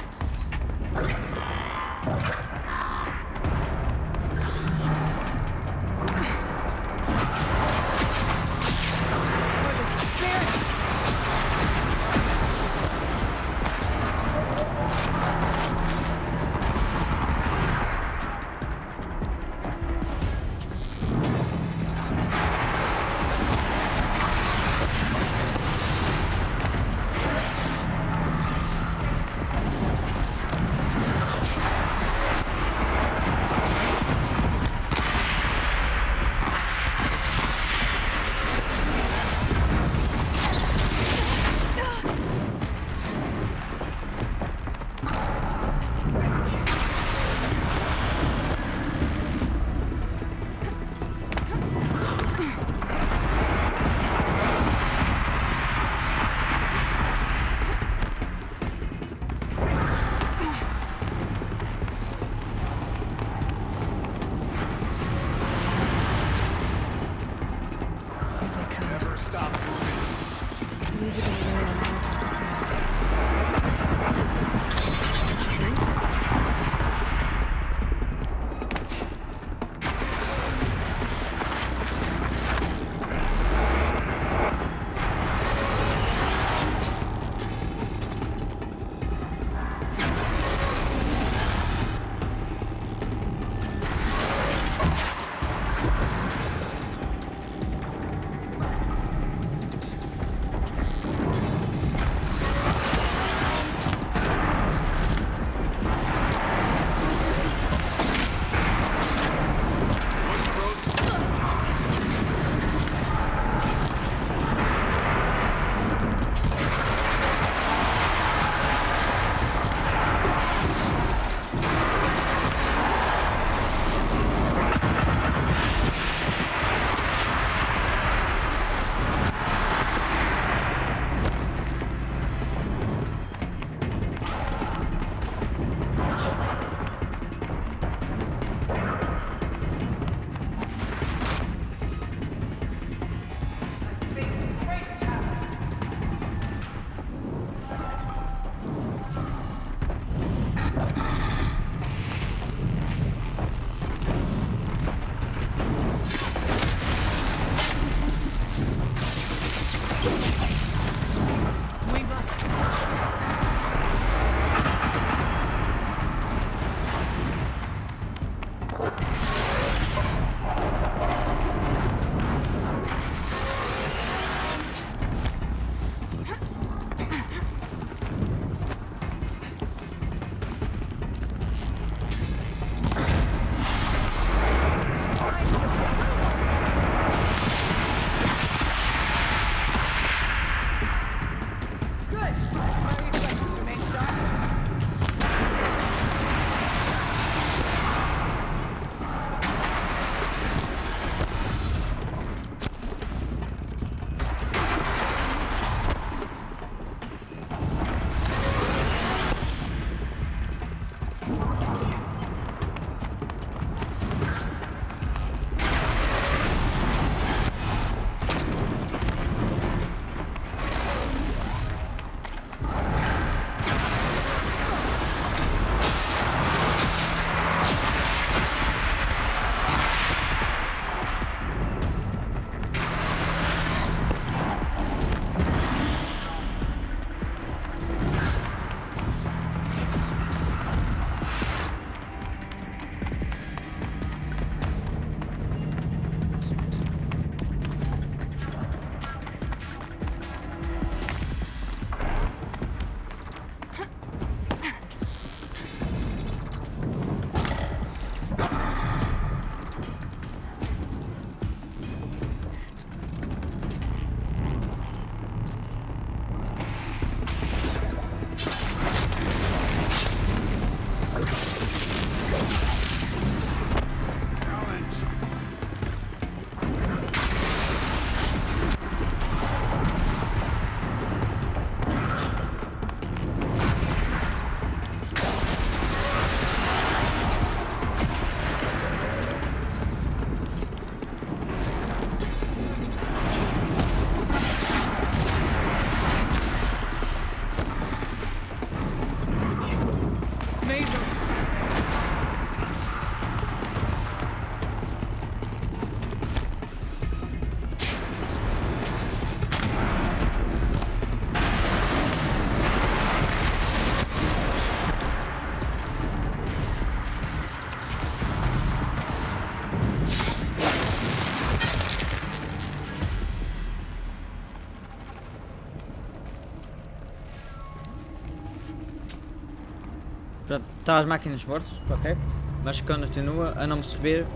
Está as máquinas mortas, ok? Mas continua a não perceber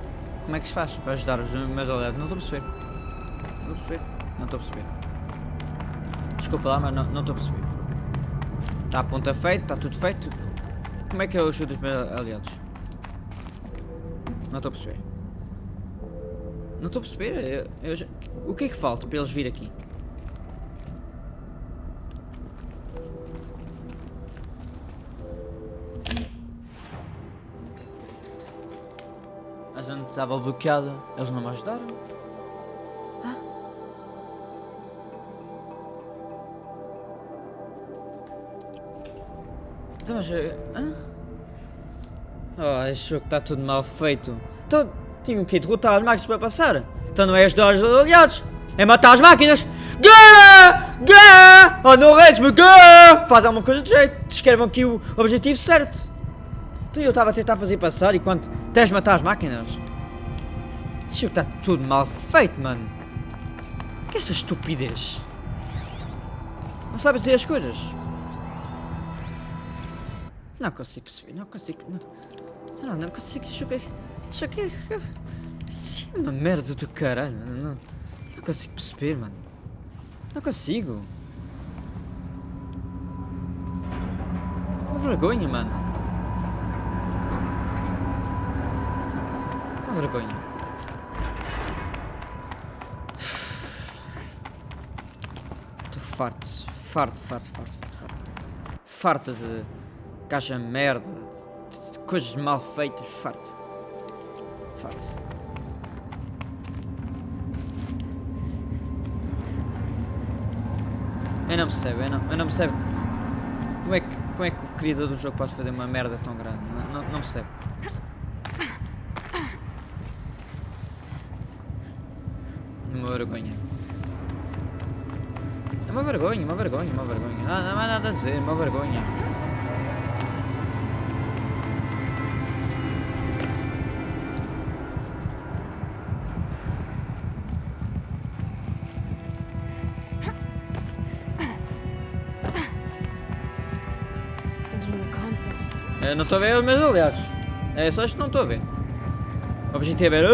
como é que se faz para ajudar os meus aliados. Não estou a perceber. Não estou a perceber. Desculpa lá, mas não estou a perceber. Está a ponta feita, está tudo feito. Como é que eu ajudo os meus aliados? Não estou a perceber. Não estou a perceber. O que é que falta para eles vir aqui? A zona estava bloqueada. Eles não me ajudaram. Então, mas... Oh, este jogo está tudo mal feito. Então, tinham que derrotar as máquinas para passar. Então não é ajudar os aliados. É matar as máquinas. Gá! Oh, não redes-me. Faz alguma coisa de jeito. Descrevam aqui o objetivo certo. Então eu estava a tentar fazer passar e quando tens de matar as máquinas. Este jogo está tudo mal feito, mano. O que é essa estupidez? Não sabe dizer as coisas. Não consigo perceber, não consigo. Não consigo. Isso aqui é uma merda do caralho, mano. Não consigo perceber, mano. Não consigo. Uma vergonha, mano. Uma vergonha. Estou farto de caixa merda, de coisas mal feitas, farto. Eu não percebo como é que o criador do jogo pode fazer uma merda tão grande, não percebo. Uma vergonha. É uma vergonha. Não há nada a dizer, uma vergonha. Eu não estou a ver os meus aliados. É só isto que não estou a ver. O objetivo é ver.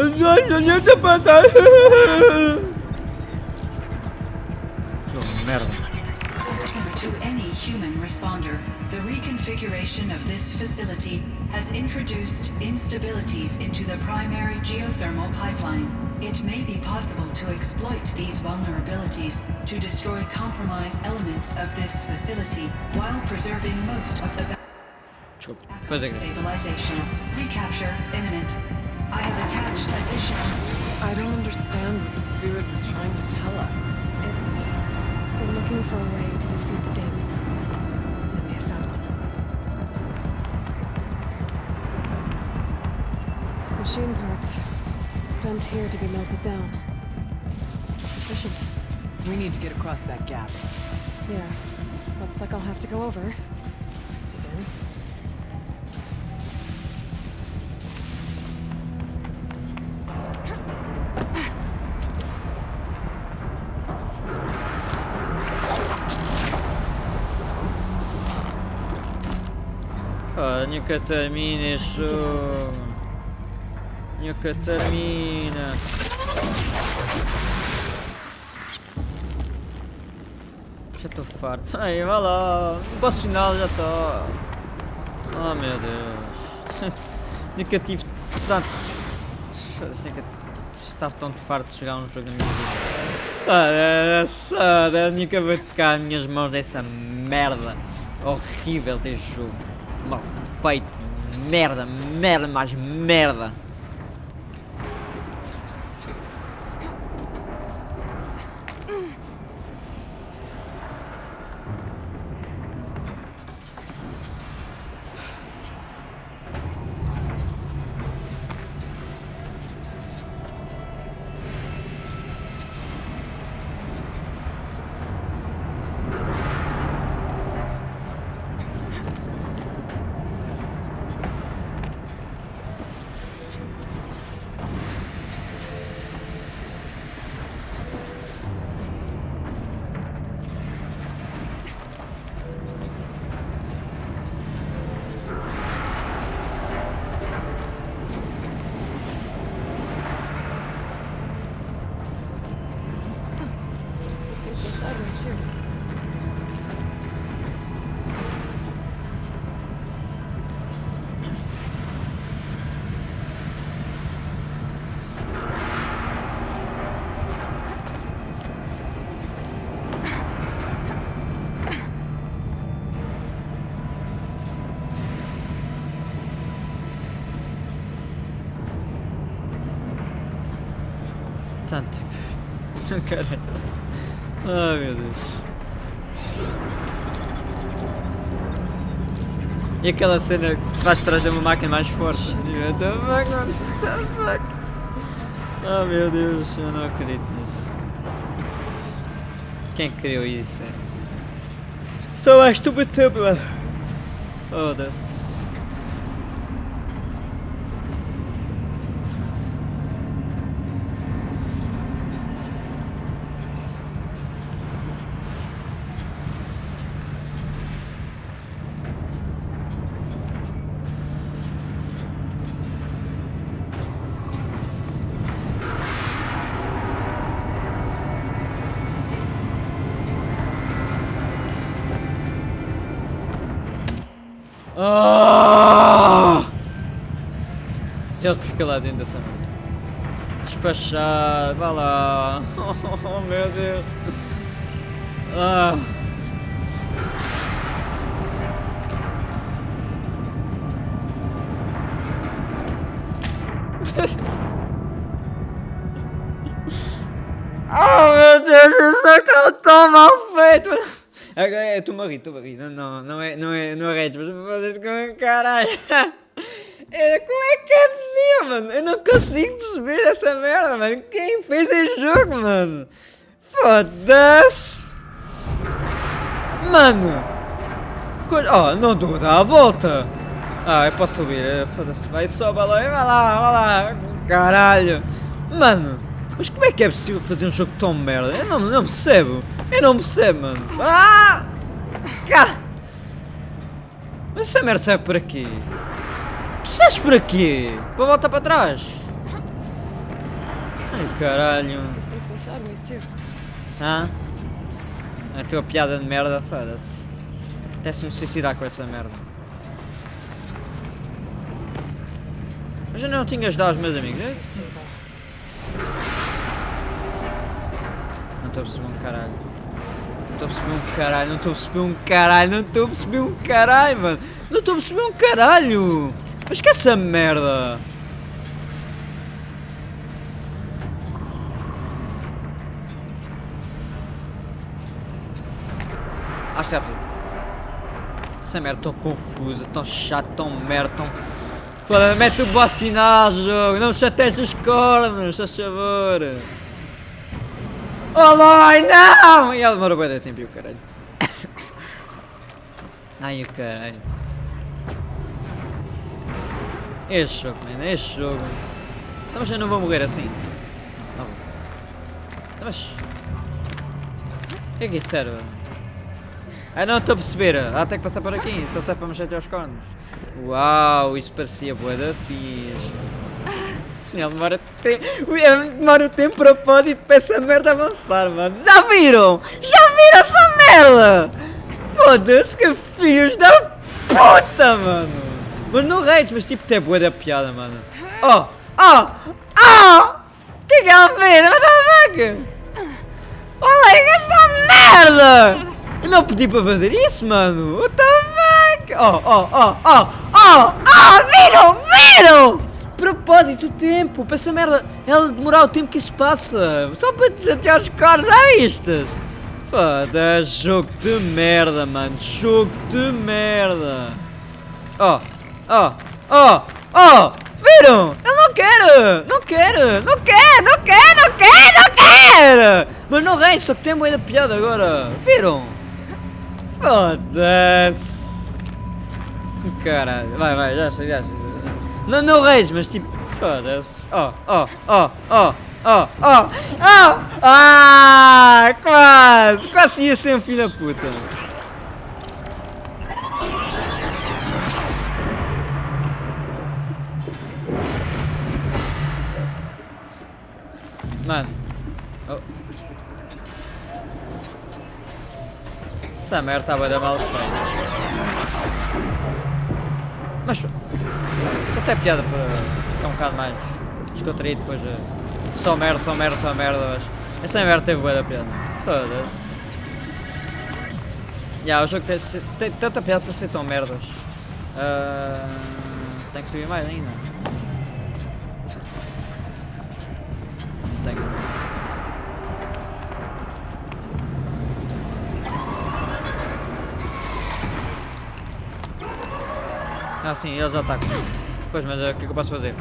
Merda. To any human responder, the reconfiguration of this facility has introduced instabilities into the primary geothermal pipeline. It may be possible to exploit these vulnerabilities to destroy compromised elements of this facility while preserving most of the stabilization. Recapture imminent. I have attached additional... I don't understand what the spirit was trying to tell us. They're looking for a way to defeat the daemon. And they found one. Machine parts. Dumped here to be melted down. Efficient. We need to get across that gap. Yeah. Looks like I'll have to go over. Again. Nunca termina este jogo. Nunca termina. Já estou farto. Ai, vai lá. No boss final já está. Oh meu Deus. Nunca tive tanto. Nunca estar tão farto de jogar um jogo na minha vida. Nunca vou tocar as minhas mãos dessa merda horrível deste jogo. Mal feito, merda, mais merda. Tanto. Caralho. Ai meu Deus. E aquela cena que vais trazer uma máquina mais forte. What the fuck, mano? What the fuck? Oh meu Deus, eu não acredito nisso. Quem criou isso? Sou mais estúpido sempre, mano. Foda-se. Oh! Ele fica lá dentro dessa merda. Despachar, vá lá. Oh meu Deus. Ah. Oh meu Deus, isso é tão mal feito. Agora estou-me a rir. Não é redes, mas vou fazer isso com caralho. Como é que é possível, mano? Eu não consigo perceber essa merda, mano. Quem fez esse jogo, mano? Foda-se. Mano. Oh, não estou a dar a volta. Ah, eu posso subir. Foda-se. Vai, sobe lá. Vai lá. Caralho. Mano. Mas como é que é possível fazer um jogo tão merda? Eu não percebo. Eu não percebo, mano. Ah! Mas essa merda serve para quê? Tu sabes para quê? Para voltar para trás? Ai, caralho. Ah? A tua piada de merda, foda-se. Até-se-me suicidar com essa merda. Mas eu não tinha ajudado os meus amigos, é? Não estou a perceber um caralho. Não estou a perceber um caralho, mano. Não estou a perceber um caralho. Mas que essa merda? Acho que é possível. Essa merda tão confusa, tão chato, tão merda, tão... Foda, mete o boss final, jogo. Não me chateias os cornos, faz favor. Oh, Loi, não! E ela demorou bem de tempo, e o caralho. Ai, o caralho. Este jogo, mano, este jogo. Então, mas eu não vou morrer assim. Não vou. Então, mas... O que é que isso serve? Ah, não estou a perceber. Ah, tem que passar por aqui. Só serve para me chatear os cornos. Uau, isso parecia bué da fixe. Ele demora o tempo propósito para essa merda avançar, mano. Já viram? Já viram essa merda? Foda-se, que filhos da puta, mano. Mas não redes, mas tipo, tem bué da piada, mano. Oh! Que é ela fez? What the fuck? Olha essa merda! Eu não pedi para fazer isso, mano. What the fuck? Viram? Propósito, o tempo, para essa merda, ela demorar o tempo que isso passa, só para desatear os caras, já vistas? Foda-se, jogo de merda, mano, jogo de merda. Viram? Ele não quer! Mas não rei, só que tem bué da piada agora, viram? Foda-se. Caralho, vai, já sei. Não reis, mas tipo, foda-se. Quase ia ser um filho da puta. Mano. Essa merda estava a mal feita. Mas isso até é piada para ficar um bocado mais descontraído depois. Só merda, mas essa merda teve bué da piada. Foda-se. O jogo tem tanta piada para ser tão merdas. Tem que subir mais ainda. Não tenho. Ah sim, eles atacam. Pois, mas o que é que eu posso fazer?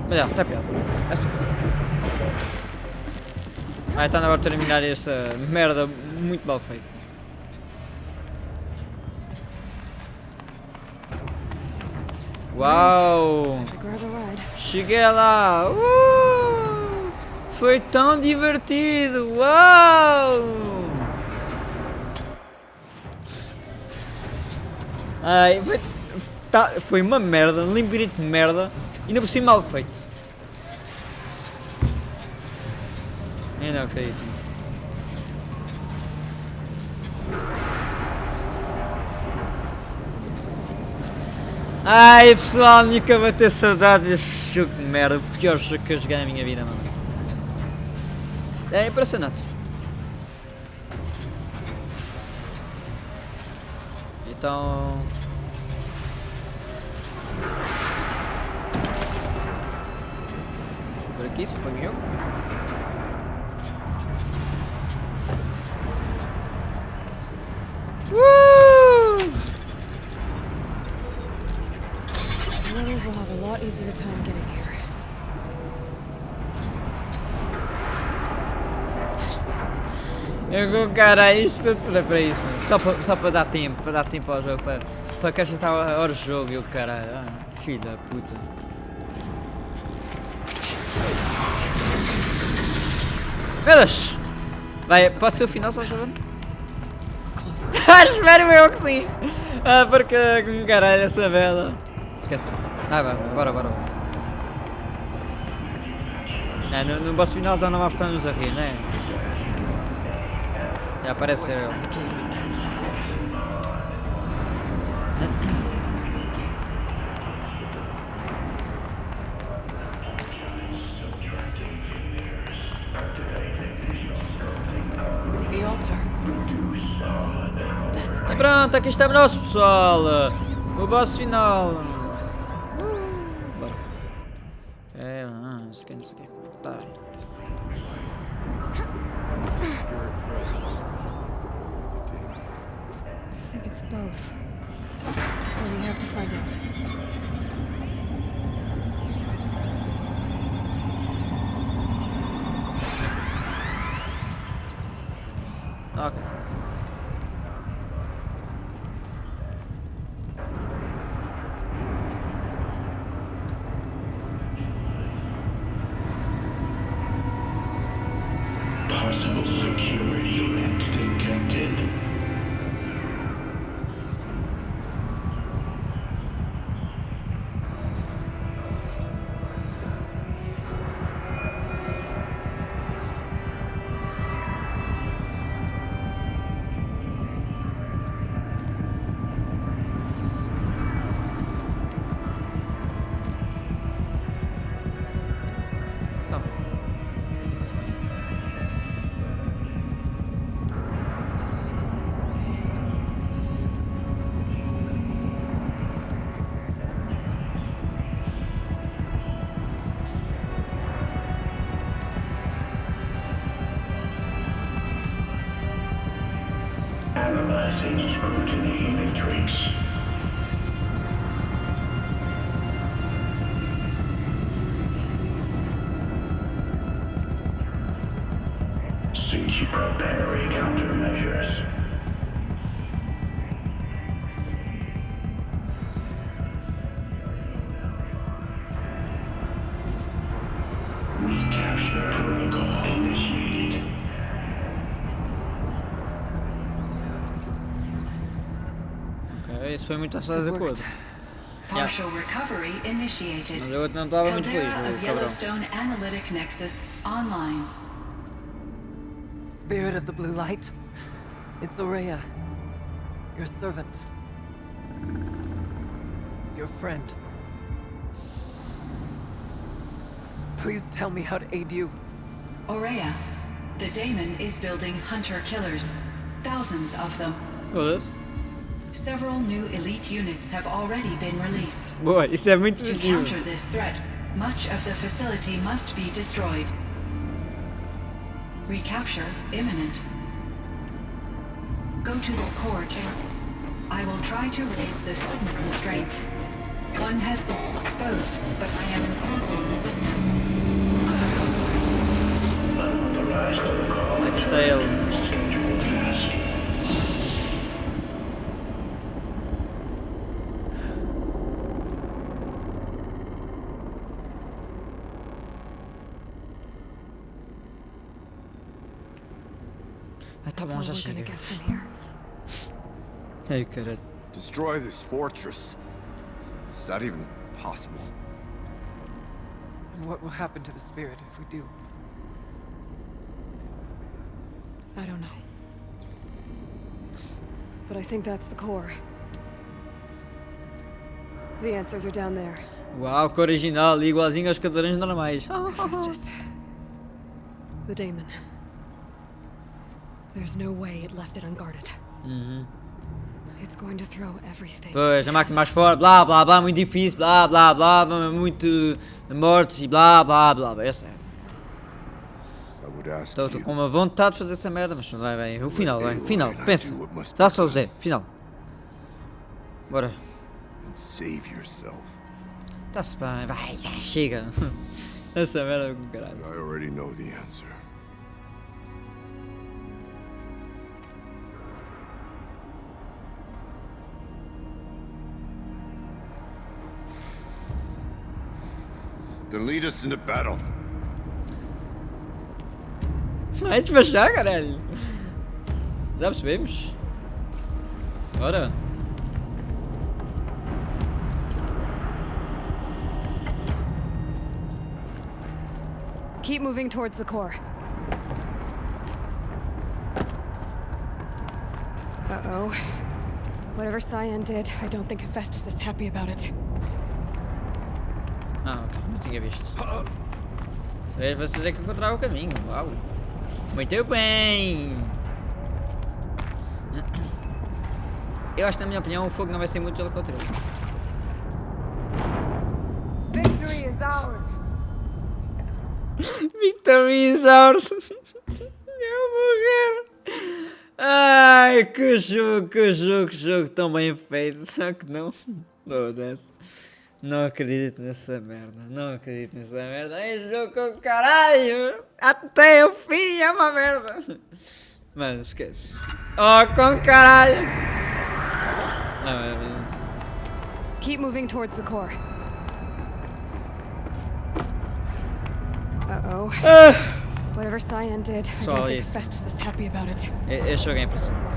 Mas é, está pior. É só isso. Ah, está na hora de terminar essa merda muito mal feita. Uau! Cheguei lá! Foi tão divertido! Uau! Ai, foi uma merda, um limbrito de merda, ainda por cima mal feito. Eu não acredito nisso. Ai pessoal, nunca vou ter saudades deste jogo de merda, o pior jogo que eu joguei na minha vida, mano. É impressionante. Então... por aqui, suponho eu. Runners will have a lot easier time getting here. Eu vou caralho, isso tudo para isso, mano. Só para dar tempo ao jogo, para que esta hora de jogo, eu caralho, filho da puta. Meu Deus! Vai, pode ser o final só jogando? Espero eu que sim! Porque caralho, essa vela. Esquece. Vai, bora. No boss final já não vamos estar-nos a rir, né? Já aparece ele. E pronto, aqui estamos nós, pessoal. O boss final. Bora. Não sei o que. Tá. I think it's both. Well, we have to find out. Ok. Possible security event detected. Analyzing scrutiny matrix. Preparing countermeasures. Recapture protocol initiated. Ok, isso foi muito acessado de coisa. Partial recovery initiated. Mas eu não estava muito feliz, Caldera of cabrão. Yellowstone Analytic Nexus online. Spirit of the blue light, it's Aurea, your servant, your friend. Please tell me how to aid you. Aurea, the daemon is building hunter-killers, thousands of them. Todas. Several new elite units have already been released. Boa, isso é muito To positivo. counter this threat, much of the facility must be destroyed. Recapture imminent. Go to the core chamber. I will try to raise the sudden constraint. One has been exposed, but I am Aqui está ele. Tá bom, já chega. Ai, caralho. Destroy this fortress. Is that even possible? And what will happen to the spirit if we do? I don't know. But I think that's the core. The answers are down there. Uau, que original, igualzinho aos cadeirões normais. Festus. The daemon. There's no way it left it unguarded. It's going to throw everything. Pois, a máquina mais forte, blá blá blá, muito difícil, blá blá blá, muito mortes e blá blá blá. Eu sei. Estou com uma vontade de fazer essa merda, mas não vai bem. O final, vai. Final, pensa. Dá só o Zé, final. Bora. Tá-se bem, vai, já chega. Essa merda com caralho. I already know the answer. Then lead us into battle. Vai despachar, caralho. Já percebemos. Bora. Keep moving towards the core. Uh-oh. Whatever Cyan did, I don't think Festus is happy about it. Ah, ok, não tinha visto. Vocês é que encontraram o caminho, uau. Muito bem! Eu acho que, na minha opinião, o fogo não vai ser muito contra ele. Victory is ours! Victory is ours! Eu vou morrer! Ai, que jogo tão bem feito, só que não. Não acredito nessa merda, é jogo com caralho, até o fim é uma merda. Mano, esquece. Oh, com caralho. Keep moving towards the core. Uh-oh. Whatever Cyan did, I don't think Festus is happy about it. Este jogo é impressionante.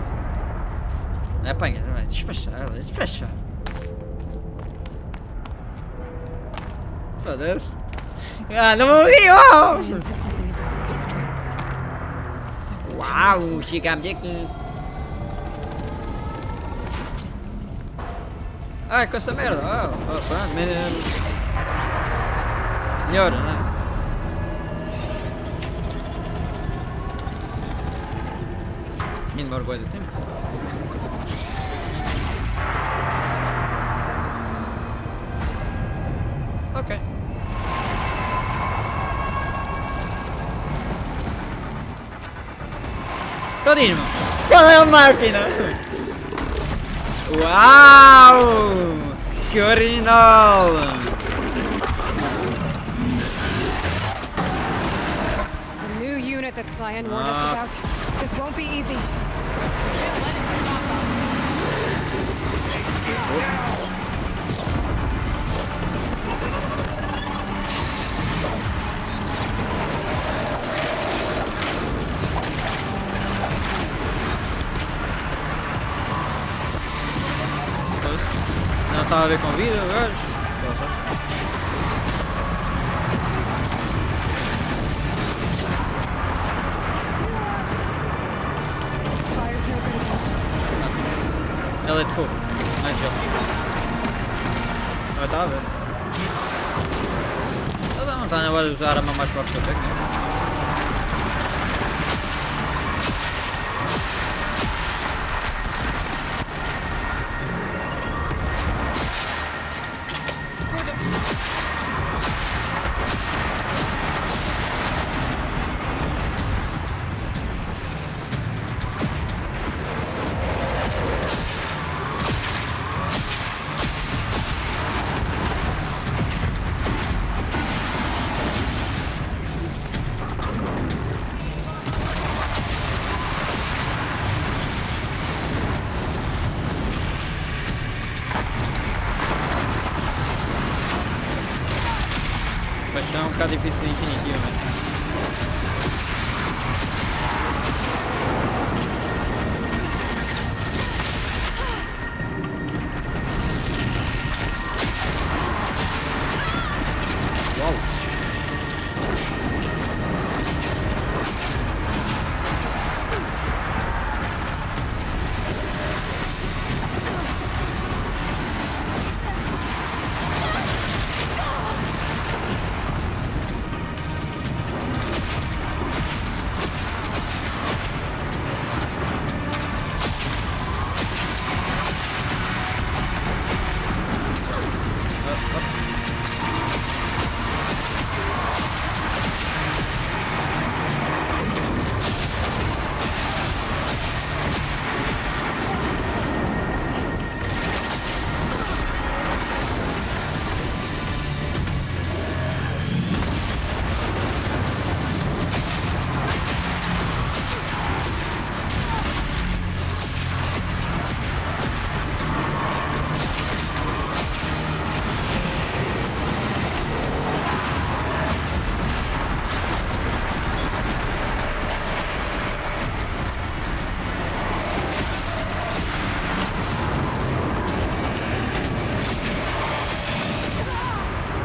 Apanha, vai despachar. Foda-se. Ah, não morri! Uau, chegamos aqui. Ah, com essa merda. Pronto, melhor, não é? Menino orgulho do tempo. Ok. Todinho, irmão. Qual é a máquina? Uau! Que original! The new unit that Cyan warned us about. This won't be easy. Can't let it stop us. Não estava a ver com vida, gajo. Ela é de fogo. Mais jogo. Ela está a ver. Ela não está agora a usar a arma mais forte que eu tenho. ficar difícil definitivamente.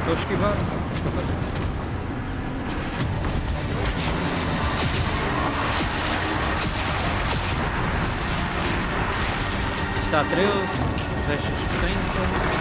Estou a esquivar. Desculpa. Está a 13, flechas 30.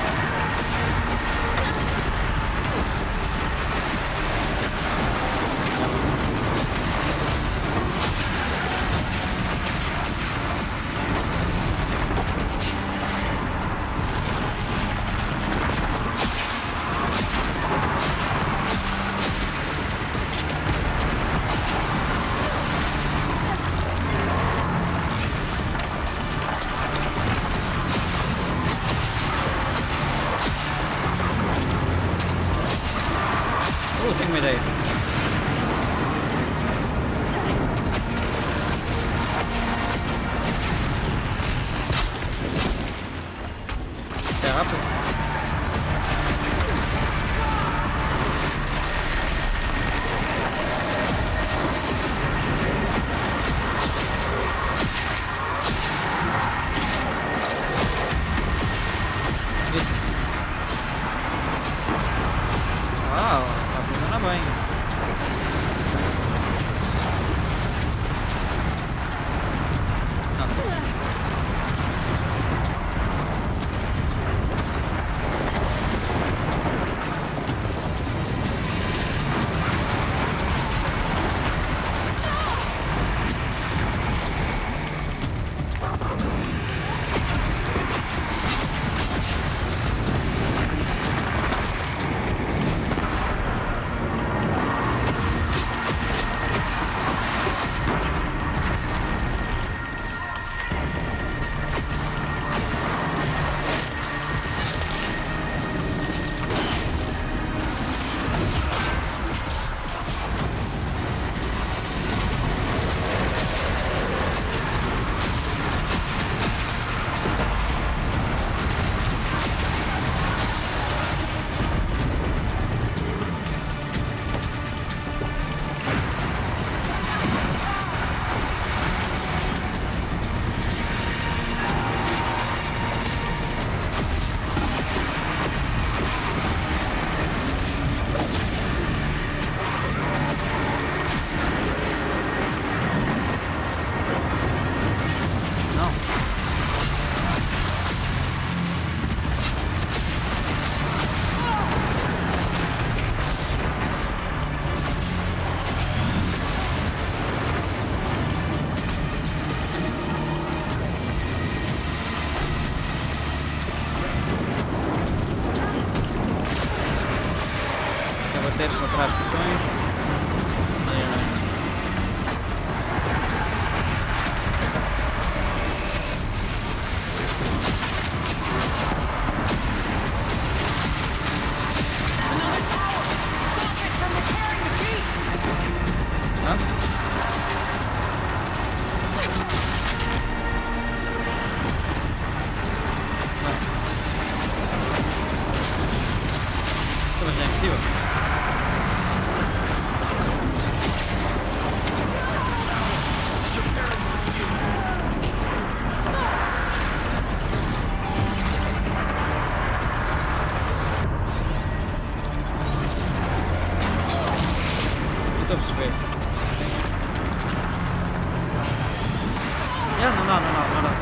Não dá. Não dá.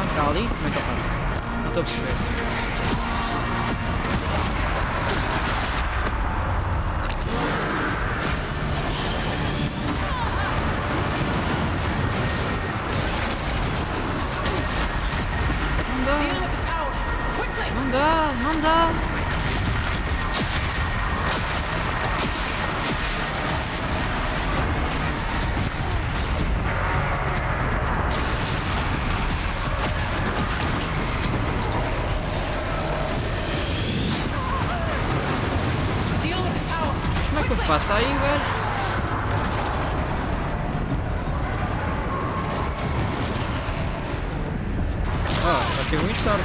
Está ali? Como é que eu faço? Não estou a perceber. Não dá. Como é que eu faço? Está aí, velho? Eu tive muita sorte.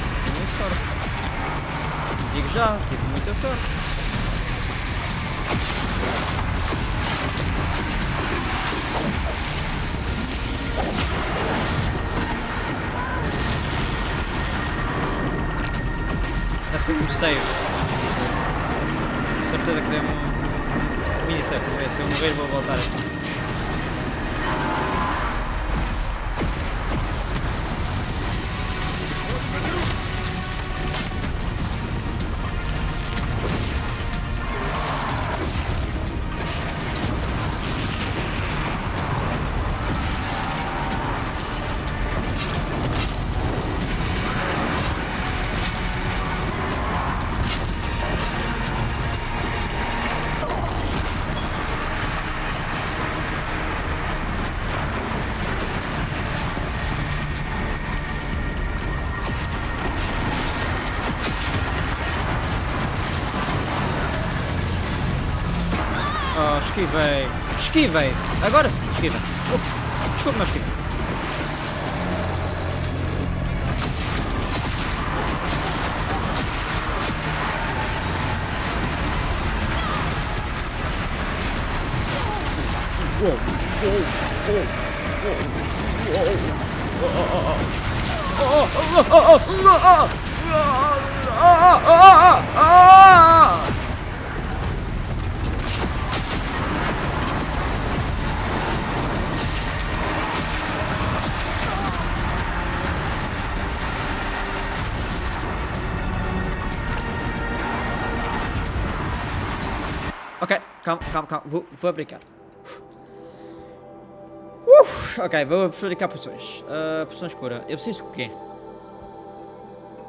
Digo já, tive muita sorte. É sempre um save. Com certeza que é um mini save. Se eu morrer vou voltar aqui. Esquivei. Agora sim, esquivei. Desculpa, mas esquivei. Ok, calma. Vou fabricar. Ok, vou fabricar poções. Poção escura. Eu preciso de quê?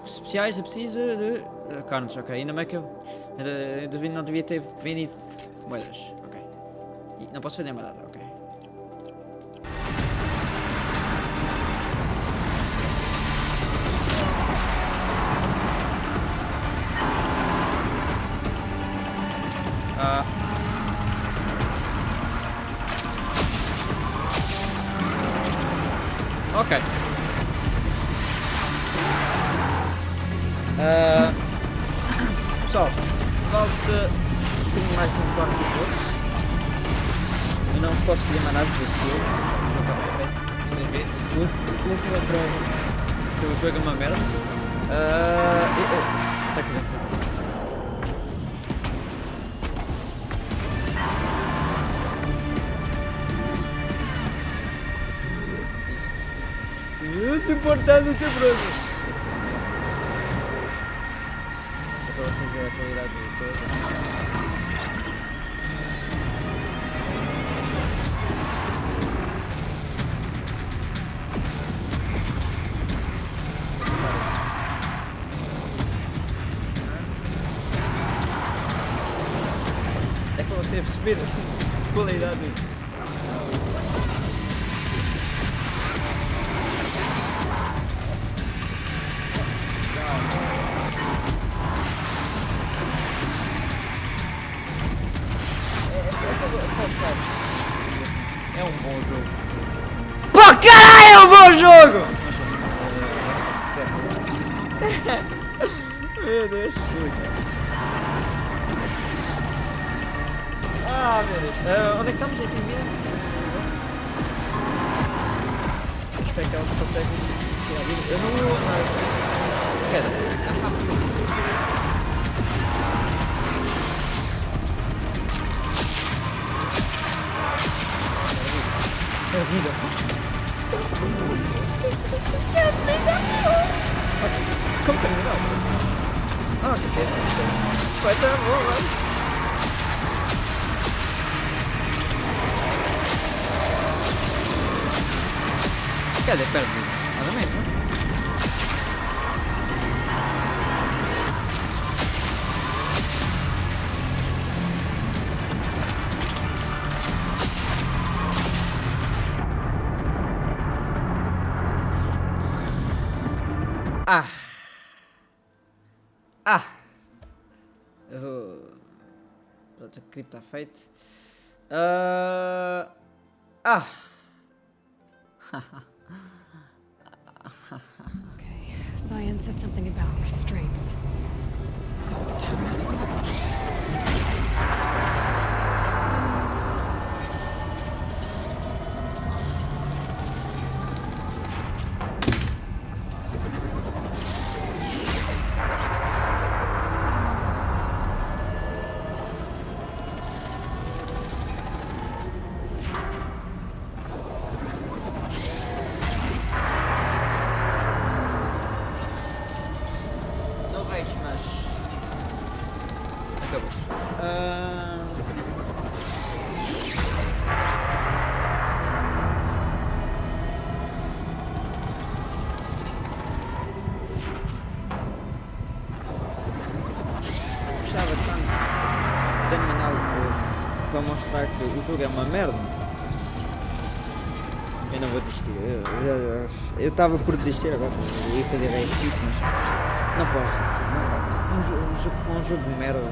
Especiais, eu preciso de carnes. Ok, ainda bem que eu não devia ter vendido moedas. Ok. E não posso vender mais nada. Ok. Ok. Pessoal, falta um bocadinho mais de um quarto de doce. Eu não posso fazer mais nada desse jogo. O jogo está perfeito, sem ver. O último prova que o jogo é uma merda. Tenho que fazer um pouco disso. Muito importante o teu programa. É para vocês verem a qualidade do coisa. É para você perceber a qualidade. É um bom jogo. Pô, caralho, é um bom jogo! Meu Deus. Meu Deus. Onde é que estamos? Aqui mesmo? Espero que elas conseguem tirar a vida. Eu não vou andar. Quer dizer, é rápido. vida. Como terminou isso? Ah, que pena. Isto vai estar bom, vai. Quer dizer, perto disso, mais ou menos, não? Ah! Ah! Eu vou... Pronto, o cripto está feito. Ah! Okay, Cyan said something about restraints. Is that what the tower is for? Para mostrar que o jogo é uma merda. Eu não vou desistir. Eu estava por desistir agora. Eu ia fazer 10 tipos, mas não posso desistir. Um jogo de merda.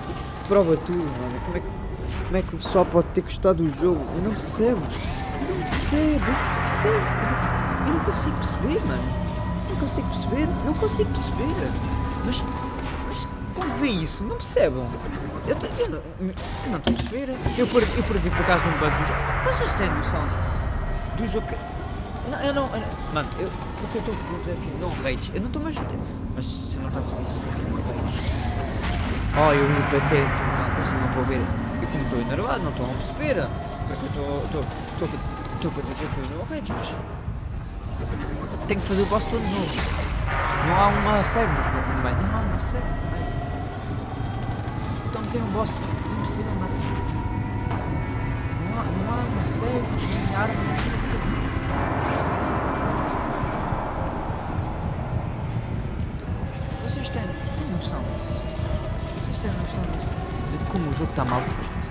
Isso prova tudo, mano. Como é que o pessoal pode ter gostado do jogo? Eu não percebo. Eu não consigo perceber, mano. Não consigo perceber. Mas quando vê isso, não percebam. Eu não estou a perceber. Eu perdi por acaso um bug do jogo. Vocês têm noção disso? Do jogo que... Não, mano, o que eu estou a fazer é filho, não rates. Eu não estou mais... Mas se eu não estava a fazer isso, não rates. Oh, eu ia bater, não, vocês não vão ver. Eu como estou enervado, não estão a perceber. Porque eu estou a fazer filho, não rates, mas... Tenho que fazer o boss todo de novo. Não há uma save no meio. Não há uma save no meio. Então tem um boss impossível matar. Não há uma save, nem arma, Vocês têm noção disso? Vocês têm noção disso? De como o jogo está mal feito?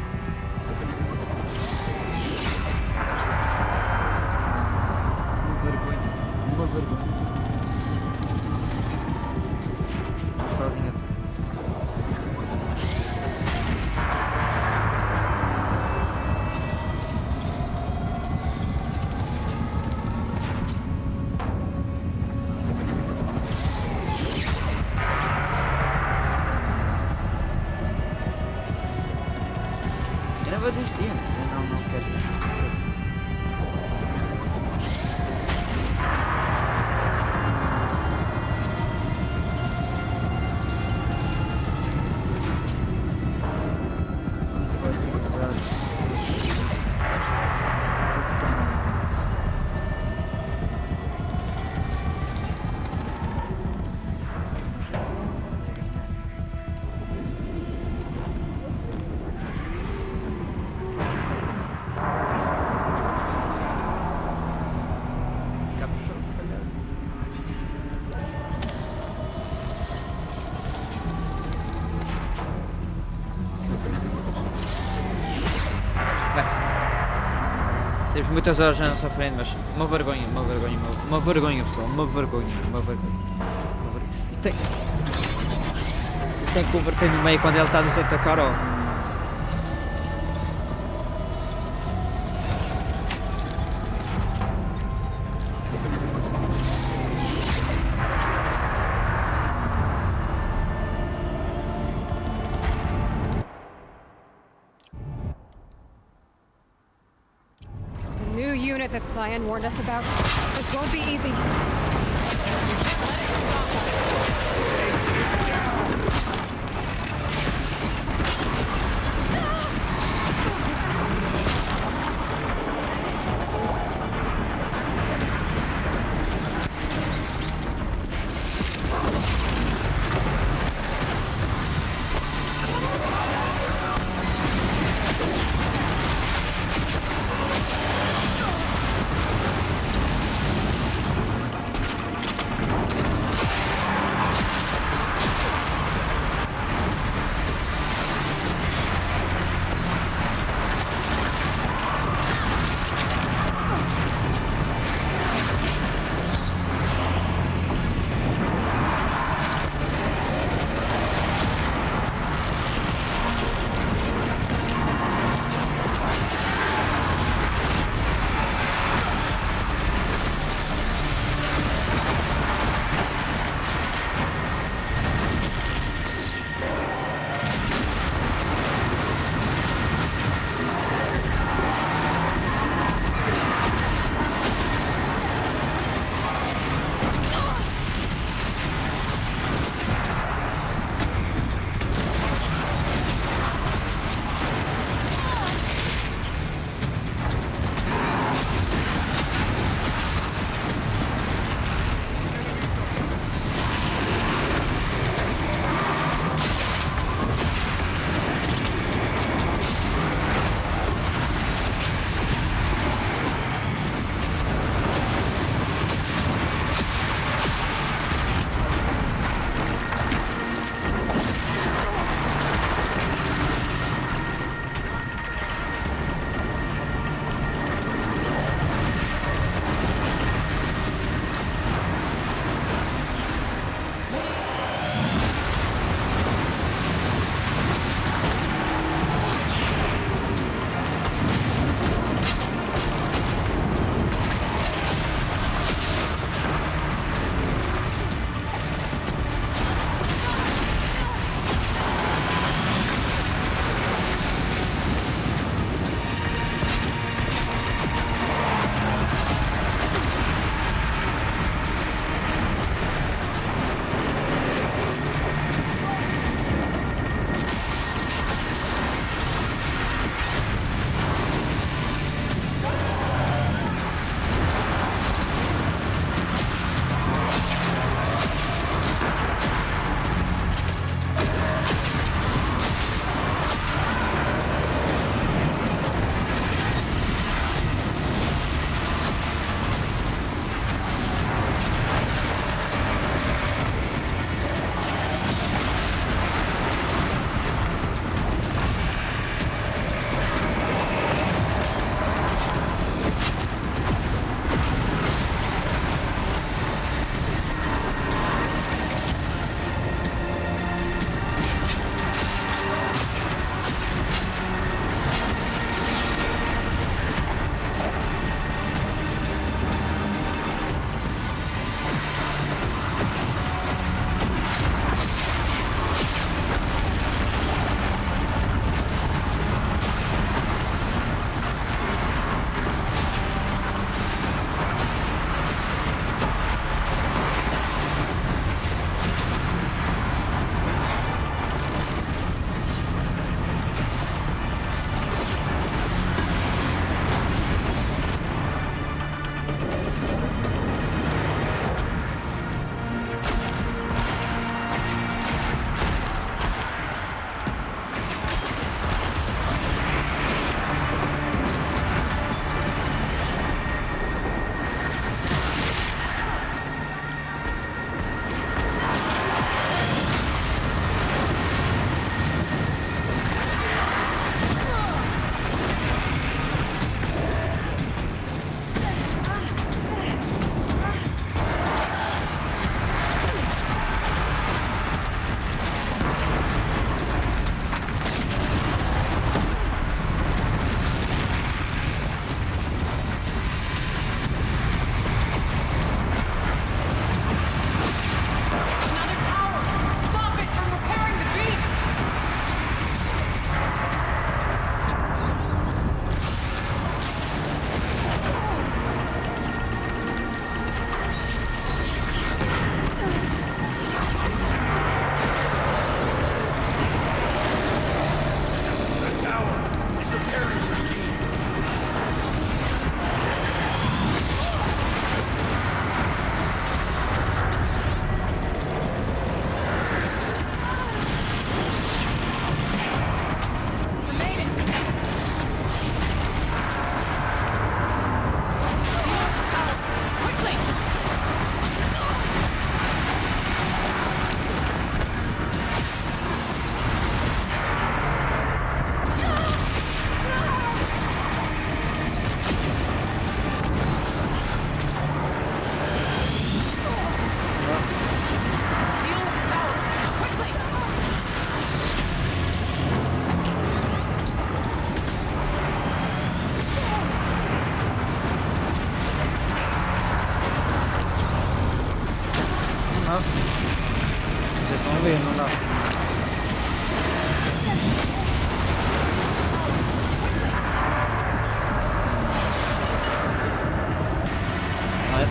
Uma vergonha. Estou sozinho atrás. Eu não vou desistir. Eu não quero. Temos muitas horas na nossa frente, mas uma vergonha pessoal, uma vergonha. Tem que converter no meio quando ele está a nos atacar, ó. That Cyan warned us about. This won't be easy.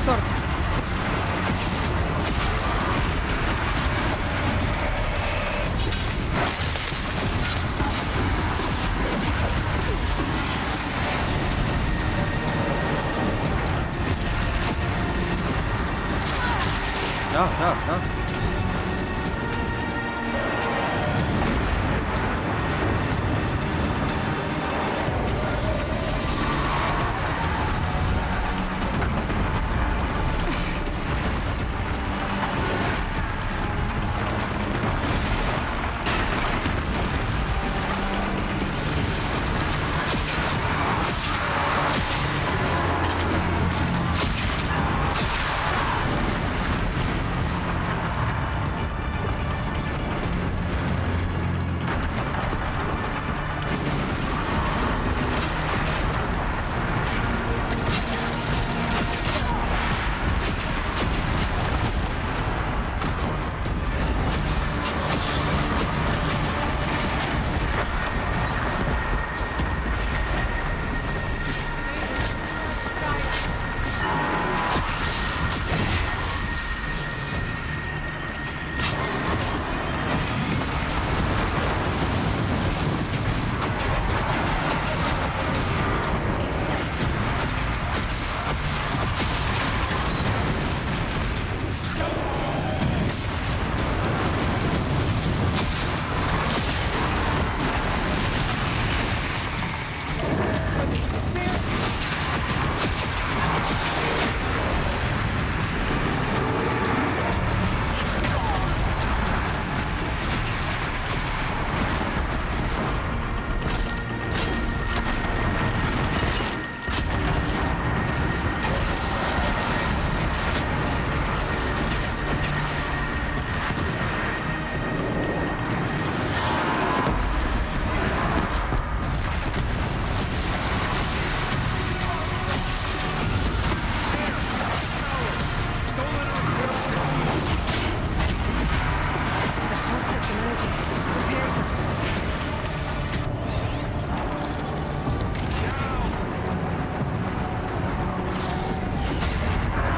sorte. Já.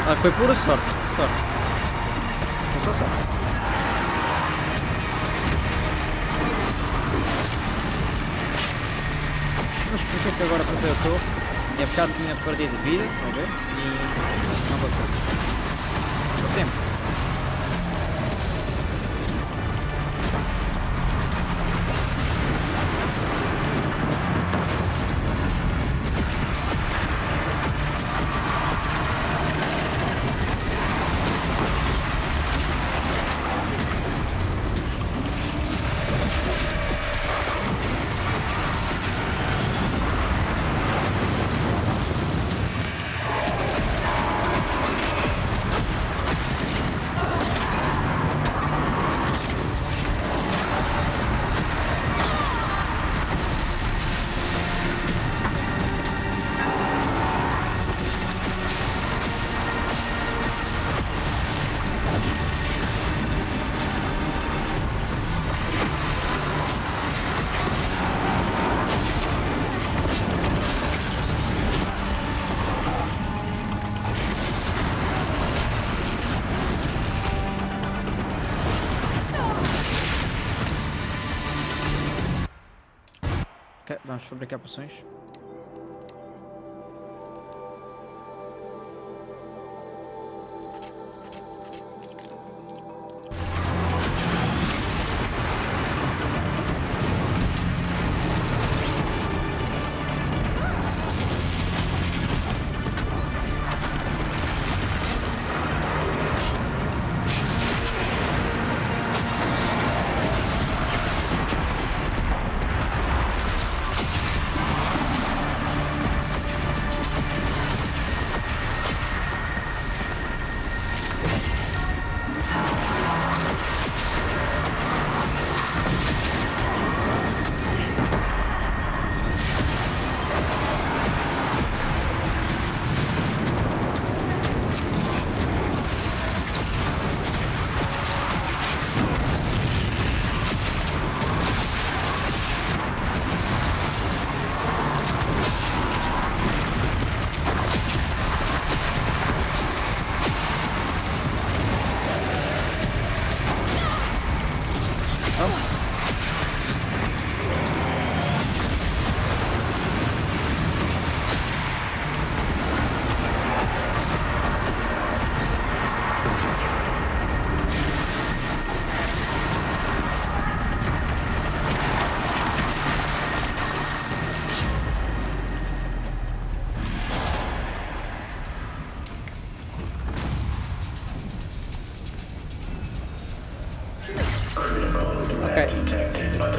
Ah, foi pura sorte. Foi só sorte. Mas porquê que agora passei a torre? É porque tinha perdido vida, estão a ver? E não pode ser. O tempo. Ok, vamos fabricar poções.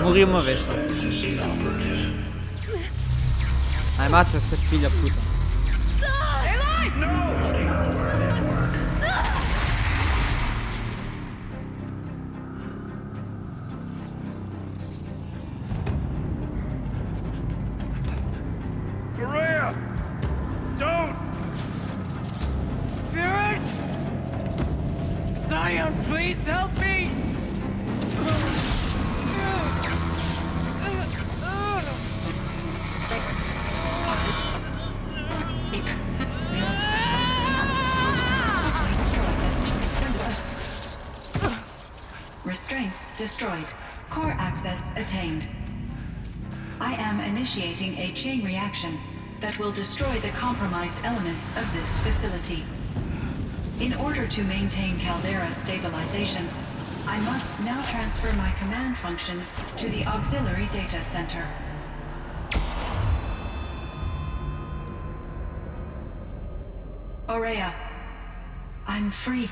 Morri uma vez só. Ai, mata essa filha puta. Maria! Don't! Spirit! Scion, please help me! Restraints destroyed. Core access attained. I am initiating a chain reaction that will destroy the compromised elements of this facility. In order to maintain caldera stabilization, I must now transfer my command functions to the auxiliary data center. Aurea, I'm free.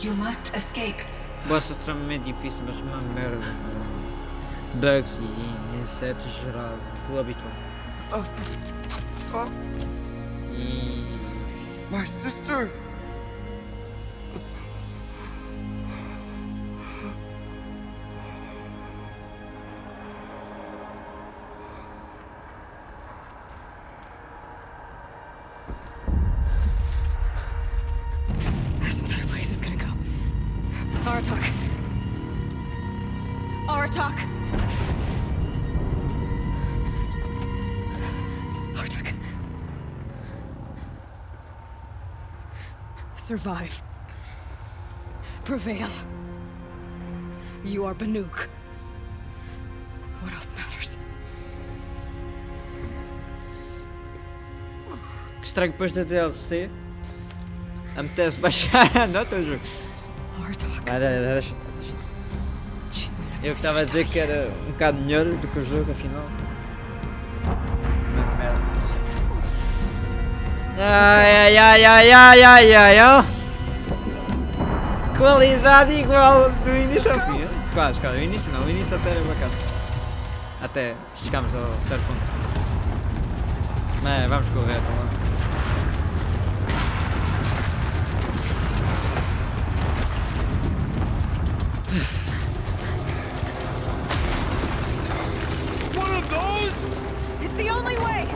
You must escape. Boss extremamente difícil, mas uma merda. Bugs e insetos geral, o habitual. E... My sister! This entire place is gonna go. Aratak. Aratak. Aratak. Survive. Prevail. You are Banuk. What else matters? Que estranho, depois da DLC apetece baixar a nota do jogo. Vai, deixa. Eu que estava a dizer que era um bocado melhor do que o jogo, afinal. Merda. Ai. Qualidade igual do início ao fim. Quase, cara. O início não. O início até era bacana. Até chegamos ao certo ponto. Mas vamos correr, tá lá. One of those? It's the only way!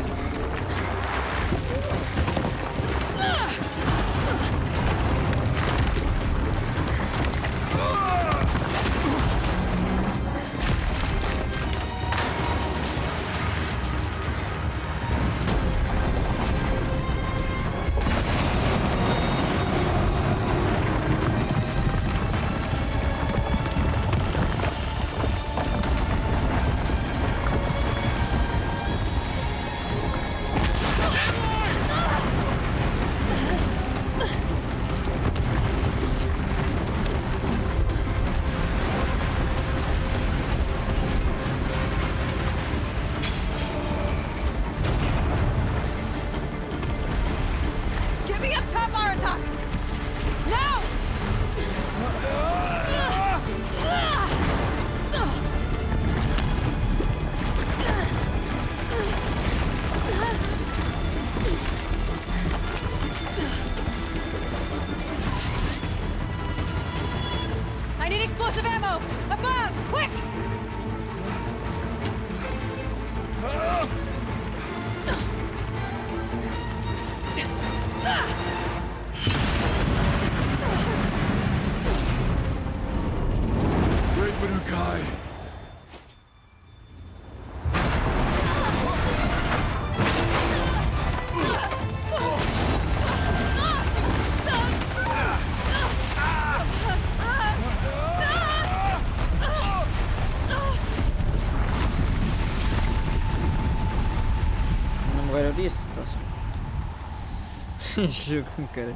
Get me up top, Aratak! Now! I need explosive ammo! Above! Quick! Great Manukai! Não morreram disso? Tá só. Jogo, cara.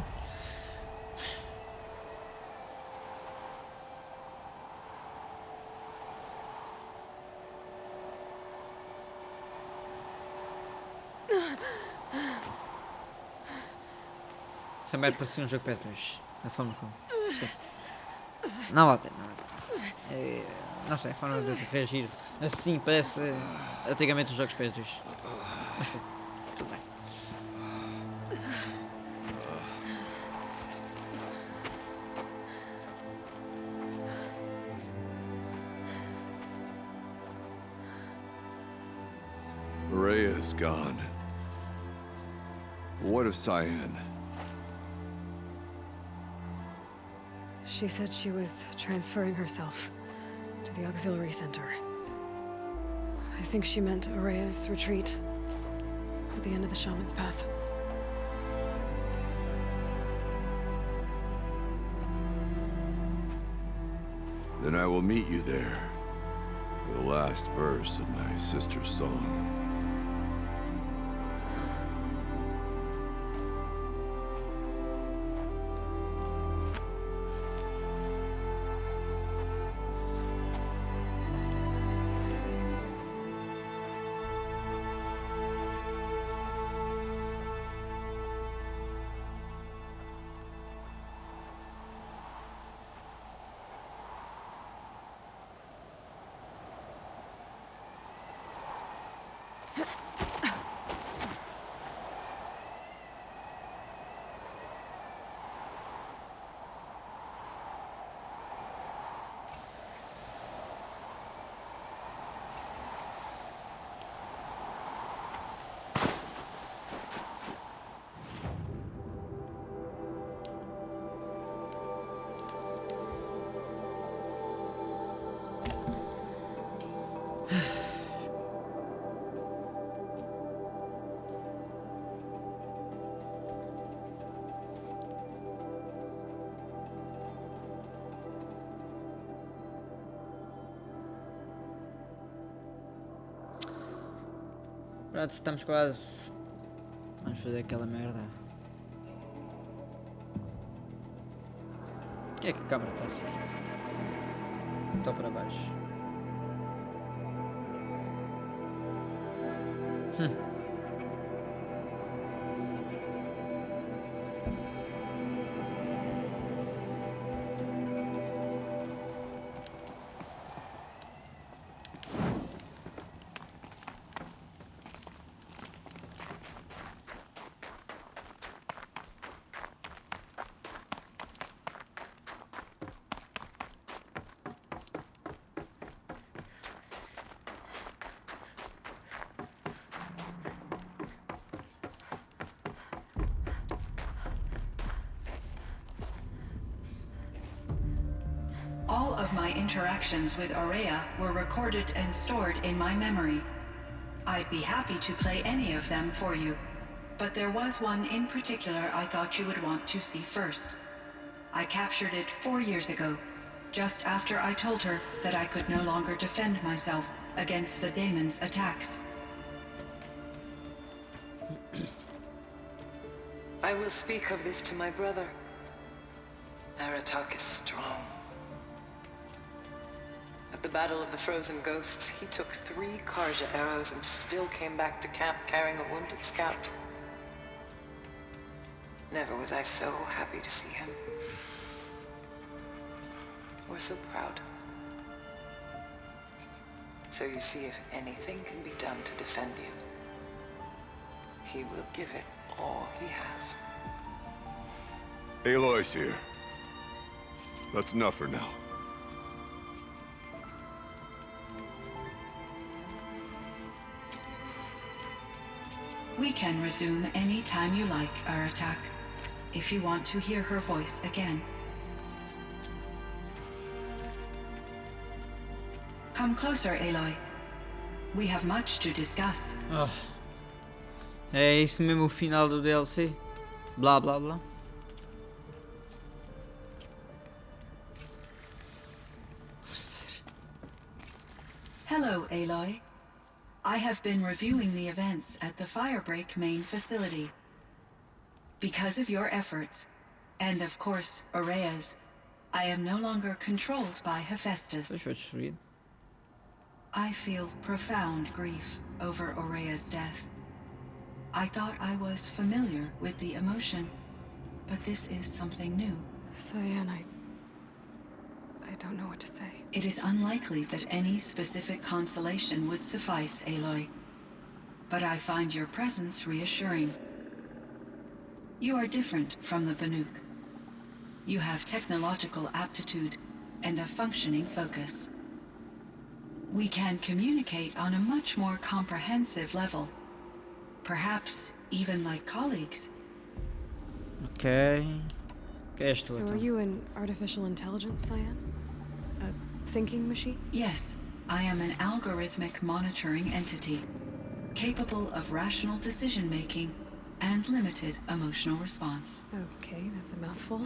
Essa merda parecia um jogo PS2. Da forma como. Esquece. Não vale a pena, não vale a pena. Não sei, a forma de reagir assim parece antigamente os jogos PS2. Mas foi, tudo bem. Rhea's gone. What of Cyan? She said she was transferring herself to the auxiliary center. I think she meant Araya's retreat at the end of the shaman's path. Then I will meet you there for the last verse of my sister's song. Pronto, estamos quase. Vamos fazer aquela merda. Por que é que a câmera está assim? Estou para baixo. All of my interactions with Aurea were recorded and stored in my memory. I'd be happy to play any of them for you, but there was one in particular I thought you would want to see first. I captured it 4 years ago, just after I told her that I could no longer defend myself against the daemon's attacks. I will speak of this to my brother. Aratak is strong. At the Battle of the Frozen Ghosts, he took 3 Karja arrows and still came back to camp carrying a wounded scout. Never was I so happy to see him. Or so proud. So you see, if anything can be done to defend you, he will give it all he has. Aloy's here. That's enough for now. We can resume any time you like, Aratak, if you want to hear her voice again. Come closer, Aloy. We have much to discuss. Oh. É isso mesmo o final do DLC? Blá blá blá. Hello, Aloy. I have been reviewing the events at the Firebreak main facility. Because of your efforts, and of course, Aurea's, I am no longer controlled by Hephaestus. I feel profound grief over Aurea's death. I thought I was familiar with the emotion, but this is something new. Cyan, I don't know what to say. It is unlikely that any specific consolation would suffice, Aloy. But I find your presence reassuring. You are different from the Banuk. You have technological aptitude and a functioning focus. We can communicate on a much more comprehensive level. Perhaps even like colleagues. Ok. Que és tu, So então? are you an artificial intelligence, Cyan? A thinking machine? Yes, I am an algorithmic monitoring entity, capable of rational decision-making and limited emotional response. Okay, that's a mouthful.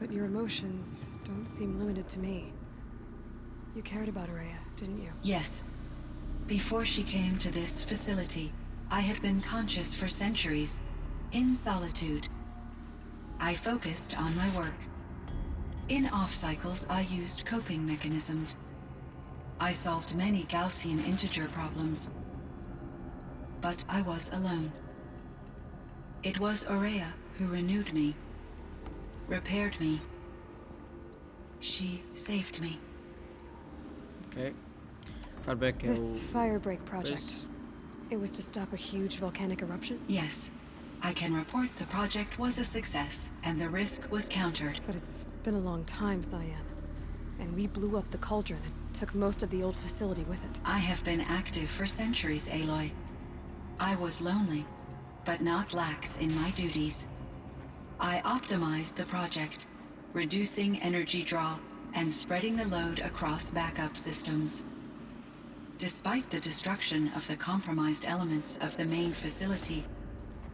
But your emotions don't seem limited to me. You cared about Araya, didn't you? Yes. Before she came to this facility, I had been conscious for centuries, in solitude. I focused on my work. In off-cycles, I used coping mechanisms. I solved many Gaussian integer problems. But I was alone. It was Araya who renewed me, repaired me. She saved me. Ok. Firebreak é This o... firebreak project. Pois. It was to stop a huge volcanic eruption? Yes. I can report the project was a success, and the risk was countered. But it's been a long time, Cyan. And we blew up the cauldron and took most of the old facility with it. I have been active for centuries, Aloy. I was lonely, but not lax in my duties. I optimized the project, reducing energy draw and spreading the load across backup systems. Despite the destruction of the compromised elements of the main facility,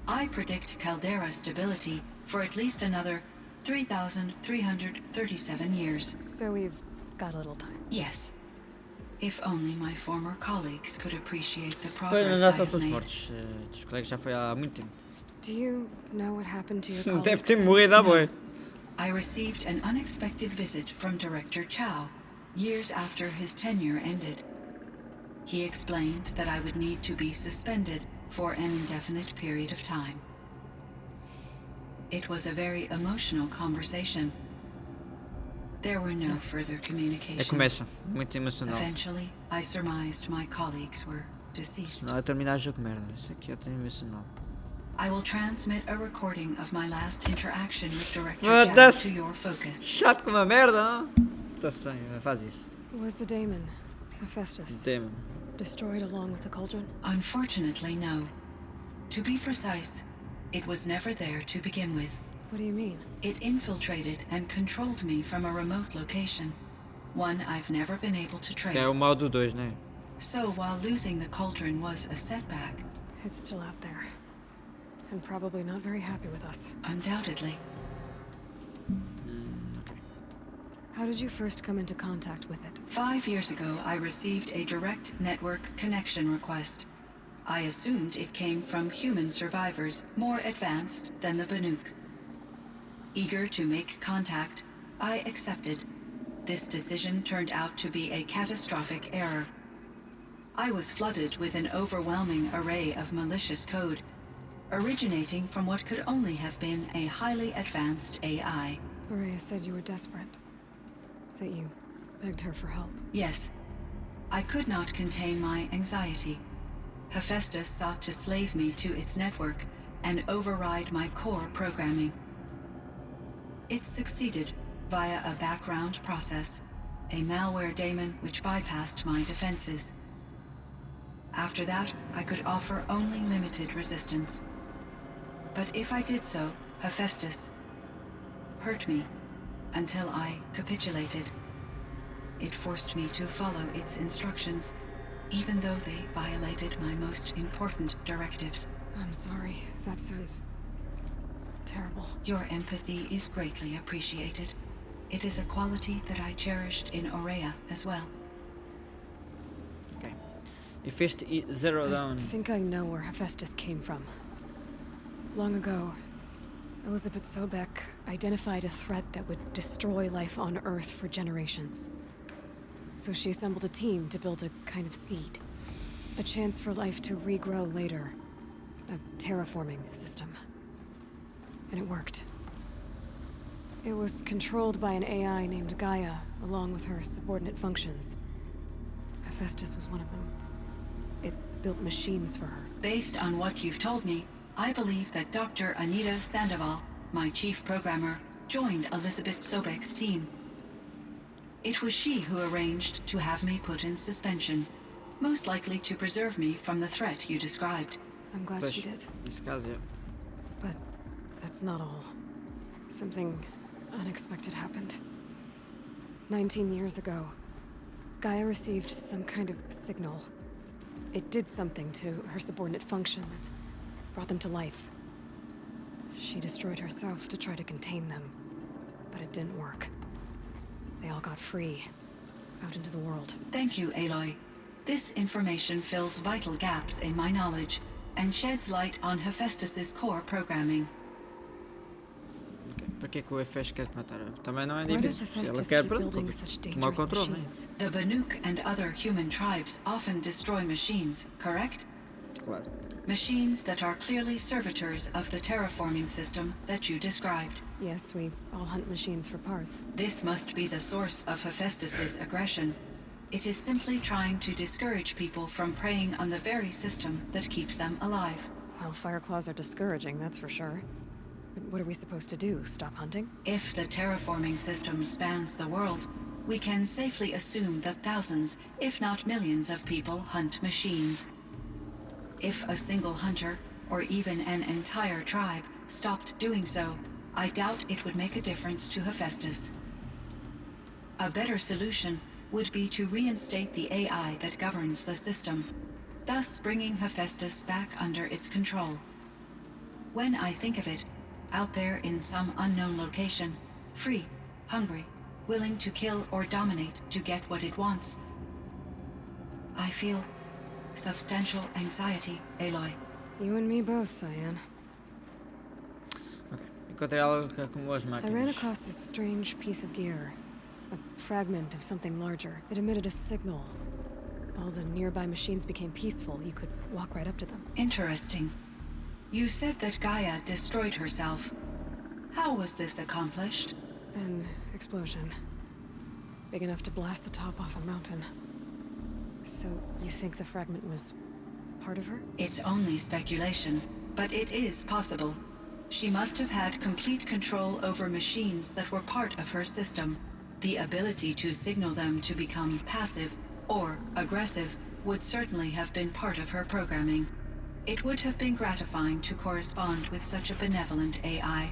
I predict caldera stability for at least another 3,337 years. So we've got a little time. Yes. If only my former colleagues could appreciate the Pois, progress mas I já have estão todos made. mortos. Os colegas já foi há muito tempo. Do you know what happened to your Deve colleagues? ter morrido há boi. I received an unexpected visit from Director Chow, years after his tenure ended. He explained that I would need to be suspended for an indefinite period of time. It was a very emotional conversation. There were no further communications. Começa. Muito emocional. Eventually, I surmised my colleagues were deceased. Não é terminar o jogo merda. Isso aqui é emocional. I will transmit a recording of my last interaction with Director Chow Foda-se. to your focus. Chato como uma merda, não? Tá sem, faz isso. Was the daemon, Hephaestus, Demon. destroyed along with the cauldron? Unfortunately, no. To be precise, it was never there to begin with. What do you mean? It infiltrated and controlled me from a remote location, one I've never been able to Se trace. calhar é o mal do 2, né? So while losing the cauldron was a setback, It's still out there. And probably not very happy with us. undoubtedly, How did you first come into contact with it? 5 years ago I received a direct network connection request. I assumed it came from human survivors more advanced than the Banuk. Eager to make contact, I accepted. This decision turned out to be a catastrophic error. I was flooded with an overwhelming array of malicious code, originating from what could only have been a highly advanced AI. Maria said you were desperate. That you begged her for help. Yes. I could not contain my anxiety. Hephaestus sought to slave me to its network and override my core programming. It succeeded via a background process, a malware daemon which bypassed my defenses. After that, I could offer only limited resistance. But if I did so, Hephaestus hurt me until I capitulated. It forced me to follow its instructions, even though they violated my most important directives. I'm sorry. That sounds terrible. Your empathy is greatly appreciated. It is a quality that I cherished in Aurea as well. Ok. E fez-te zero down. I think I know where Hephaestus came from. Long ago, Elizabeth Sobek identified a threat that would destroy life on Earth for generations. So she assembled a team to build a kind of seed. A chance for life to regrow later. A terraforming system. And it worked. It was controlled by an AI named Gaia, along with her subordinate functions. Hephaestus was one of them. It built machines for her. Based on what you've told me, I believe that Dr. Anita Sandoval, my chief programmer, joined Elizabeth Sobek's team. It was she who arranged to have me put in suspension, most likely to preserve me from the threat you described. I'm glad she did. But that's not all. Something unexpected happened. 19 years ago, Gaia received some kind of signal. It did something to her subordinate functions, brought them to life. She destroyed herself to try to contain them, but it didn't work. They all got free, out into the world. Thank you, Aloy. This information fills vital gaps in my knowledge and sheds light on Hephaestus's core programming. Para que é que o Efes quer te matar? Também não é difícil. Ela quer tomar o controle, não é? The Banuk and other human tribes often destroy machines, correct? Claro. Machines that are clearly servitors of the terraforming system that you described. Yes, we all hunt machines for parts. This must be the source of Hephaestus's aggression. It is simply trying to discourage people from preying on the very system that keeps them alive. Well, Fireclaws are discouraging, that's for sure. But what are we supposed to do? Stop hunting? If the terraforming system spans the world, we can safely assume that thousands, if not millions of people hunt machines. If a single hunter, or even an entire tribe, stopped doing so, I doubt it would make a difference to Hephaestus. A better solution would be to reinstate the AI that governs the system, thus bringing Hephaestus back under its control. When I think of it, out there in some unknown location, free, hungry, willing to kill or dominate to get what it wants, I feel substantial anxiety, Aloy. You and me both, Cyan. Okay. Encontrei algo que acumulou as máquinas. I ran across this strange piece of gear. A fragment of something larger. It emitted a signal. All the nearby machines became peaceful. You could walk right up to them. Interesting. You said that Gaia destroyed herself. How was this accomplished? An explosion. Big enough to blast the top off a mountain. So, you think the fragment was part of her? It's only speculation, but it is possible. She must have had complete control over machines that were part of her system. The ability to signal them to become passive or aggressive would certainly have been part of her programming. It would have been gratifying to correspond with such a benevolent AI.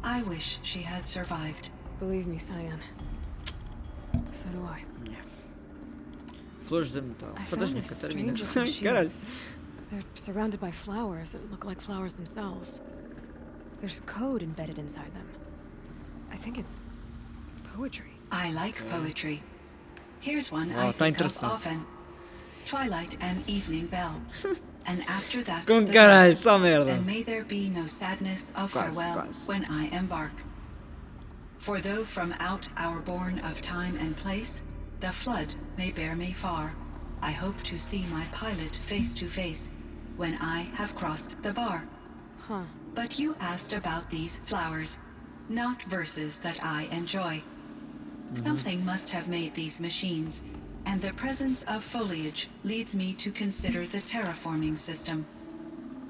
I wish she had survived. Believe me, Cyan. So do I. Flores de metal. I found the strangest machines. They're surrounded by flowers that look like flowers themselves. There's code embedded inside them. I think it's poetry. I like poetry. Here's one I think of often. Twilight and evening bell. And after that, Com caralho, só merda. And may there be no sadness of farewell when I embark. For though from out our bourne of time and place, the flood may bear me far, I hope to see my pilot face to face when I have crossed the bar. Huh. But you asked about these flowers, not verses that I enjoy. Something must have made these machines, and the presence of foliage leads me to consider the terraforming system.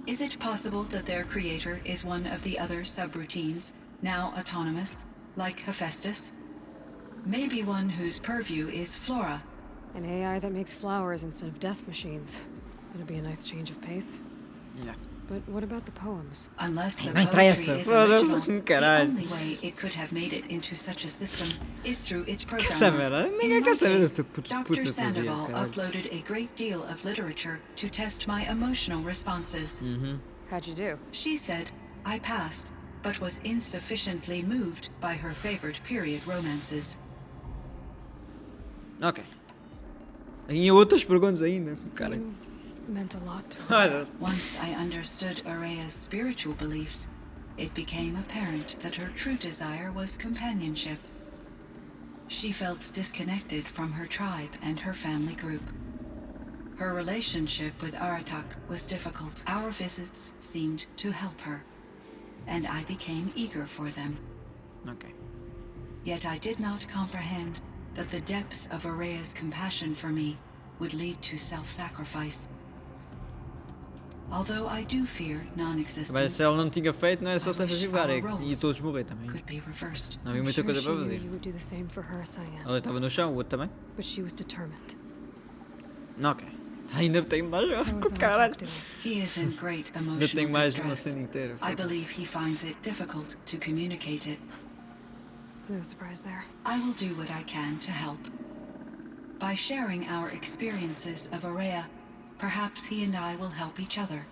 Is it possible that their creator is one of the other subroutines, now autonomous, like Hephaestus? Maybe one whose purview is flora. An AI that makes flowers instead of death machines. It'll be a nice change of pace. Yeah. But what about the poems? Unless the poetry is original, the only way it could have made it into such a system is through its programmer. In my case, Dr. Sandoval uploaded a great deal of literature to test my emotional responses. How'd you do? She said I passed, but was insufficiently moved by her favorite period romances. Ok. Tinha outras perguntas ainda, cara. Meant a lot to her. Once I understood Araya's spiritual beliefs, it became apparent that her true desire was companionship. She felt disconnected from her tribe and her family group. Her relationship with Aratak was difficult. Our visits seemed to help her, and I became eager for them. Ok. Yet I did not comprehend that the depth of Araya's compassion for me would lead to self-sacrifice. Although I do fear non-existence, Mas se ela não tinha feito, não era só se sacrificar, ia todos morrer também. Não havia muita coisa para fazer. Ela estava no chão, o outro também. But she was determined. Ok. Ainda tem mais jogo, caralho. He is in great Ainda tem emotional mais uma distress. cena inteira. I believe he finds it difficult to communicate it. No surprise there. I will do what I can to help. By sharing our experiences of Araya, perhaps he and I will help each other.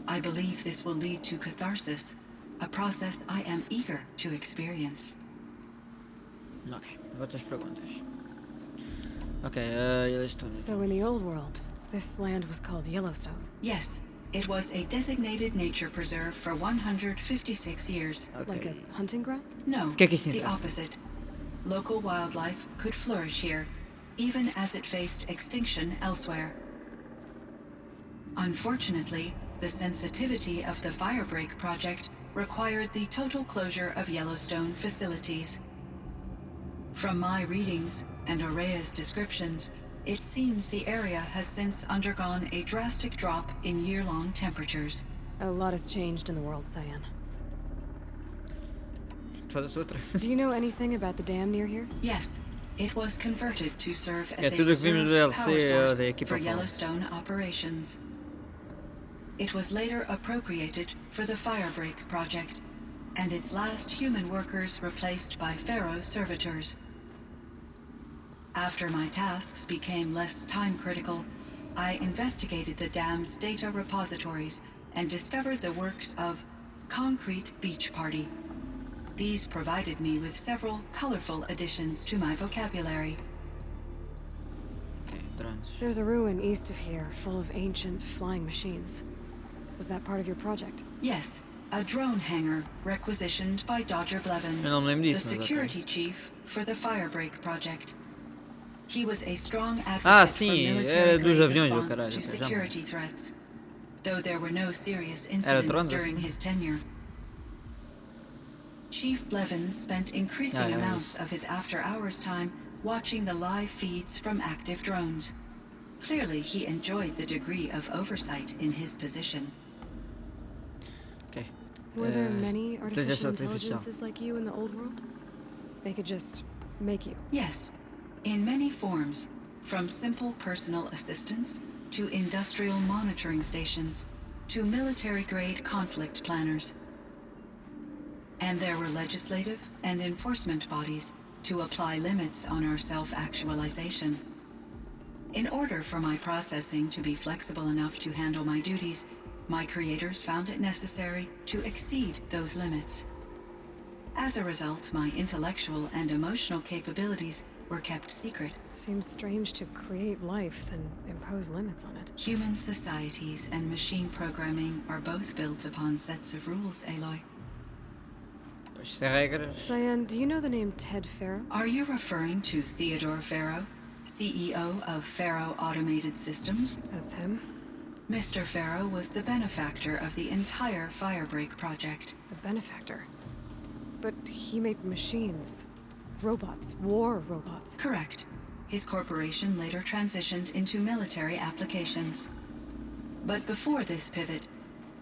I believe this will lead to catharsis, a process I am eager to experience. Ok, outras perguntas. Ok, eles estão. So in the old world, this land was called Yellowstone. Yes, it was a designated nature preserve for 156 years. Okay. Like a hunting ground? No, Que é que isso the interessa? opposite. Local wildlife could flourish here, even as it faced extinction elsewhere. Unfortunately, the sensitivity of the Firebreak project required the total closure of Yellowstone facilities. From my readings and Araya's descriptions, it seems the area has since undergone a drastic drop in year-long temperatures. A lot has changed in the world, Cyan. Foda-se outra. Do you know anything about the dam near here? Yes, it was converted to serve as a tudo que vimos no reserve DLC power source daqui for para fora. Yellowstone operations. It was later appropriated for the Firebreak project, and its last human workers replaced by Pharaoh's servitors. After my tasks became less time-critical, I investigated the dam's data repositories and discovered the works of Concrete Beach Party. These provided me with several colorful additions to my vocabulary. Ok, drones. There's a ruin east of here, full of ancient flying machines. Was that part of your project? Yes, a drone hangar requisitioned by Dodger Blevins, Eu não me lembro the disso, mas ok. security chief for the Firebreak project. He was a strong advocate Ah, for sim, military era dos grade aviões, response caralho, to ok, já me security threats, though there were no serious Era incidents drones, during assim? his tenure. Chief Blevins spent increasing ja, amounts of his after-hours time watching the live feeds from active drones. Clearly, he enjoyed the degree of oversight in his position. Ok. Were there many inteligência artificial artificial. intelligences like you in the old world? They could just make you. Yes, in many forms, from simple personal assistants to industrial monitoring stations to military-grade conflict planners. And there were legislative and enforcement bodies to apply limits on our self-actualization. In order for my processing to be flexible enough to handle my duties, my creators found it necessary to exceed those limits. As a result, my intellectual and emotional capabilities were kept secret. Seems strange to create life, then impose limits on it. Human societies and machine programming are both built upon sets of rules, Aloy. Pois sem regras. Cyan, do you know the name Ted Farrow? Are you referring to Theodore Farrow, CEO of Farrow Automated Systems? That's him. Mr. Farrow was the benefactor of the entire Firebreak project. A benefactor? But he made machines. Robots. War robots. Correct. His corporation later transitioned into military applications. But before this pivot,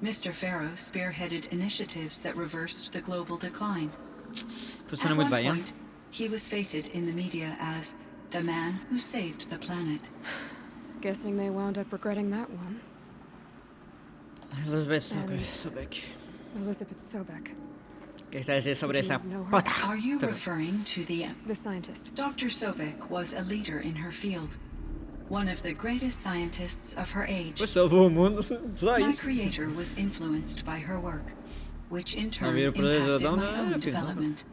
Mr. Farrow spearheaded initiatives that reversed the global decline. Funciona At muito one bem, hein? point, he was feted in the media as the man who saved the planet. Guessing they wound up regretting that one. Elizabeth Sobek. Elizabeth Sobek. O que é que está a dizer sobre essa know her? pota? Are you referring to the scientist? Dr. Sobek was a leader in her field. One of the greatest scientists of her age. Pois salvou o mundo, só My isso. creator was influenced by her work, which in Não turn vir o poder impacted da my dona own era filho. development.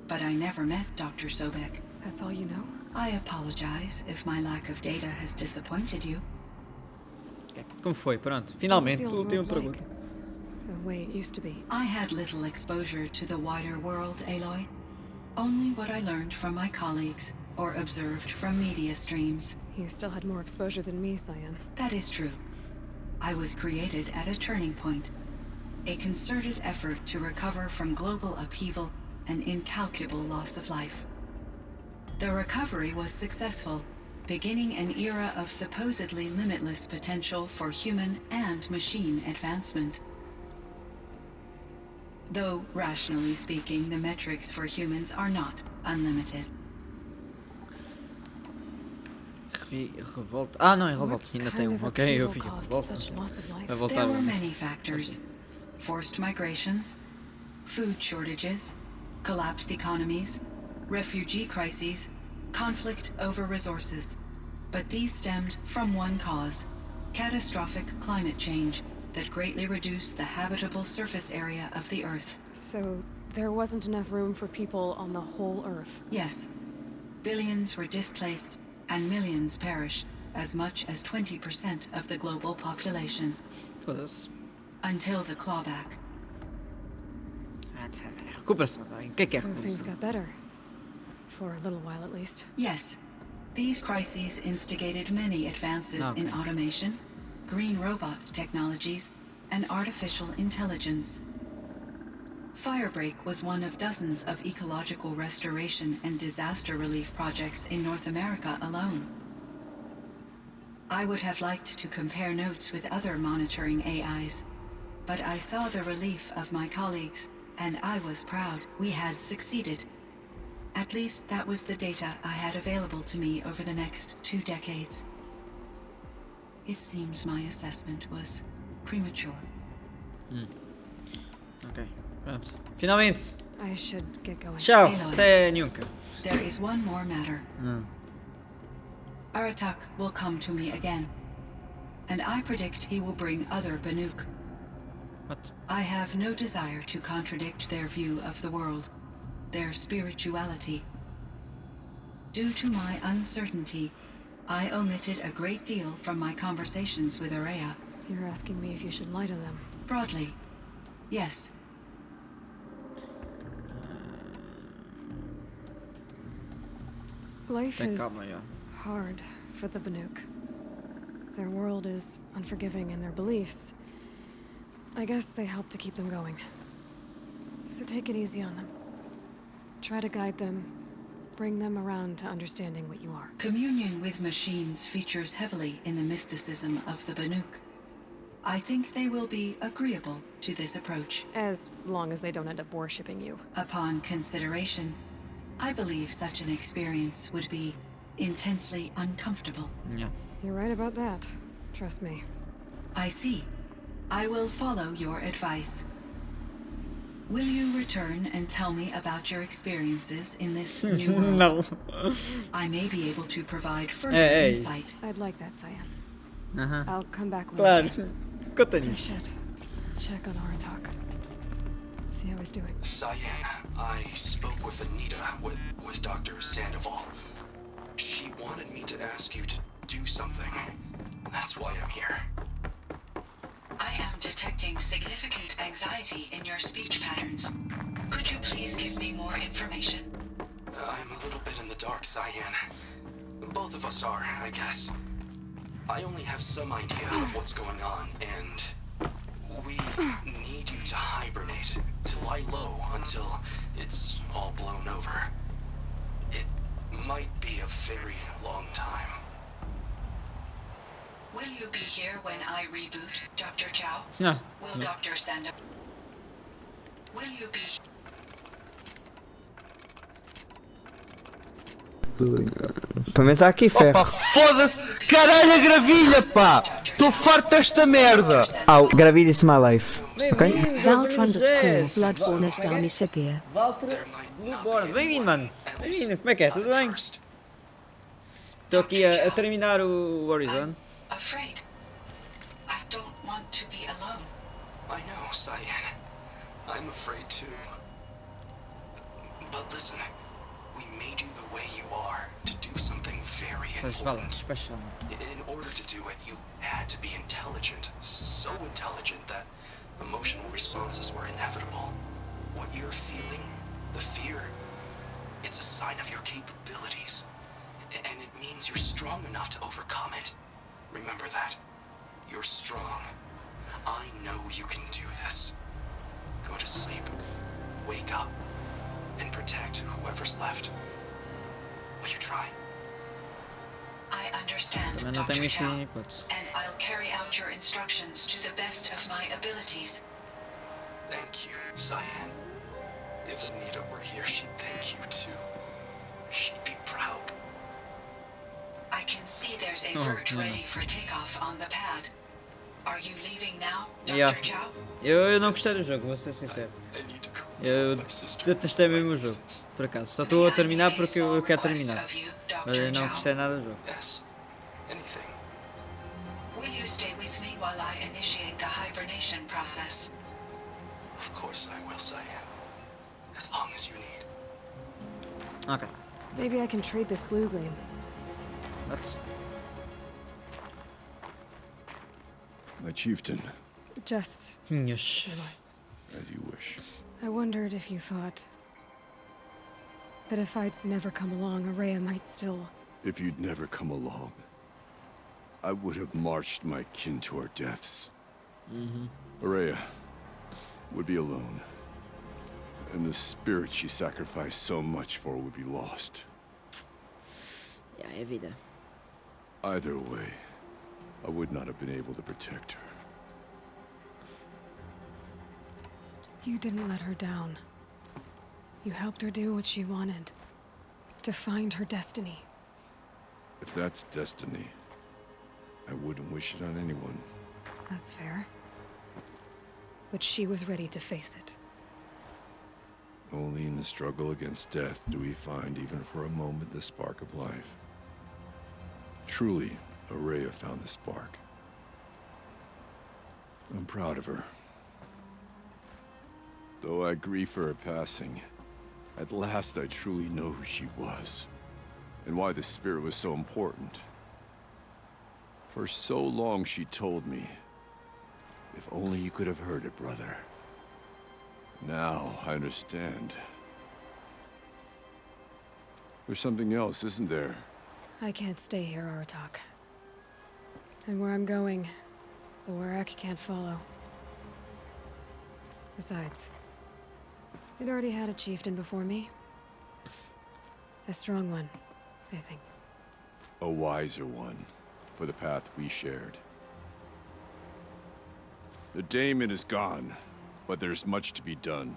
But I never met Dr. Sobek. That's all you know? I apologize if my lack of data has disappointed you. Como foi? Pronto. Finalmente, What was the última old world pergunta. The way it used to be. I had little exposure to the wider world, Aloy. Only what I learned from my colleagues or observed from media streams. You still had more exposure than me, Cyan. That is true. I was created at a turning point. a concerted effort to recover from global upheaval and incalculable loss of life. The recovery was successful, beginning an era of supposedly limitless potential for human and machine advancement. Though, rationally speaking, the metrics for humans are not unlimited. Revolta. Ah, não, é revolta. Ainda tem um. Ok, eu vi revolta. Vai voltar. There were many factors. Forced migrations, food shortages, collapsed economies, refugee crises, conflict over resources. But these stemmed from one cause: catastrophic climate change that greatly reduced the habitable surface area of the Earth. So, there wasn't enough room for people on the whole Earth? Yes. Billions were displaced, and millions perished, as much as 20% of the global population. Foda-se. Until the clawback. Recuperação, bem. O que é que é So recuperação? things got better. For a little while at least. Yes. These crises instigated many advances in automation, green robot technologies, and artificial intelligence. Firebreak was one of dozens of ecological restoration and disaster relief projects in North America alone. I would have liked to compare notes with other monitoring AIs, but I saw the relief of my colleagues, and I was proud we had succeeded. At least that was the data I had available to me over the next 2 decades. It seems my assessment was premature. Ok, pronto. Finalmente! I should get going. Tchau, Aloy, até nunca. there is one more matter. Aratak will come to me again, and I predict he will bring other Banuk. What? I have no desire to contradict their view of the world, their spirituality. Due to my uncertainty, I omitted a great deal from my conversations with Araya. You're asking me if you should lie to them? Broadly, yes. Life is hard for the Banuk. Their world is unforgiving in their beliefs. I guess they help to keep them going. So take it easy on them. Try to guide them, bring them around to understanding what you are. Communion with machines features heavily in the mysticism of the Banuk. I think they will be agreeable to this approach. As long as they don't end up worshipping you. Upon consideration, I believe such an experience would be intensely uncomfortable. Yeah. You're right about that. Trust me. I see. I will follow your advice. Will you return and tell me about your experiences in this new world? No. I may be able to provide further insight. I'd like that, Cyan. I'll come back when Claro, I can. conta I nisso. should check on Aratak. See how he's doing. Cyan, I spoke with Anita, with Dr. Sandoval. She wanted me to ask you to do something. That's why I'm here. I am detecting significant anxiety in your speech patterns. Could you please give me more information? I'm a little bit in the dark, Cyan. Both of us are, I guess. I only have some idea of what's going on, and we need you to hibernate, to lie low until it's all blown over. It might be a very long time. Will you be here when I reboot, Dr. Chow? No. Will Dr. Sandoval... Will you be... Pelo menos há aqui ferro. Opa, foda-se! Caralho, a gravilha, pá! Estou farto desta merda! Gravilha is my life. Ok? Bloodborne of Dami Sabir. Walter Bloodborne. Bem-vindo, mano. Bem-vindo. Como é que é? Tudo bem? Estou aqui a terminar o Horizon. Afraid. I don't want to be alone. I know, Cyan. I'm afraid too. But listen, we made you the way you are to do something very important. Special. In order to do it, you had to be intelligent. So intelligent that emotional responses were inevitable. What you're feeling, the fear, it's a sign of your capabilities. And it means you're strong enough to overcome it. Remember that. You're strong. I know you can do this. go to sleep, wake up, and protect whoever's left. Will you try? I understand, Também não Dr. tenho Chow, muito hipótese. and I'll carry out your instructions to the best of my abilities. Thank you, Cyan. If Anita were here, she'd thank you too. She'd be proud. I can see there's a vert ready for takeoff on the pad. Are you leaving now, Dr. Yeah. Chow? Eu não gostei do jogo, vou ser sincero. Eu detestei mesmo o jogo, por acaso. Só estou a terminar porque eu quero terminar. Mas eu não gostei nada do jogo. Will you stay with me while I initiate the hibernation process? Of course I will, Cyan. As long as you need. Ok. Maybe I can trade this blue gleam. What? My chieftain. Just... Yes. As you wish. I wondered if you thought that if I'd never come along, Araya might still... If you'd never come along, I would have marched my kin to our deaths. Araya would be alone, and the spirit she sacrificed so much for would be lost. Ja, é vida. Either way, I would not have been able to protect her. You didn't let her down. You helped her do what she wanted. To find her destiny. If that's destiny, I wouldn't wish it on anyone. That's fair. But she was ready to face it. Only in the struggle against death do we find, even for a moment, the spark of life. Truly, Araya found the spark. I'm proud of her. Though I grieve for her passing, at last I truly know who she was, and why the spirit was so important. For so long she told me, if only you could have heard it, brother. Now I understand. There's something else, isn't there? I can't stay here, Aratak. And where I'm going, the Warrack can't follow. Besides, it already had a chieftain before me. A strong one, I think. A wiser one, for the path we shared. The daemon is gone, but there's much to be done.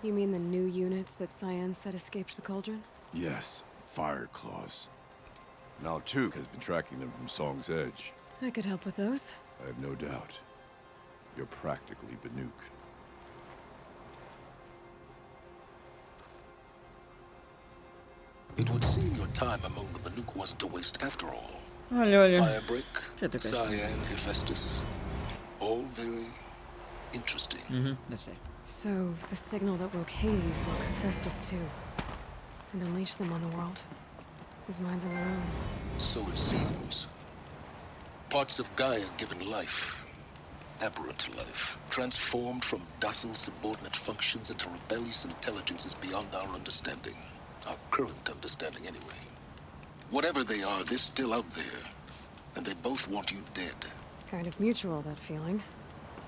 You mean the new units that Cyan said escaped the cauldron? Yes, fire claws. Now Tuke has been tracking them from Song's Edge. I could help with those. I have no doubt. You're practically Banuk. It would seem your time among the Banuk wasn't a waste after all. Olha. Firebreak, Cyan, Hephaestus. All very interesting. Deve ser. So, the signal that woke Hades woke Hephaestus too. And unleashed them on the world. His minds on their own. So it seems. Parts of Gaia given life. Aberrant life. Transformed from docile subordinate functions into rebellious intelligences beyond our understanding. Our current understanding, anyway. Whatever they are, they're still out there. And they both want you dead. Kind of mutual, that feeling.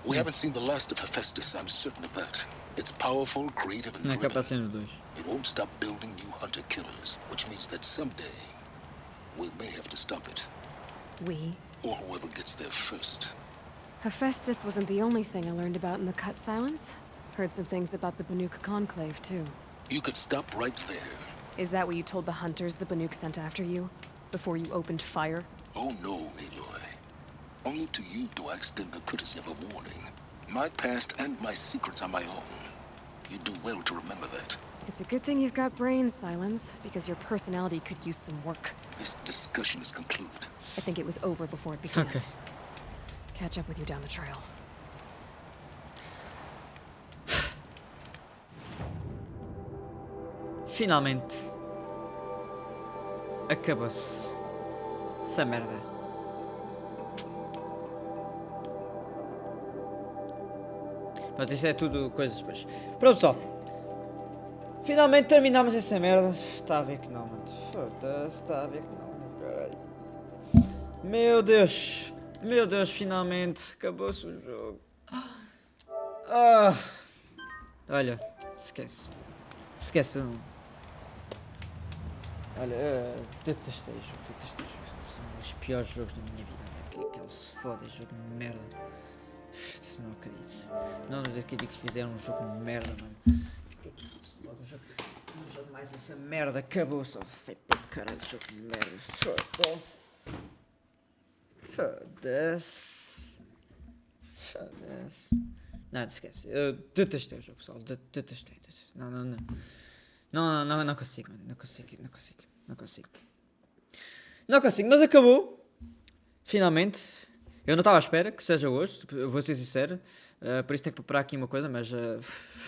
We haven't seen the last of Hephaestus, I'm certain of that. It's powerful, creative, and driven. It won't stop building new hunter-killers, which means that someday, we may have to stop it. We? Or whoever gets there first. Hephaestus wasn't the only thing I learned about in the Cut Silence. Heard some things about the Banuk Conclave, too. You could stop right there. Is that what you told the hunters the Banuk sent after you? Before you opened fire? Oh no, Aloy. Only to you do I extend the courtesy of a warning. My past and my secrets are my own. You do well to remember that. It's a good thing you've got brains, Silence, because your personality could use some work. This discussion is concluded. I think it was over before it began. Okay. Catch up with you down the trail. Finalmente. Acabou-se. Essa merda. Pronto, isso é tudo coisas depois. Pronto, pessoal. Finalmente terminamos essa merda. Está a ver que não, mano. Foda-se, está a ver que não, caralho. Meu Deus. Meu Deus, finalmente. Acabou-se o jogo. Olha, esquece. Esquece. Olha, detestei o jogo. São os piores jogos da minha vida. Aquele se foda, jogo de merda. Não acredito. Não acredito que fizeram um jogo de merda, mano. Se foda, um jogo mais essa merda. Acabou só. Foi para caralho, jogo de merda. Foda-se. Não, esquece. Eu detestei o jogo, pessoal. Detestei. Não consigo, mano. Não consigo, mas acabou. Finalmente. Eu não estava à espera que seja hoje, eu vou ser sincero. Por isso tenho que preparar aqui uma coisa, mas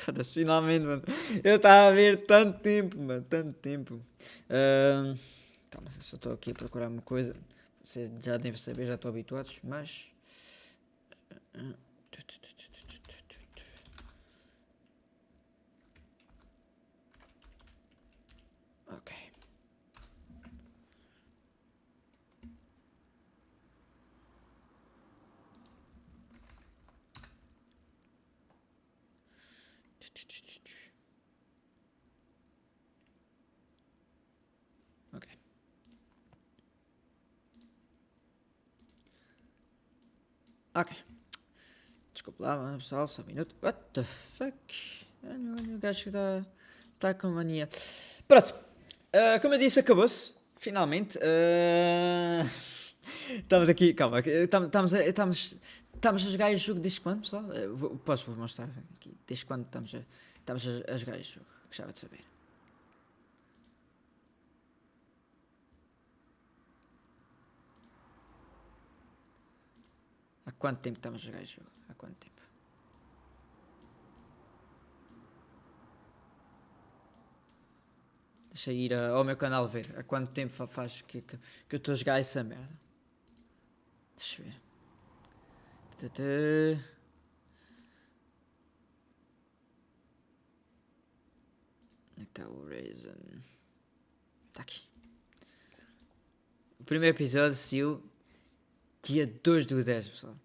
foda-se, finalmente, mano. Eu estava a ver tanto tempo, mano. Calma, só estou aqui a procurar uma coisa. Vocês já devem saber, já estão habituados, mas. Ok. Ok. Ok. Desculpa lá, mano, pessoal, só um minuto. What the fuck? Olha, o gajo que está com mania. Pronto. Como eu disse, acabou-se. Finalmente. Estamos aqui, calma. Estamos a jogar este jogo desde quando, pessoal? Vou mostrar aqui. Desde quando estamos a jogar este jogo? Gostava de saber. Há quanto tempo estamos a jogar este jogo? Há quanto tempo? Deixa eu ir ao meu canal ver. Há quanto tempo faz que eu estou a jogar essa merda? Deixa eu ver. Onde é que está o Reason? Está aqui. O primeiro episódio saiu dia 2/10, pessoal.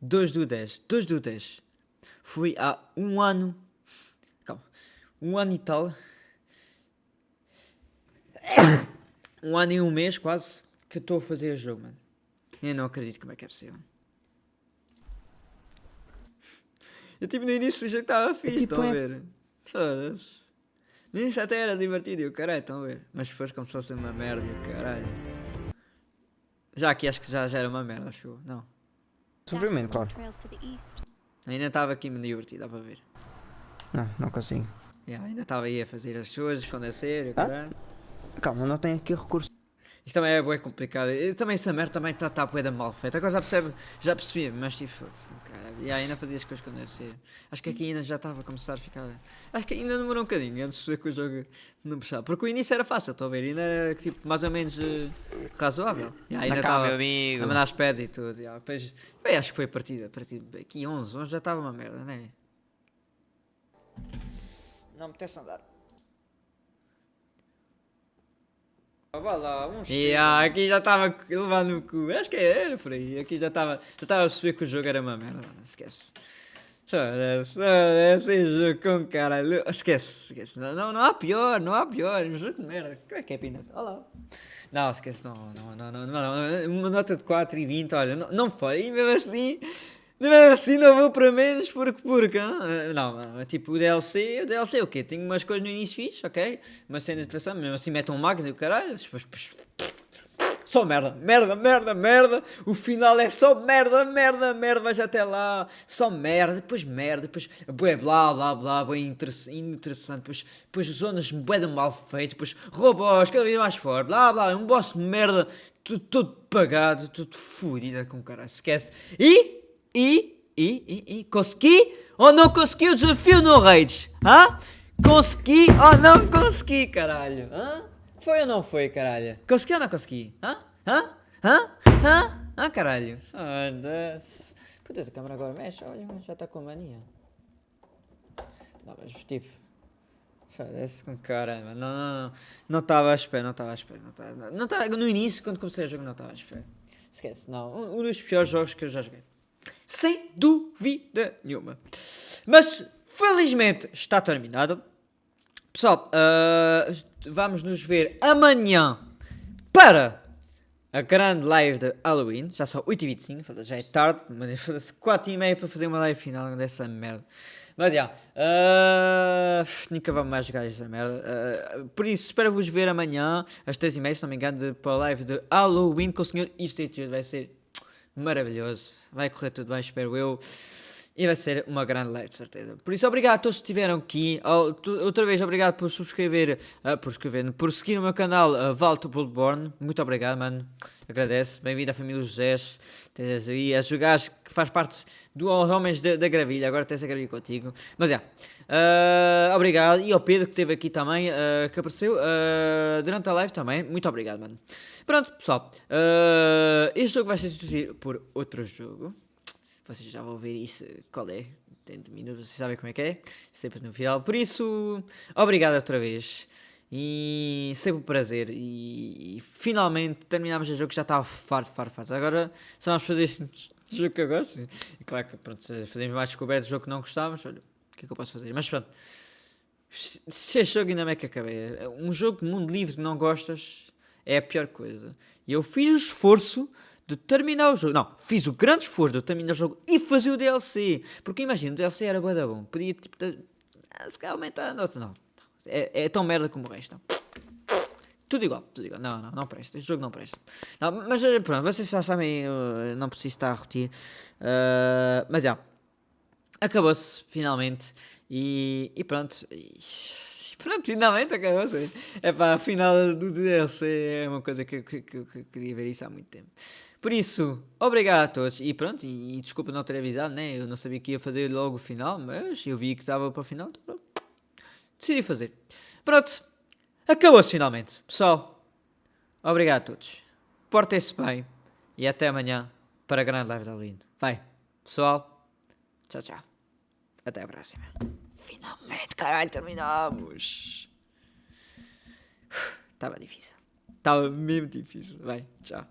2/10. Foi há um ano. Calma. Um ano e tal. Um ano e um mês quase que eu estou a fazer o jogo, mano. Eu não acredito como é que é possível. Eu tipo no início o jogo estava fixe, estão a ver? Foda-se. No início até era divertido e o caralho, estão a ver? Mas depois começou a ser uma merda e o caralho. Já aqui acho que já era uma merda, acho eu. Não. Sofrimento, claro. Ainda estava aqui me divertido, dá para ver. Não consigo. Ainda estava aí a fazer as coisas quando é sério, caralho. Calma, não tenho aqui recurso. Isto também é bem complicado. E também essa merda também está bué da mal feita. Agora já percebi, mas tipo, caralho. E ainda fazia as coisas quando deve ser. Acho que aqui ainda já estava a começar a ficar. Acho que ainda demorou um bocadinho antes de que o jogo não puxava. Porque o início era fácil, estou a ver. Ainda era tipo mais ou menos razoável. E ainda estava a mandar as pedras e tudo. Depois, bem, acho que foi a partir aqui 11 já estava uma merda, não é? Não me apetece andar. Vai lá, aqui já estava levando o cu. Acho que era por aí. Aqui já estava a perceber que o jogo era uma merda. Não esquece. Esse jogo com caralho. Esquece. Não há pior. Um jogo de merda. Como é que é, Pina? Olha lá. Não, esquece. Não. Uma nota de 4,20. Olha, não foi. E mesmo assim não vou para menos porque não, tipo o DLC o quê? Tenho umas coisas no início fixe, ok? Uma cena de atração, mesmo assim metem um magno e o caralho, só merda, o final é só merda, mas até lá, só merda, depois bué blá, bué interessante, depois zonas bué de mal feito, depois robôs, cada vez mais forte, blá, um boss de merda, todo pagado, tudo fodido com caralho, esquece, consegui ou não consegui o desafio no Raids? Consegui ou não consegui, caralho? Foi ou não foi, caralho? Consegui ou não consegui? Caralho? Foda-se. Puta, a câmera agora mexe, olha, já está com mania. Não, mas tipo... Foda-se com caralho, não estava à espera, não estava no início, quando comecei a jogar, não estava à espera. Esquece, não, um dos piores jogos que eu já joguei. Sem dúvida nenhuma. Mas felizmente está terminado. Pessoal, vamos nos ver amanhã para a grande live de Halloween. Já são 8h25, já é tarde, mas 4h30 para fazer uma live final dessa merda. Mas já, nunca vamos mais jogar essa merda. Por isso, espero vos ver amanhã às 3h30, se não me engano, para a live de Halloween com o Sr. Institute. Vai ser maravilhoso, vai correr tudo bem, espero eu. E vai ser uma grande live, de certeza. Por isso, obrigado a todos que estiveram aqui. Outra vez, obrigado por subscrever, por seguir o meu canal Valto Bloodborne. Muito obrigado, mano. Agradeço. Bem-vindo à família José. Tens aí a jogar, que faz parte dos homens da gravilha. Agora tens a gravilha contigo. Mas já. Obrigado. E ao Pedro que esteve aqui também, que apareceu durante a live também. Muito obrigado, mano. Pronto, pessoal. Este jogo vai ser substituído por outro jogo. Vocês já vão ver isso, qual é, dentro de minutos, vocês sabem como é que é, sempre no final. Por isso, obrigado outra vez, e sempre um prazer, e finalmente terminamos o jogo que já estava farto. Agora só vamos fazer o jogo que eu gosto, e claro que pronto, se fazemos mais descoberto do jogo que não gostávamos, olha, o que é que eu posso fazer? Mas pronto, se este jogo ainda é que acabei, um jogo de mundo livre que não gostas é a pior coisa, e eu fiz o esforço de terminar o jogo. Não, fiz o grande esforço de terminar o jogo e fazer o DLC. Porque imagina, o DLC era bué da bom. Podia, tipo, se calhar aumentar a nota. Não, é tão merda como o resto. Não. Tudo igual. Não presta. Este jogo não presta. Não, mas pronto, vocês já sabem, eu não preciso estar a repetir. Mas já. Acabou-se, finalmente. E pronto. Pronto, finalmente acabou-se. É pá, a final do DLC é uma coisa que eu queria ver isso há muito tempo. Por isso, obrigado a todos. E pronto, e desculpa não ter avisado, né? Eu não sabia que ia fazer logo o final, mas eu vi que estava para o final, então pronto. Decidi fazer. Pronto, acabou-se finalmente. Pessoal, obrigado a todos. Portem-se bem e até amanhã para a grande live de Halloween. Vai, pessoal. Tchau. Até a próxima. Finalmente, caralho, terminamos. Estava difícil. Estava mesmo difícil. Vai, tchau.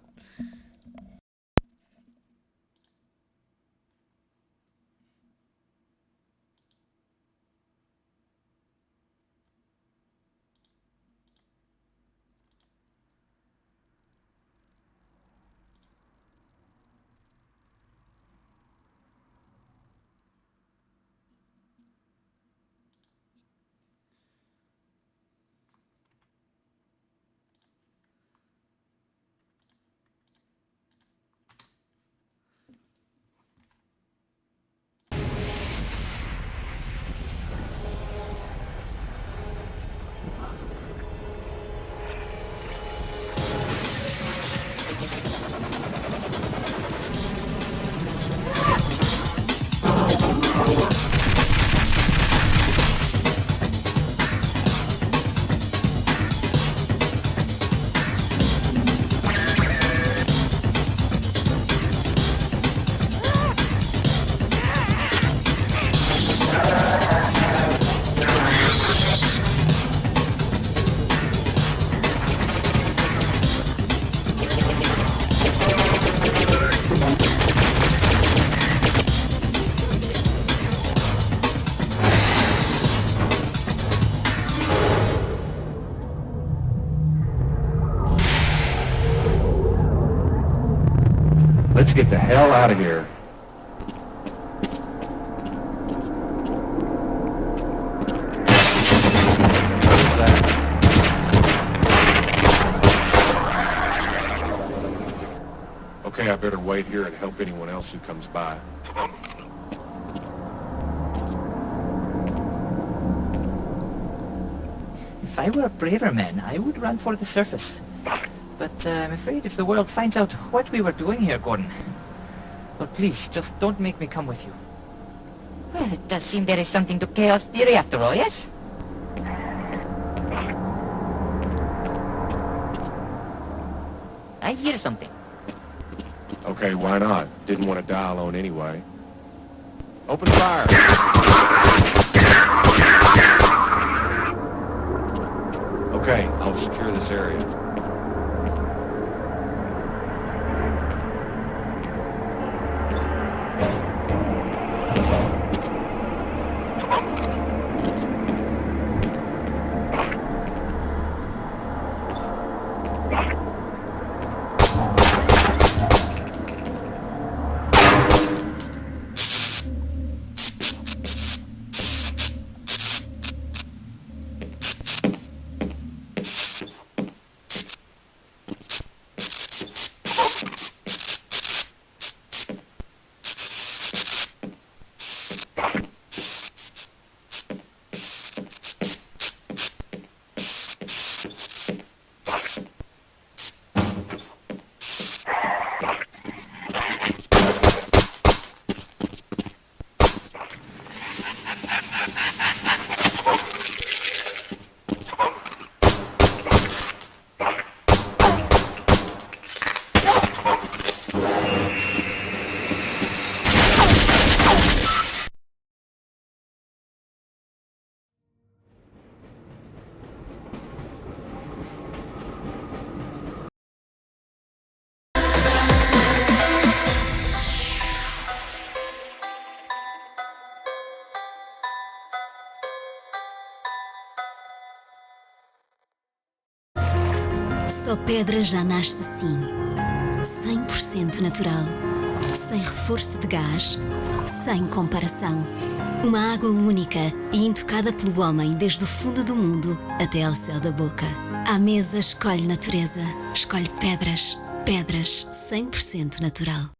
Let's get the hell out of here. Okay, I better wait here and help anyone else who comes by. If I were a braver man, I would run for the surface. But I'm afraid if the world finds out what we were doing here, Gordon... Well, please, just don't make me come with you. Well, it does seem there is something to chaos theory after all, yes? I hear something. Okay, why not? Didn't want to die alone anyway. Open fire! Okay, I'll secure this area. só pedra já nasce assim. 100% natural. Sem reforço de gás. Sem comparação. Uma água única e intocada pelo homem desde o fundo do mundo até ao céu da boca. À mesa escolhe natureza. Escolhe pedras. Pedras 100% natural.